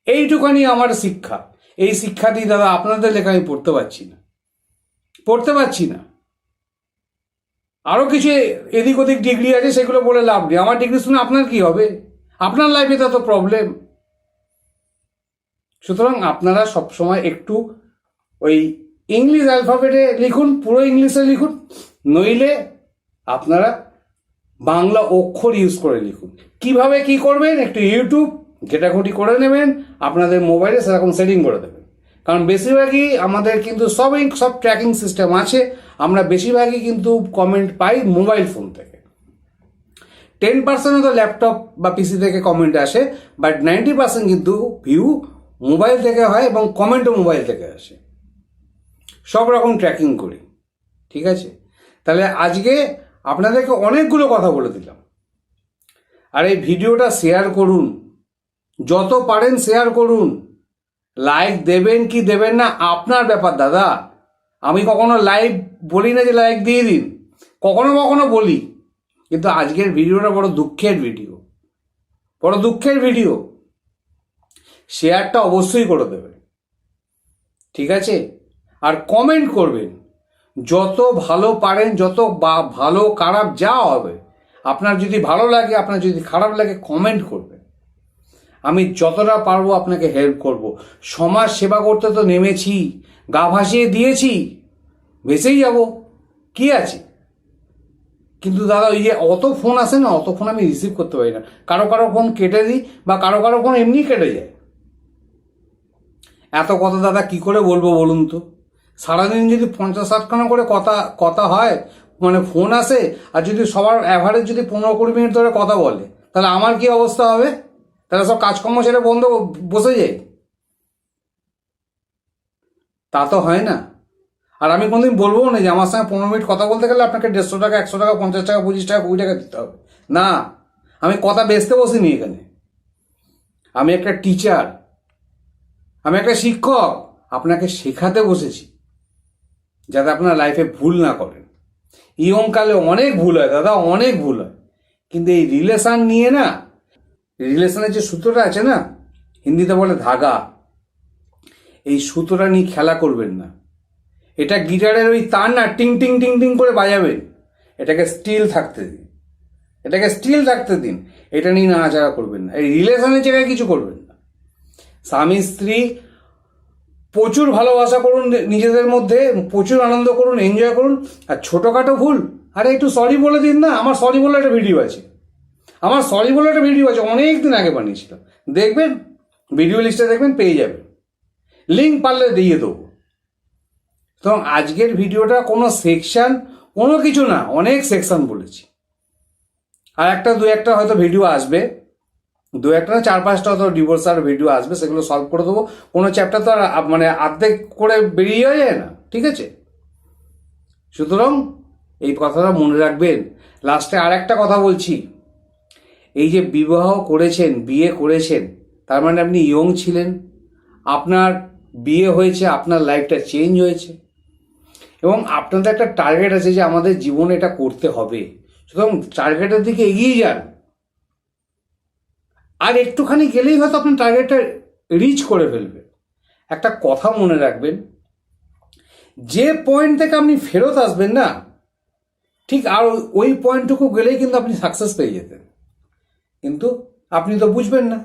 [SPEAKER 1] এইটুখানি আমার শিক্ষা। এই শিক্ষা দিয়ে দাদা আপনাদের লেখা আমি পড়তে পারছি না, পড়তে পারছি না। আরও কিছু এদিক ওদিক ডিগ্রি আছে, সেগুলো বলে লাভ নেই। আমার ডিগ্রি শুনে আপনার কি হবে, আপনার লাইফে তো প্রবলেম। সুতরাং আপনারা সবসময় একটু ওই ইংলিশ অ্যালফাবেটে লিখুন, পুরো ইংলিশে লিখুন, নইলে আপনারা বাংলা অক্ষর ইউজ করে লিখুন। কিভাবে কি করবেন, একটু ইউটিউব ঘেটাঘুটি করে নেবেন, আপনাদের মোবাইলে সেরকম সেটিং করে দেবেন। কারণ বেশিরভাগই আমাদের কিন্তু সব ট্র্যাকিং সিস্টেম আছে, আমরা বেশিরভাগই কিন্তু কমেন্ট পাই মোবাইল ফোন থেকে। 10% তো ল্যাপটপ বা পিসি থেকে কমেন্ট আসে, বাট 90% কিন্তু ভিউ মোবাইল থেকে হয় এবং কমেন্টও মোবাইল থেকে আসে। সব রকম ট্র্যাকিং করি, ঠিক আছে। তাহলে আজকে আপনাদেরকে অনেকগুলো কথা বলে দিলাম। আর এই ভিডিওটা শেয়ার করুন, যত পারেন শেয়ার করুন। লাইক দেবেন কি দেবেন না আপনার ব্যাপার দাদা। আমি কখনো লাইভ বলি না যে লাইক দিয়ে দিন, কখনো কখনো বলি, কিন্তু আজকের ভিডিওটা বড় দুঃখের ভিডিও, বড় দুঃখের ভিডিও। শেয়ারটা অবশ্যই করে দেবেন, ঠিক আছে। আর কমেন্ট করবেন, যত ভালো পারেন, যত ভালো খারাপ যা হবে, আপনার যদি ভালো লাগে, আপনার যদি খারাপ লাগে, কমেন্ট করবেন। আমি যতটা পারবো আপনাকে হেল্প করব। সমাজ সেবা করতে তো নেমেছি, গা ভাসিয়ে দিয়েছি, ভেসেই যাব, কি আছে। কিন্তু দাদা ওই যে অত ফোন আসে না, অত ফোন আমি রিসিভ করতে পারি না। কারো কারো ফোন কেটে দিই, বা কারো কারো ফোন এমনি কেটে যায়। এত কথা দাদা কি করে বলবো বলুন তো। সারাদিন যদি 50-60খানা করে কথা হয়, মানে ফোন আসে, আর যদি সবার অ্যাভারেজ যদি 15-20 মিনিট ধরে কথা বলে, তাহলে আমার কি অবস্থা হবে। তাহলে সব কাজকর্ম ছেড়ে বন্ধ বসে যায়, তা তো হয় না। আর আমি কোনোদিন বলবো না যে আমার সঙ্গে 15 মিনিট কথা বলতে গেলে আপনাকে 150 টাকা, 100 টাকা, 50 টাকা, 25 টাকা, 20 টাকা দিতে হবে না। আমি কথা বেচতে বসিনি এখানে। আমি একটা টিচার, আমি একটা শিক্ষক, আপনাকে শেখাতে বসেছি যাতে আপনার লাইফে ভুল না করেন। ইয়ংকালে অনেক ভুল হয় দাদা, অনেক ভুল হয়। কিন্তু এই রিলেশন নিয়ে না, রিলেশনের যে সূত্রটা আছে না, হিন্দিতে বলে ধাগা, এই সুতোটা নিয়ে খেলা করবেন না। এটা গিটারের ওই তার না, টিং টিং টিং টিং করে বাজাবেন, এটাকে স্টিল থাকতে দিন, এটাকে স্টিল থাকতে দিন। এটা নিয়ে নাড়াচাড়া করবেন না, এই রিলেশনের জায়গায় কিছু করবেন না। স্বামী স্ত্রী প্রচুর ভালোবাসা করুন নিজেদের মধ্যে, প্রচুর আনন্দ করুন, এনজয় করুন। আর ছোটোখাটো ভুল, আরে একটু সরি বলে দিন না। আমার সরি বলে একটা ভিডিও আছে, আমার সরি বলে একটা ভিডিও আছে, অনেক দিন আগে বানিয়েছিলাম, দেখবেন, ভিডিও লিস্টে দেখবেন, পেয়ে যাবেন, লিঙ্ক পারলে দিয়ে দেবো। তো আজকের ভিডিওটা কোনো সেকশন, কোনো কিছু না, অনেক সেকশন বলেছি। আর দু একটা হয়তো ভিডিও আসবে, দু একটা না 4-5টা হয়তো ডিভোর্স আর ভিডিও আসবে, সেগুলো সলভ করে দেবো। কোনো চ্যাপ্টার তো আর মানে অর্ধেক করে বেরিয়ে যায় না, ঠিক আছে। সুতরাং এই কথাটা মনে রাখবেন। লাস্টে আর একটা কথা বলছি, এই যে বিবাহ করেছেন, বিয়ে করেছেন, তার মানে আপনি ইয়ং ছিলেন, আপনার বিয়ে হয়েছে, আপনার লাইফটা চেঞ্জ হয়েছে, এবং আপনাদের একটা টার্গেট আছে যে আমাদের জীবনে এটা করতে হবে। সুতরাং টার্গেটের দিকে এগিয়ে যান। আর একটুখানি গেলেই হয়তো আপনার টার্গেটটা রিচ করে ফেলবে। একটা কথা মনে রাখবেন, যে পয়েন্ট থেকে আপনি ফেরত আসবেন না, ঠিক আর ওই পয়েন্টটুকু গেলেই কিন্তু আপনি সাকসেস পেয়ে যেতেন। কিন্তু আপনি তো বুঝবেন না।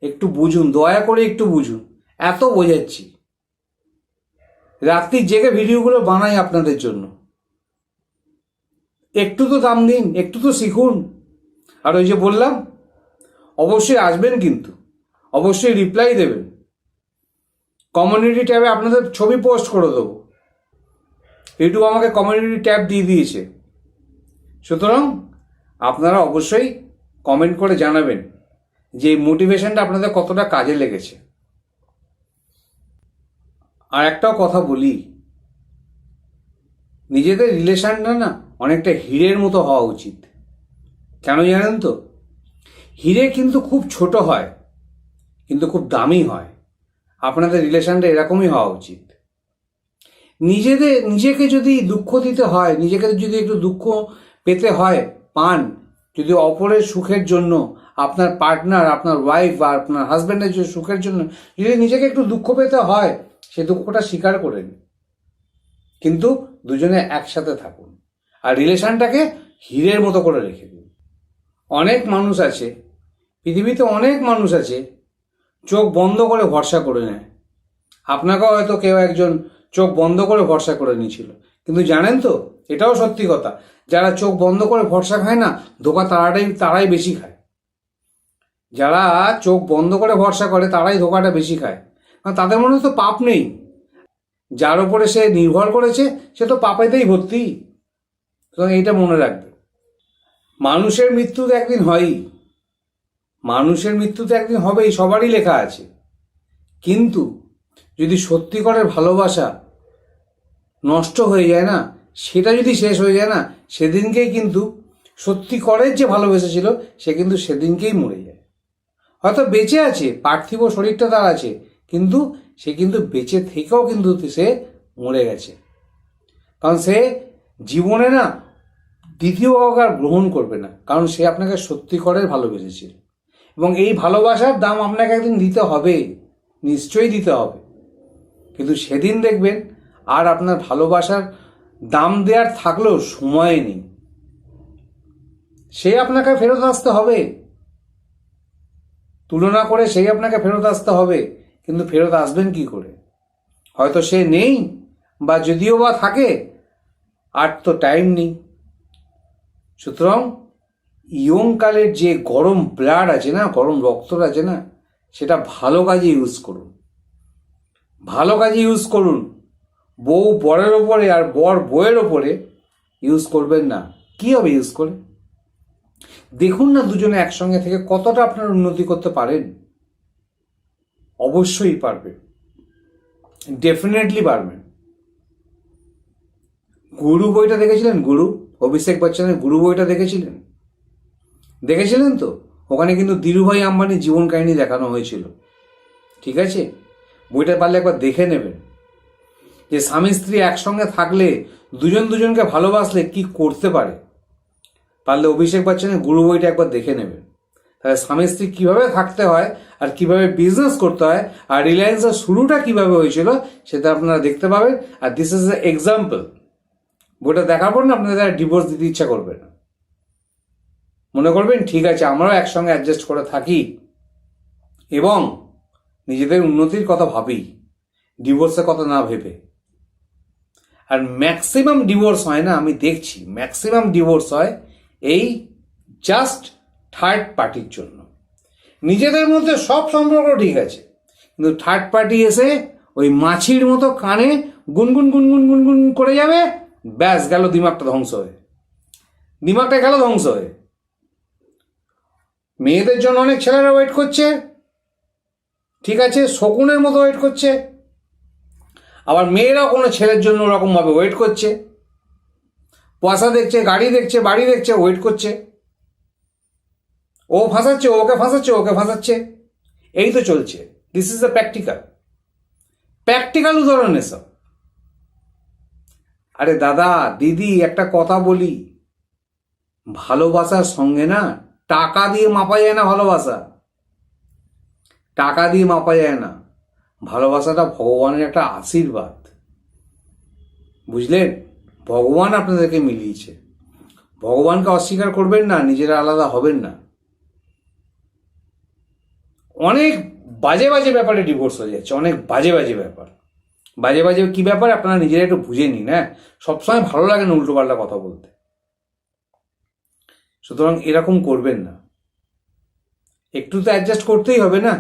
[SPEAKER 1] একটু বুঝুন, দয়া করে একটু বুঝুন। এত বোঝাচ্ছি, রাত্রি জেগে ভিডিওগুলো বানাই আপনাদের জন্য। একটু তো দাম দিন, একটু তো শিখুন। আর ওই যে বললাম, অবশ্যই আসবেন, কিন্তু অবশ্যই রিপ্লাই দেবেন। কমিউনিটি ট্যাবে আপনাদের ছবি পোস্ট করে দেবো। ইউটিউব আমাকে কমিউনিটি ট্যাব দিয়ে দিয়েছে। সুতরাং আপনারা অবশ্যই কমেন্ট করে জানাবেন যে এই মোটিভেশনটা আপনাদের কতটা কাজে লেগেছে। আর একটাও কথা বলি, নিজেদের রিলেশনটা না অনেকটা হীরের মতো হওয়া উচিত। কেন জানেন তো? হীরে কিন্তু খুব ছোট হয়, কিন্তু খুব দামি হয়। আপনাদের রিলেশনটা এরকমই হওয়া উচিত। নিজেকে যদি দুঃখ দিতে হয়, নিজেকে যদি একটু দুঃখ পেতে হয়, পান, যদি অপরের সুখের জন্য, আপনার পার্টনার, আপনার ওয়াইফ বা আপনার হাজব্যান্ডের যে সুখের জন্য যদি নিজেকে একটু দুঃখ পেতে হয়, সে দুঃখটা স্বীকার করেন, কিন্তু দুজনে একসাথে থাকুন আর রিলেশনটাকে হীরের মতো করে রেখে দিন। অনেক মানুষ আছে, পৃথিবীতে অনেক মানুষ আছে চোখ বন্ধ করে ভরসা করে নেয়। আপনাকেও হয়তো কেউ একজন চোখ বন্ধ করে ভরসা করে নিয়েছিল, কিন্তু জানেন তো, এটাও সত্যি কথা, যারা চোখ বন্ধ করে ভরসা খায় না, ধোকা তারাই বেশি খায়। যারা চোখ বন্ধ করে ভরসা করে তারাই ধোকাটা বেশি খায়, কারণ তাদের মনে তো পাপ নেই। যার উপরে সে নির্ভর করেছে সে তো পাপেতেই ভর্তি। সুতরাং এইটা মনে রাখবে, মানুষের মৃত্যু তো একদিন হয়ই, মানুষের মৃত্যু তো একদিন হবেই, সবারই লেখা আছে। কিন্তু যদি সত্যিকারের ভালোবাসা নষ্ট হয়ে যায় না, সেটা যদি শেষ হয়ে যায় না, সেদিনকেই কিন্তু সত্যিকারের যে ভালোবেসেছিল সে কিন্তু সেদিনকেই মরে যায়। হয়তো বেঁচে আছে, পার্থিব শরীরটা তার আছে, কিন্তু সে কিন্তু বেঁচে থেকেও কিন্তু সে মরে গেছে। কারণ সে জীবনে না দ্বিতীয় কাউকে আর গ্রহণ করবে না, কারণ সে আপনাকে সত্যিকারের ভালোবেসেছিল। এবং এই ভালোবাসার দাম আপনাকে একদিন দিতে হবে, নিশ্চয়ই দিতে হবে। কিন্তু সেদিন দেখবেন আর আপনার ভালোবাসার দাম দেওয়ার থাকলেও সময় নেই, সে আপনাকে ফেরত আসতে হবে, তুলনা করে সেই আপনাকে ফেরত আসতে হবে। কিন্তু ফেরত আসবেন কি করে? হয়তো সে নেই, বা যদিও বা থাকে, আর তো টাইম নেই। সুতরাং ইয়ংকালের যে গরম ব্লাড আছে না, গরম রক্তটা আছে না, সেটা ভালো কাজে ইউজ করুন, ভালো কাজে ইউজ করুন। বউ বরের ওপরে আর বর বউয়ের ওপরে ইউজ করবেন না। কি হবে ইউজ করে? দেখুন না দুজনে একসঙ্গে থেকে কতটা আপনার উন্নতি করতে পারেন। অবশ্যই পারবেন, ডেফিনেটলি পারবেন। গুরু বইটা দেখেছিলেন? গুরু, অভিষেক বচ্চনের গুরু বইটা দেখেছিলেন? দেখেছিলেন তো? ওখানে কিন্তু ধীরুভাই আম্বানির জীবন কাহিনী দেখানো হয়েছিল। ঠিক আছে, বইটা পারলে একবার দেখে নেবেন, যে স্বামী স্ত্রী একসঙ্গে থাকলে, দুজনকে ভালোবাসলে কি করতে পারে। পারলে অভিষেক বচ্চনের গুরু বইটা একবার দেখে নেবেন, তাহলে স্বামী স্ত্রী কীভাবে থাকতে হয় আর কিভাবে বিজনেস করতে হয় আর রিলায়েন্সের শুরুটা কিভাবে হয়েছিল সেটা আপনারা দেখতে পাবেন। আর দিস ইজ এ এক্সাম্পল। বইটা দেখার পর না আপনাদের ডিভোর্স দিতে ইচ্ছা করবে না, মনে করবেন ঠিক আছে আমরাও একসঙ্গে অ্যাডজাস্ট করে থাকি এবং নিজেদের উন্নতির কথা ভাবি, ডিভোর্সের কথা না ভেবে। আর ম্যাক্সিমাম ডিভোর্স হয় না, আমি দেখছি ম্যাক্সিমাম ডিভোর্স হয় এই জাস্ট থার্ড পার্টির জন্য। নিজেদের মধ্যে সব সম্পর্ক ঠিক আছে, কিন্তু থার্ড পার্টি এসে ওই মাছির মতো কানে গুনগুন গুনগুন গুনগুন করে যাবে, ব্যাস গেল দিমাগটা ধ্বংস হয়ে, দিমাগটা গেল ধ্বংস হয়ে। মেয়েদের জন্য অনেক ছেলেরা ওয়েট করছে, ঠিক আছে, শকুনের মতো ওয়েট করছে, আবার মেয়েরাও কোনো ছেলের জন্য ওরকমভাবে ওয়েট করছে, পয়সা দেখছে, গাড়ি দেখছে, বাড়ি দেখছে, ওয়েট করছে, ও ফাঁসাচ্ছে, ওকে ফাঁসাচ্ছে, ওকে ফাঁসাচ্ছে, এই তো চলছে। দিস ইজ দ্য প্র্যাকটিক্যাল উদাহরণ এসব। আরে দাদা দিদি একটা কথা বলি, ভালোবাসার সঙ্গে না টাকা দিয়ে মাপা যায় না, ভালোবাসা টাকা দিয়ে মাপা যায় না। ভালোবাসাটা ভগবানের একটা আশীর্বাদ, বুঝলেন? ভগবান আপনাদেরকে মিলিয়েছে, ভগবানকে অস্বীকার করবেন না, নিজেরা আলাদা হবেন না। অনেক বাজে বাজে ব্যাপারে ডিভোর্স হয়ে যাচ্ছে, অনেক বাজে বাজে ব্যাপার। বাজে বাজে কি ব্যাপার আপনারা নিজেরা একটু বুঝে নিন। হ্যাঁ, সবসময় ভালো লাগে না উল্টোপাল্টা কথা বলতে, সুতরাং এরকম করবেন না। একটু তো অ্যাডজাস্ট করতেই হবে না।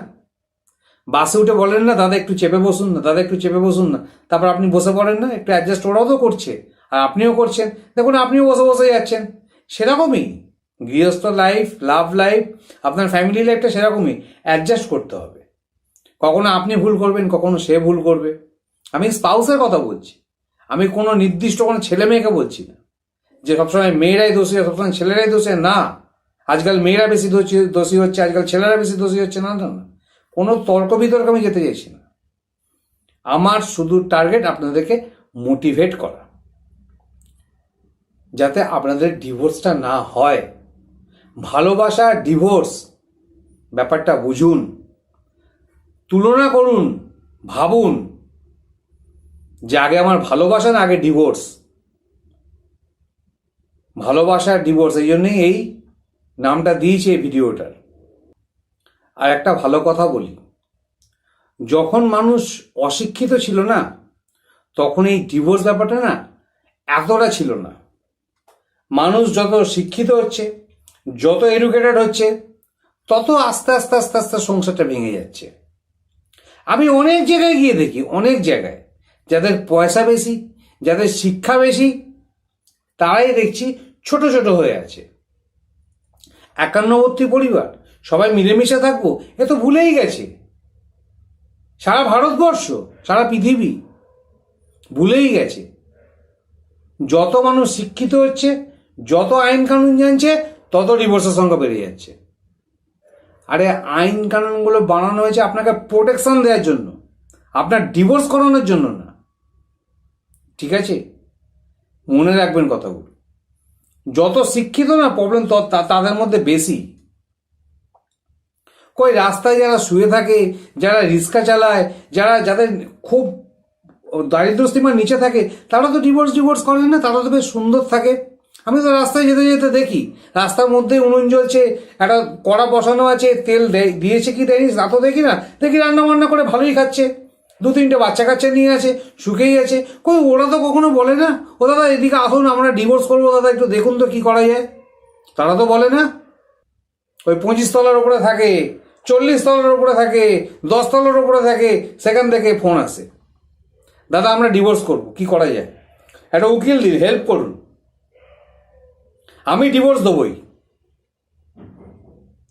[SPEAKER 1] বাসে উঠে বলেন না দাদা একটু চেপে বসুন না, দাদা একটু চেপে বসুন না, তারপর আপনি বসে পড়েন না, একটু অ্যাডজাস্ট ওরাও তো করছে আর আপনিও করছেন, দেখুন আপনিও বসে বসে যাচ্ছেন। সেরকমই গৃহস্থ লাইফ, লাভ লাইফ, আপনার ফ্যামিলি লাইফটা সেরকমই অ্যাডজাস্ট করতে হবে। কখনো আপনি ভুল করবেন, কখনো সে ভুল করবে। আমি স্পাউসের কথা বলছি, আমি কোনো নির্দিষ্ট কোনো ছেলে মেয়েকে বলছি না যে সবসময় মেয়েরাই দোষী, সবসময় ছেলেরাই দোষী। না, আজকাল মেয়েরা বেশি দোষী হচ্ছে, আজকাল ছেলেরা বেশি দোষী হচ্ছে। না না না, কোনো তর্ক বিতর্ক আমি যেতে চাইছি না। আমার শুধু টার্গেট আপনাদেরকে মোটিভেট করা, যাতে আপনাদের ডিভোর্সটা না হয়। ভালোবাসা ডিভোর্স ব্যাপারটা বুঝুন, তুলনা করুন, ভাবুন যে আগে আমার ভালোবাসা না আগে ডিভোর্স। ভালোবাসা ডিভোর্স, এই জন্যই এই নামটা দিয়েছি এই ভিডিওটার। আর একটা ভালো কথা বলি, যখন মানুষ অশিক্ষিত ছিল না, তখন এই ডিভোর্স ব্যাপারটা না এতটা ছিল না। মানুষ যত শিক্ষিত হচ্ছে, যত এডুকেটেড হচ্ছে, তত আস্তে আস্তে আস্তে আস্তে সংসারটা ভেঙে যাচ্ছে। আমি অনেক জায়গায় গিয়ে দেখি, অনেক জায়গায় যাদের পয়সা বেশি, যাদের শিক্ষা বেশি, তারাই দেখছি ছোট ছোট হয়ে আছে। একান্নবর্তী পরিবার, সবাই মিলেমিশে থাকবো, এ তো ভুলেই গেছে। সারা ভারতবর্ষ, সারা পৃথিবী ভুলেই গেছে। যত মানুষ শিক্ষিত হচ্ছে, যত আইন কানুন জানছে, তত ডিভোর্সের সংখ্যা বেড়ে যাচ্ছে। আরে আইন কানুনগুলো বানানো হয়েছে আপনাকে প্রোটেকশন দেওয়ার জন্য, আপনার ডিভোর্স করানোর জন্য না। ঠিক আছে, মনে রাখবেন কথাগুলো। যত শিক্ষিত না প্রবলেম তাদের মধ্যে বেশি। কই রাস্তায় যারা শুয়ে থাকে, যারা রিক্সা চালায়, যাদের খুব দারিদ্র সীমার নিচে থাকে, তারা তো ডিভোর্স করে না, তারা তো বেশ সুন্দর থাকে। আমি তো রাস্তায় যেতে যেতে দেখি, রাস্তার মধ্যে উনুন জ্বলছে, একটা কড়া বসানো আছে, তেল দিয়েছে কি দেয়নি তা তো দেখি না, দেখি রান্না বান্না করে ভালোই খাচ্ছে, দু তিনটে বাচ্চা কাচ্চা নিয়ে আছে, সুখেই আছে। কই ওরা তো কখনো বলে না ও দাদা এদিকে আসুন আমরা ডিভোর্স করবো দাদা, একটু দেখুন তো কি করা যায়। তারা তো বলে না। ওই 25 তলার উপরে থাকে, 40 তলার উপরে থাকে, 10 তলার উপরে থাকে, সেখান থেকে ফোন আসে, দাদা আমরা ডিভোর্স করব, কি করা যায়, একটা উকিল দিন, হেল্প করুন, আমি ডিভোর্স দেবই।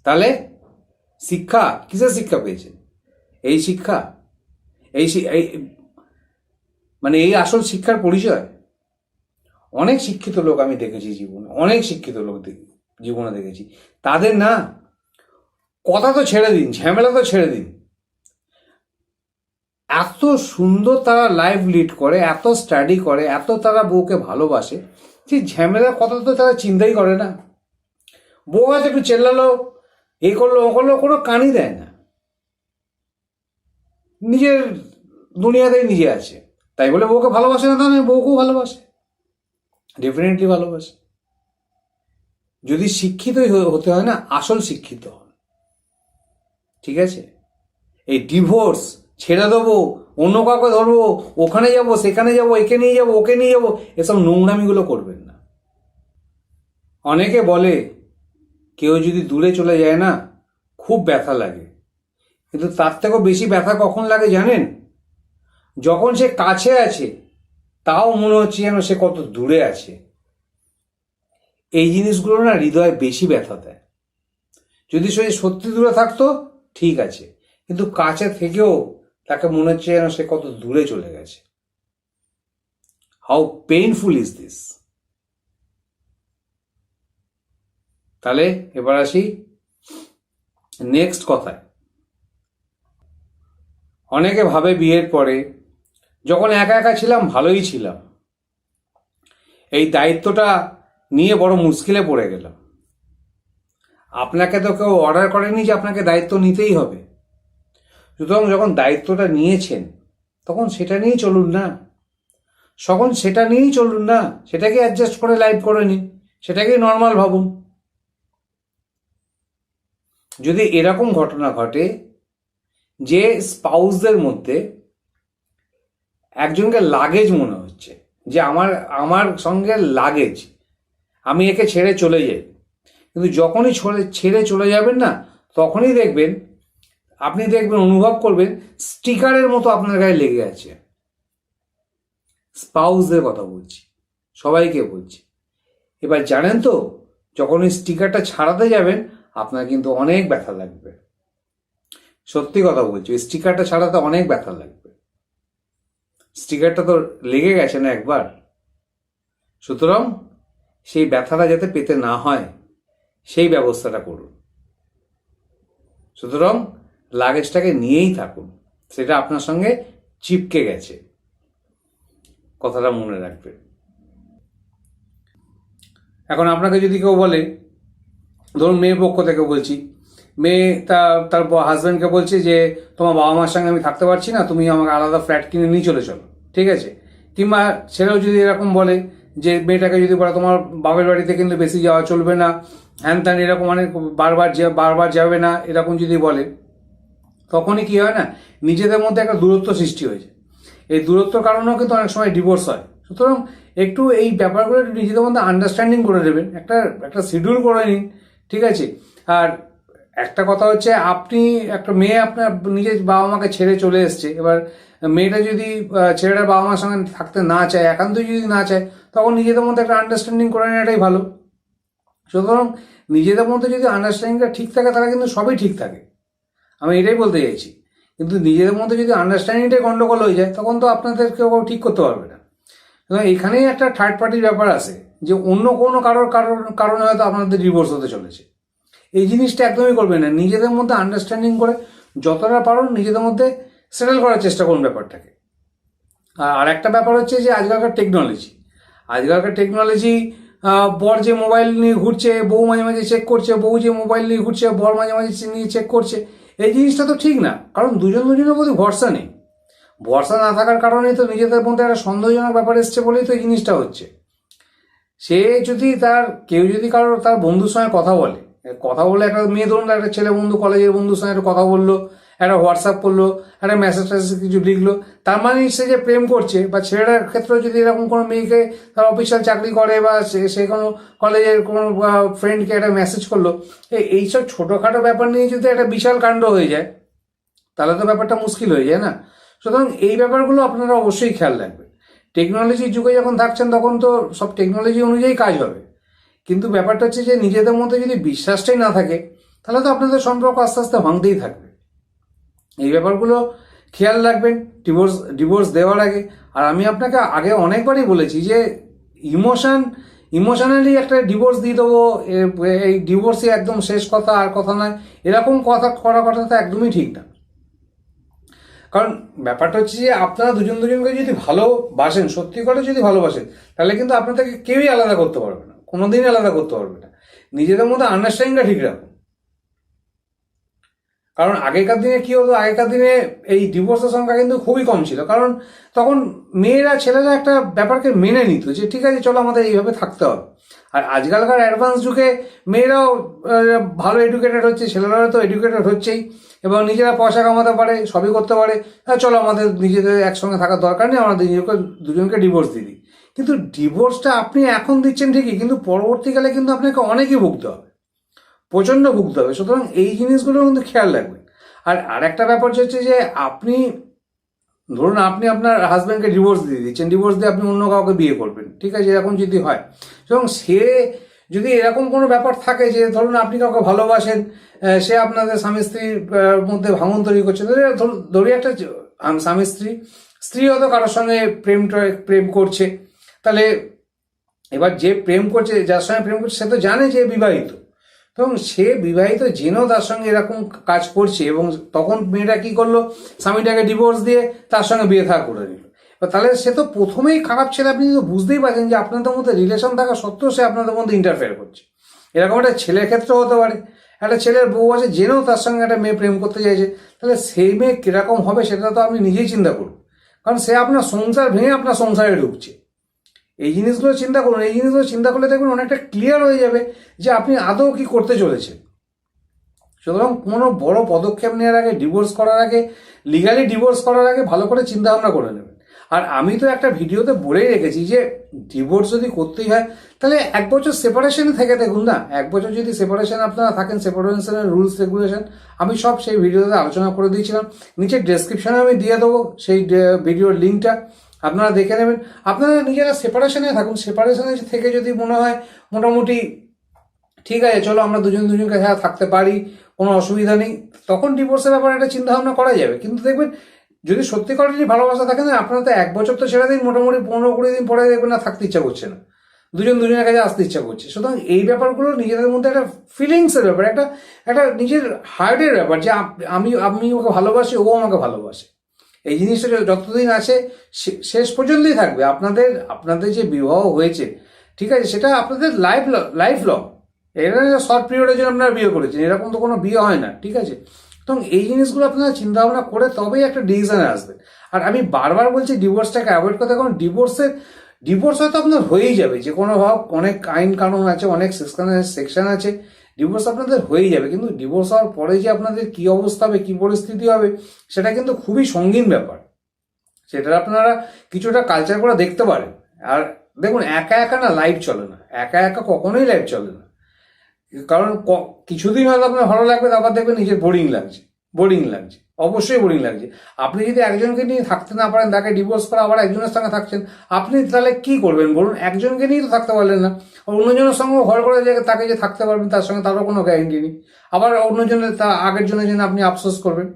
[SPEAKER 1] তাহলে শিক্ষা কিসের শিক্ষা পেয়েছেন? এই শিক্ষা, এই মানে এই আসল শিক্ষার পরিচয়। অনেক শিক্ষিত লোক আমি দেখেছি জীবনে, অনেক শিক্ষিত লোক জীবনে দেখেছি, তাদের না কথা তো ছেড়ে দিন, ঝামেলা তো ছেড়ে দিন, এত সুন্দর তারা লাইফ লিড করে, এত স্টাডি করে, এত তারা বউকে ভালোবাসে, যে ঝামেলার কথা তো তারা চিন্তাই করে না। বউ হয়তো একটু চেল্লালো, এই করলো ও করলো, কোনো কানই দেয় না, নিজের দুনিয়াতেই নিজে আছে। তাই বলে বউকে ভালোবাসে না তা নয়, বউকেও ভালোবাসে, ডেফিনেটলি ভালোবাসে। যদি শিক্ষিতই হতে হয় না, আসল শিক্ষিত হন। ঠিক আছে, এই ডিভোর্স ছেড়ে দেবো, অন্য কাউকে ধরবো, ওখানে যাব, সেখানে যাব, একে নিয়ে যাবো, ওকে নিয়ে যাবো, এসব নোংরামিগুলো করবেন না। অনেকে বলে কেউ যদি দূরে চলে যায় না খুব ব্যথা লাগে, কিন্তু তার থেকেও বেশি ব্যথা কখন লাগে জানেন? যখন সে কাছে আছে তাও মনে হচ্ছে যেন সে কত দূরে আছে। এই জিনিসগুলো না হৃদয়ে বেশি ব্যথা দেয়। যদি সে সত্যি দূরে থাকতো ঠিক আছে, কিন্তু কাছে থেকেও তাকে মনে হচ্ছে যেন সে কত দূরে চলে গেছে। How painful is this. তাহলে এবার আসি নেক্সট কথায়। অনেকে ভাবে বিয়ের পরে যখন একা একা ছিলাম ভালোই ছিলাম, এই দায়িত্বটা নিয়ে বড় মুশকিলে পড়ে গেলাম। আপনাকে তো কেউ অর্ডার করেনি যে আপনাকে দায়িত্ব নিতেই হবে। সুতরাং যখন দায়িত্বটা নিয়েছেন তখন সেটা নিয়েই চলুন না, সেটাকে অ্যাডজাস্ট করে লাইফ করে নিন, সেটাকেই নর্মাল ভাবুন। যদি এরকম ঘটনা ঘটে যে স্পাউসদের মধ্যে একজনকে লাগেজ মনে হচ্ছে, যে আমার সঙ্গে লাগেজ, আমি একে ছেড়ে চলে যাই, কিন্তু যখনই ছেড়ে চলে যাবেন না তখনই দেখবেন, আপনি দেখবেন, অনুভব করবেন স্টিকারের মতো আপনার গায়ে লেগে আছে। স্পাউসদের কথা বলছি, সবাইকে বলছি। এবার জানেন তো, যখন ওই স্টিকারটা ছাড়াতে যাবেন আপনার কিন্তু অনেক ব্যথা লাগবে। সত্যি কথা বলছি, ওই স্টিকারটা ছাড়াতে অনেক ব্যথা লাগবে। স্টিকারটা তো লেগে গেছে না একবার। সুতরাং সেই ব্যথাটা যাতে পেতে না হয় সেই ব্যবস্থাটা করুন। সুতরাং লাগেজটাকে নিয়েই থাকুন, সেটা আপনার সঙ্গে চিপকে গেছে, কথাটা মনে রাখবেন। এখন আপনাকে যদি কেউ বলে, ধরুন মেয়ের পক্ষ থেকে বলছি, মেয়ে তার হাজব্যান্ডকে বলছে যে তোমার বাবা মার সঙ্গে আমি থাকতে পারছি না, তুমি আমাকে আলাদা ফ্ল্যাট কিনে নিয়ে চলে চলো, ঠিক আছে? কিংবা ছেলেও যদি এরকম বলে যে, মেয়েটাকে যদি বলে তোমার বাবার বাড়িতে কিন্তু বেশি যাওয়া চলবে না, হ্যান ত্যান, এরকম অনেক বারবার যাবে না, এরকম যদি বলে, তখনই কি হয় না, নিজেদের মধ্যে একটা দূরত্ব সৃষ্টি হয়েছে। এই দূরত্বর কারণেও কিন্তু অনেক সময় ডিভোর্স হয়। সুতরাং একটু এই ব্যাপারগুলো একটু নিজেদের মধ্যে আন্ডারস্ট্যান্ডিং করে দেবেন, একটা শিডিউল করে নিন, ঠিক আছে? আর একটা কথা হচ্ছে, আপনি একটা মেয়ে আপনার নিজের বাবা মাকে ছেড়ে চলে এসছে, এবার মেয়েটা যদি ছেলেটার বাবা মার সঙ্গে থাকতে না চায়, একান্তই যদি না চায়, তখন নিজেদের মধ্যে একটা আন্ডারস্ট্যান্ডিং করে নেওয়াটাই ভালো। সুতরাং নিজেদের মধ্যে যদি আন্ডারস্ট্যান্ডিংটা ঠিক থাকে, তাহলে কিন্তু সবই ঠিক থাকে, আমি এটাই বলতে চাইছি। কিন্তু নিজেদের মধ্যে যদি আন্ডারস্ট্যান্ডিংটাই গন্ডগোল হয়ে যায়, তখন তো আপনাদের কেউ ঠিক করতে পারবে না। এখানেই একটা থার্ড পার্টির ব্যাপার আছে, যে অন্য কোনো কারণে হয়তো আপনাদের ডিভোর্স হতে চলেছে। এই জিনিসটা একদমই করবেন না। নিজেদের মধ্যে আন্ডারস্ট্যান্ডিং করে যতটা পারুন নিজেদের মধ্যে সেটেল করার চেষ্টা করুন ব্যাপারটাকে। আর একটা ব্যাপার হচ্ছে যে আজকালকার টেকনোলজি, বর যে মোবাইল নিয়ে ঘুরছে, বউ মাঝে মাঝে চেক করছে, বউ যে মোবাইল নিয়ে ঘুরছে, বর মাঝে মাঝে নিয়ে চেক করছে, এই জিনিসটা তো ঠিক না। কারণ দুজনের প্রতি ভরসা নেই। ভরসা না থাকার কারণেই তো নিজেদের মধ্যে একটা সন্দেহজনক ব্যাপার এসছে বলেই তো এই জিনিসটা হচ্ছে। সে যদি কেউ যদি তার বন্ধুর সঙ্গে কথা বলে একটা মেয়ে, ধরুন একটা ছেলে বন্ধু, কলেজের বন্ধুর সঙ্গে একটা কথা বললো, একটা হোয়াটসঅ্যাপ করলো, একটা মেসেজ কিছু লিখলো, তার মানে সে যে প্রেম করছে। বা ছেলেটার ক্ষেত্রে যদি এরকম কোনো মেয়েকে, তার অফিসিয়াল চাকরি করে, বা সে কোনো কলেজের কোনো ফ্রেন্ডকে একটা মেসেজ করলো, এইসব ছোটোখাটো ব্যাপার নিয়ে যদি একটা বিশাল কাণ্ড হয়ে যায়, তাহলে তো ব্যাপারটা মুশকিল হয়ে যায় না। সুতরাং এই ব্যাপারগুলো আপনারা অবশ্যই খেয়াল রাখবেন। টেকনোলজির যুগে যখন থাকছেন, তখন তো সব টেকনোলজি অনুযায়ী কাজ হবে, কিন্তু ব্যাপারটা হচ্ছে যে নিজেদের মধ্যে যদি বিশ্বাসটাই না থাকে, তাহলে তো আপনাদের সম্পর্ক আস্তে আস্তে ভাঙতেই থাকবে। এই ব্যাপারগুলো খেয়াল রাখবেন ডিভোর্স দেওয়ার আগে। আর আমি আপনাকে আগে অনেকবারই বলেছি যে ইমোশনালি একটা ডিভোর্স দিয়ে দেবো, এই ডিভোর্সই একদম শেষ কথা, আর কথা নয়, এরকম কথাটা তো একদমই ঠিক না। কারণ ব্যাপারটা হচ্ছে যে আপনারা দুজনকে যদি ভালোবাসেন, সত্যি করে যদি ভালোবাসেন, তাহলে কিন্তু আপনাদেরকে কেউই আলাদা করতে পারবে না, কোনোদিনই আলাদা করতে পারবে না। নিজেদের মধ্যে আন্ডারস্ট্যান্ডিংটা ঠিক রাখুন। কারণ আগেকার দিনে কি হতো, আগেকার দিনে এই ডিভোর্সের সংখ্যা কিন্তু খুবই কম ছিল। কারণ তখন ছেলেরা একটা ব্যাপারকে মেনে নিত, যে ঠিক আছে চলো আমাদের এইভাবে থাকতে হবে। আর আজকালকার অ্যাডভান্স যুগে মেয়েরাও ভালো এডুকেটেড হচ্ছে, ছেলেরাও তো এডুকেটেড হচ্ছেই, এবং নিজেরা পয়সা কামাতে পারে, সবই করতে পারে। চলো আমাদের নিজেদের একসঙ্গে থাকার দরকার নেই, আমরা দুজনকে ডিভোর্স দিয়ে দিই। কিন্তু ডিভোর্সটা আপনি এখন দিচ্ছেন ঠিকই, কিন্তু পরবর্তীকালে কিন্তু আপনাকে অনেকই ভুগতে হবে, প্রচণ্ড ভুগতে হবে। সুতরাং এই জিনিসগুলো কিন্তু খেয়াল রাখবেন। আর একটা ব্যাপার হচ্ছে যে ধরুন আপনি আপনার হাজব্যান্ডকে ডিভোর্স দিয়ে দিচ্ছেন, ডিভোর্স দিয়ে আপনি অন্য কাউকে বিয়ে করবেন, ঠিক আছে, এরকম যদি হয়, এবং সে যদি এরকম কোনো ব্যাপার থাকে যে ধরুন আপনি কাউকে ভালোবাসেন, সে আপনাদের স্বামী স্ত্রীর মধ্যে ভাঙন তৈরি করছে, ধরি একটা স্বামী স্ত্রী হয়তো কারোর সঙ্গে প্রেম করছে, তাহলে এবার যে প্রেম করছে, যার সঙ্গে প্রেম করছে, সে তো জানে যে বিবাহিত, এবং সে বিবাহিত জেনেও তার সঙ্গে এরকম কাজ করছে, এবং তখন মেয়েটা কি করলো, স্বামীটাকে ডিভোর্স দিয়ে তার সঙ্গে বিয়ে থা করে নিল। তাহলে সে তো প্রথমেই খারাপ ছেলে। আপনি তো বুঝতেই পারছেন যে আপনাদের মধ্যে রিলেশন থাকা সত্ত্বেও সে আপনাদের মধ্যে ইন্টারফেয়ার করছে। এরকম একটা ছেলের ক্ষেত্রেও হতে পারে, একটা ছেলের বউ আছে, জেনেও তার সঙ্গে একটা মেয়ে প্রেম করতে চাইছে, তাহলে সেই মেয়ে কিরকম হবে সেটা তো আপনি নিজেই চিন্তা করুন। কারণ সে আপনার সংসার ভেঙে আপনার সংসারে ঢুকছে। এই জিনিসগুলো চিন্তা করুন। এই জিনিসগুলো চিন্তা করলে দেখবেন অনেকটা ক্লিয়ার হয়ে যাবে যে আপনি আদৌ কি করতে চলেছেন। সুতরাং কোনো বড় পদক্ষেপ নেওয়ার আগে, ডিভোর্স করার আগে, লিগালি ডিভোর্স করার আগে ভালো করে চিন্তা ভাবনা করে নেবেন। আর আমি তো একটা ভিডিওতে বলেই রেখেছি যে ডিভোর্স যদি করতেই হয় তাহলে 1 বছর সেপারেশনে থেকে দেখুন না। 1 বছর যদি সেপারেশন আপনারা থাকেন, সেপারেশনের রুলস রেগুলেশন আমি সব সেই ভিডিওতে আলোচনা করে দিয়েছিলাম। নিচের ডেসক্রিপশনে আমি দিয়ে দেবো সেই ভিডিওর লিঙ্কটা, আপনারা দেখে নেবেন। আপনারা নিজেরা সেপারেশনে থাকুন, সেপারেশনে থেকে যদি মনে হয় মোটামুটি ঠিক আছে চলো আমরা দুজনকে হ্যাঁ থাকতে পারি, কোনো অসুবিধা নেই, তখন ডিভোর্সের ব্যাপারে একটা চিন্তা ভাবনা করা যাবে। কিন্তু দেখবেন যদি সত্যিকারেরই ভালোবাসা থাকে না, আপনারা তো 1 বছর তো ছেড়ে দিন, মোটামুটি 15-20 দিন পরে দেখবেন না থাকতে ইচ্ছা করছে না, দুজনের কাছে আসতে ইচ্ছা করছে। সুতরাং এই ব্যাপারগুলো নিজেদের মধ্যে একটা ফিলিংসের ব্যাপার, একটা একটা নিজের হার্টের ব্যাপার যে আমি ওকে ভালোবাসি, ও আমাকে ভালোবাসে। এই জিনিসটা যতদিন আছে শেষ পর্যন্তই থাকবে। আপনাদের যে বিবাহ হয়েছে ঠিক আছে, সেটা আপনাদের লাইফ লং, এটা শর্ট পিরিয়ডের জন্য আপনারা বিয়ে করেছেন, এরকম তো কোনো বিয়ে হয় না, ঠিক আছে। তো এই জিনিসগুলো আপনারা চিন্তা ভাবনা করে তবেই একটা ডিসিশনে আসবেন। আর আমি বারবার বলছি ডিভোর্সটাকে অ্যাভয়েড করতে, কারণ ডিভোর্স হয়তো আপনার হয়েই যাবে, যে কোনো ভাব, অনেক আইন কানুন আছে, অনেক সেকশন আছে, ডিভোর্স আপনাদের হয়েই যাবে। কিন্তু ডিভোর্স হওয়ার পরে যে আপনাদের কি অবস্থা হবে, কি পরিস্থিতি হবে, সেটা কিন্তু খুবই সঙ্গীন ব্যাপার। সেটা আপনারা কিছুটা কালচার করে দেখতে পারেন। আর দেখুন একা একা না লাইফ চলে না, একা একা কখনোই লাইফ চলে না। কারণ কিছুদিন হয়তো আপনার ভালো লাগবে, তারপর দেখবেন নিজের বোরিং লাগছে, অবশ্যই বোরিং লাগছে। আপনি যদি একজনকে নিয়ে থাকতে না পারেন, তাকে ডিভোর্স করে আবার একজনের সঙ্গে থাকছেন, আপনি তাহলে কি করবেন বলুন? একজনকে নিয়েই তো থাকতে পারলেন না, অন্যজনের সঙ্গে ঘর করে তাকে যে থাকতে পারবেন তার সঙ্গে তারও কোনো গ্যারেন্টি নেই। আবার অন্যজনের আগের জনের জন্য আপনি আফসোস করবেন।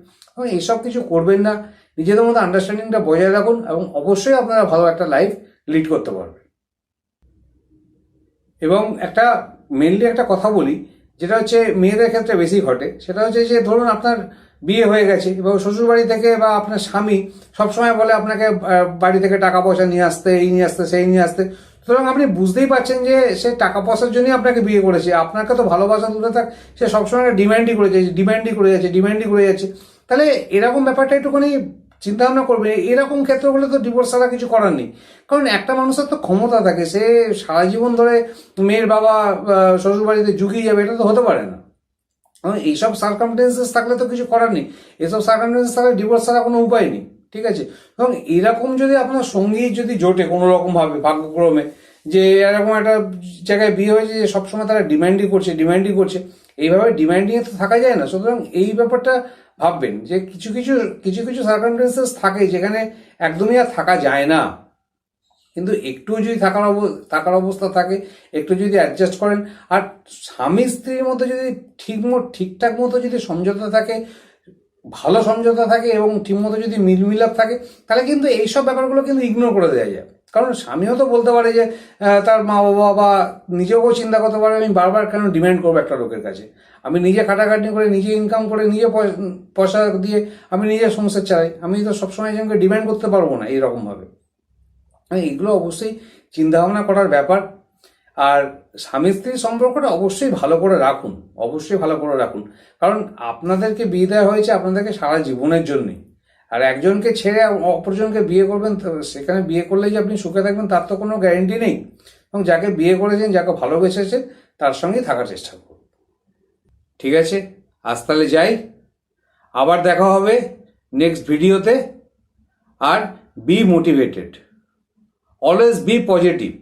[SPEAKER 1] এইসব কিছু করবেন না, নিজেদের মধ্যে আন্ডারস্ট্যান্ডিংটা বজায় রাখুন এবং অবশ্যই আপনারা ভালো একটা লাইফ লিড করতে পারবেন। এবং মেনলি একটা কথা বলি, যেটা হচ্ছে মেয়েদের ক্ষেত্রে বেশি ঘটে, সেটা হচ্ছে যে ধরুন আপনার বিয়ে হয়ে গেছে এবং শ্বশুর বাড়ি থেকে বা আপনার স্বামী সবসময় বলে আপনাকে বাড়ি থেকে টাকা পয়সা নিয়ে আসতে, এই নিয়ে আসতে, সেই নিয়ে আসতে। সুতরাং আপনি বুঝতেই পারছেন যে সে টাকা পয়সার জন্যই আপনাকে বিয়ে করেছে, আপনাকে তো ভালোবাসা দূরে থাক, সে সবসময় ডিমান্ডই করে যাচ্ছে। তাহলে এরকম ব্যাপারটা একটুখানি চিন্তা ভাবনা করবে। এরকম ক্ষেত্র হলে তো ডিভোর্স ছাড়া কিছু করার নেই। কারণ একটা মানুষের তো ক্ষমতা থাকে, সে সারা জীবন ধরে মেয়ের বাবা শ্বশুর বাড়িতে ঝুঁকিয়ে যাবে, এটা তো হতে পারে না। এইসব সার্কামস্টেন্সেস থাকলে তো কিছু করার নেই। এসব সার্কামস্টেন্সেস থাকলে ডিভোর্স ছাড়া কোনো উপায় নেই, ঠিক আছে। এবং এরকম যদি আপনার সঙ্গী যদি জোটে কোনো রকম ভাবে ভাগ্যক্রমে, যে এরকম একটা জায়গায় বিয়ে হয়েছে যে সবসময় তারা ডিমান্ডই করছে, এইভাবে ডিমান্ডিং এ তো থাকা যায় না। সুতরাং এই ব্যাপারটা ভাববেন যে কিছু সার্কামস্টেন্সেস থাকে যেখানে একদমই আর থাকা যায় না, কিন্তু একটু যদি থাকার অবস্থা থাকে, একটু যদি অ্যাডজাস্ট করেন, আর স্বামী স্ত্রীর মধ্যে যদি ঠিকঠাক মতো যদি সমঝোতা থাকে, ভালো সমঝোতা থাকে এবং ঠিকমতো যদি মিলমিলাপ থাকে, তাহলে কিন্তু এইসব ব্যাপারগুলো কিন্তু ইগনোর করে দেওয়া যায়। কারণ স্বামীও তো বলতে পারে যে তার মা বাবা বা নিজেও চিন্তা করতে পারে আমি বারবার কেন ডিমান্ড করবো একটা লোকের কাছে, আমি নিজে খাটাখাটি করে, নিজে ইনকাম করে, নিজে পয়সা দিয়ে আমি নিজের সংসার চালাই, আমি তো সবসময় একজনকে ডিমান্ড করতে পারবো না এইরকমভাবে। এগুলো অবশ্যই চিন্তা ভাবনা করার ব্যাপার। আর স্বামী স্ত্রীর সম্পর্কটা অবশ্যই ভালো করে রাখুন, কারণ আপনাদেরকে বিয়ে দেওয়া হয়েছে আপনাদেরকে সারা জীবনের জন্যই। আর একজনকে ছেড়ে অপরজনকে বিয়ে করবেন, সেখানে বিয়ে করলে যে আপনি সুখে থাকবেন তার তো কোনো গ্যারেন্টি নেই। এবং যাকে বিয়ে করেছেন, যাকে ভালোবেসেছেন, তার সঙ্গেই থাকার চেষ্টা করুন। ঠিক আছে, আজ তাহলে যাই, আবার দেখা হবে নেক্সট ভিডিওতে। আর be motivated, always be positive.